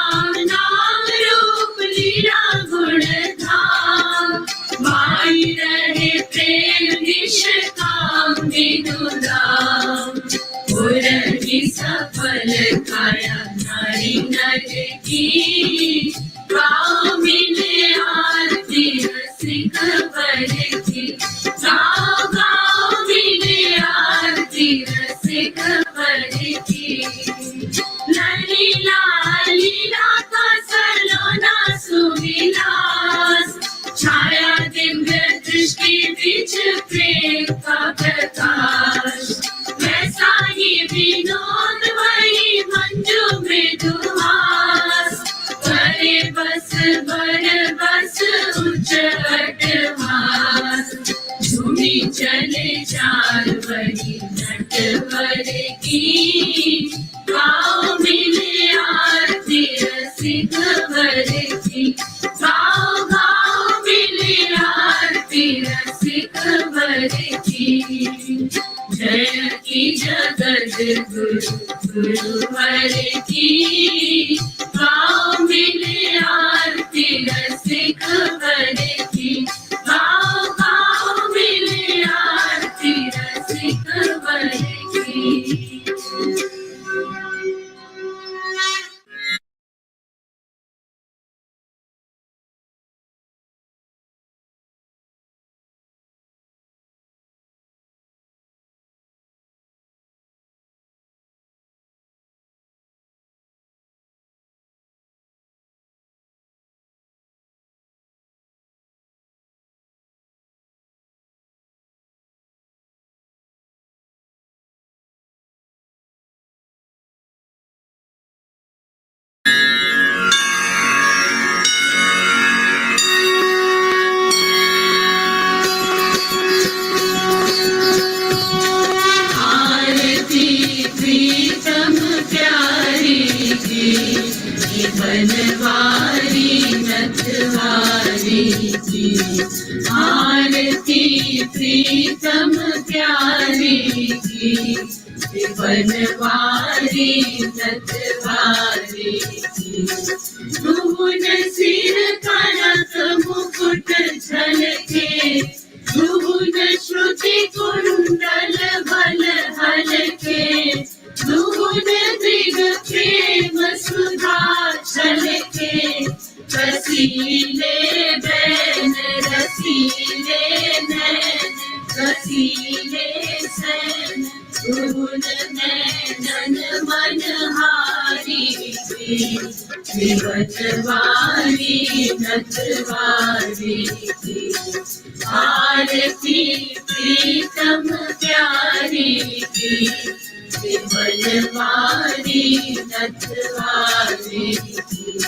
[SPEAKER 6] बीच प्रेम का प्रकाश, वैसा ही विनोद वही मंजू मृदुहास, करे बस बर बस उच्च अट्टहास, झूमी चले चार वही नटवर की, गाओ मिले आरती रसिक वर की, गाओ गाओ मिले आरती रसिक वर की, जय की जगत गुरु गुरुवर की, गाओ मिले आरती रसिक वर की, गाओ गाओ मिले आरती रसिक वर की। आरती प्रीतम प्यारी की, बनवारी नथवारी की, आरती प्रीतम प्यारी की, बनवारी नथवारी की, भुवन सिर कनक मुकुट झलके, भुवन श्रुति कुंडल बल हलके, भुवन दिग प्रेम सुधा छलके, रसीले बैन रसीले नैन रसीले सैन, भुवन नैनन मनहारी की, बनवारी नथवारी की, आरती प्रीतम प्यारी की, बनवारी नथवारी की,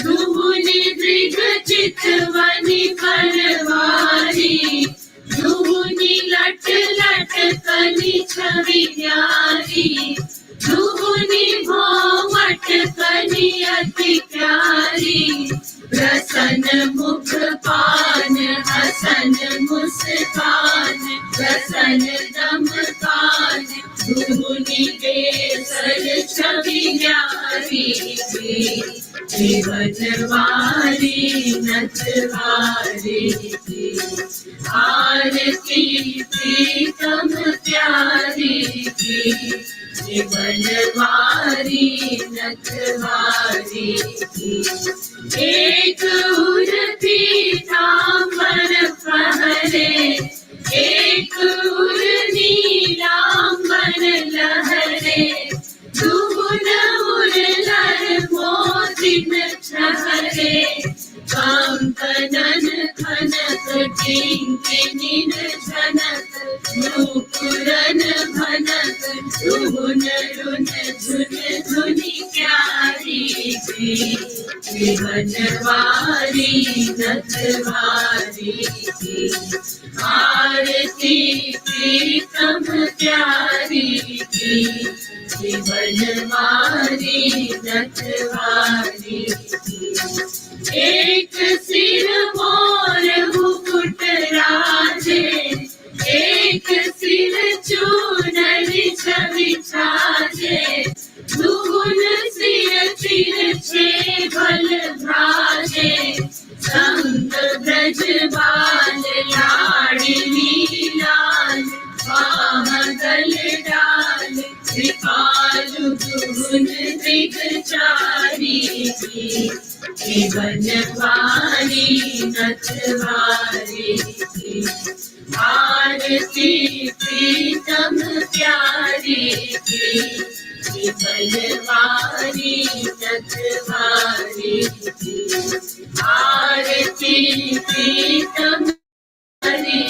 [SPEAKER 6] धुनि दृग चितवनि करवारी, धुनि लट लट कनि छवि न्यारी, धुनि भौमट कनि अति प्यारी, रसन मुख पान हसन मुस्कान, रसन दम कान, धुनि बेसर छवि न्यारी की, बनवारी नथवारी की, आरती प्रीतम प्यारी की, बनवारी नथवारी की, एक उर पीतांबर पहरे, एक उर नीलांबर लहरे, दुगुन उर लर मोतिन छहरे, कंकनन खनक टिंकिनिन झनक, नूपुरन भनक, धुन रुन झुन धुनि प्यारी की, बनवारी नथवारी की, आरती प्रीतम प्यारी की, बनवारी नथवारी की, एक सिर मोर मुकुट राजे, एक सिर चूनरी छवि छाजे, दुगुन सिर तिरछे भल भ्राजे, संग ब्रज बाल लाडली लाल, बामगल डाल, कृपालु दुगुन दिग चारी की, बनवारी नथवारी की, आरती प्रीतम प्यारी की, बनवारी नथवारी की, आरती प्रीतम प्यारी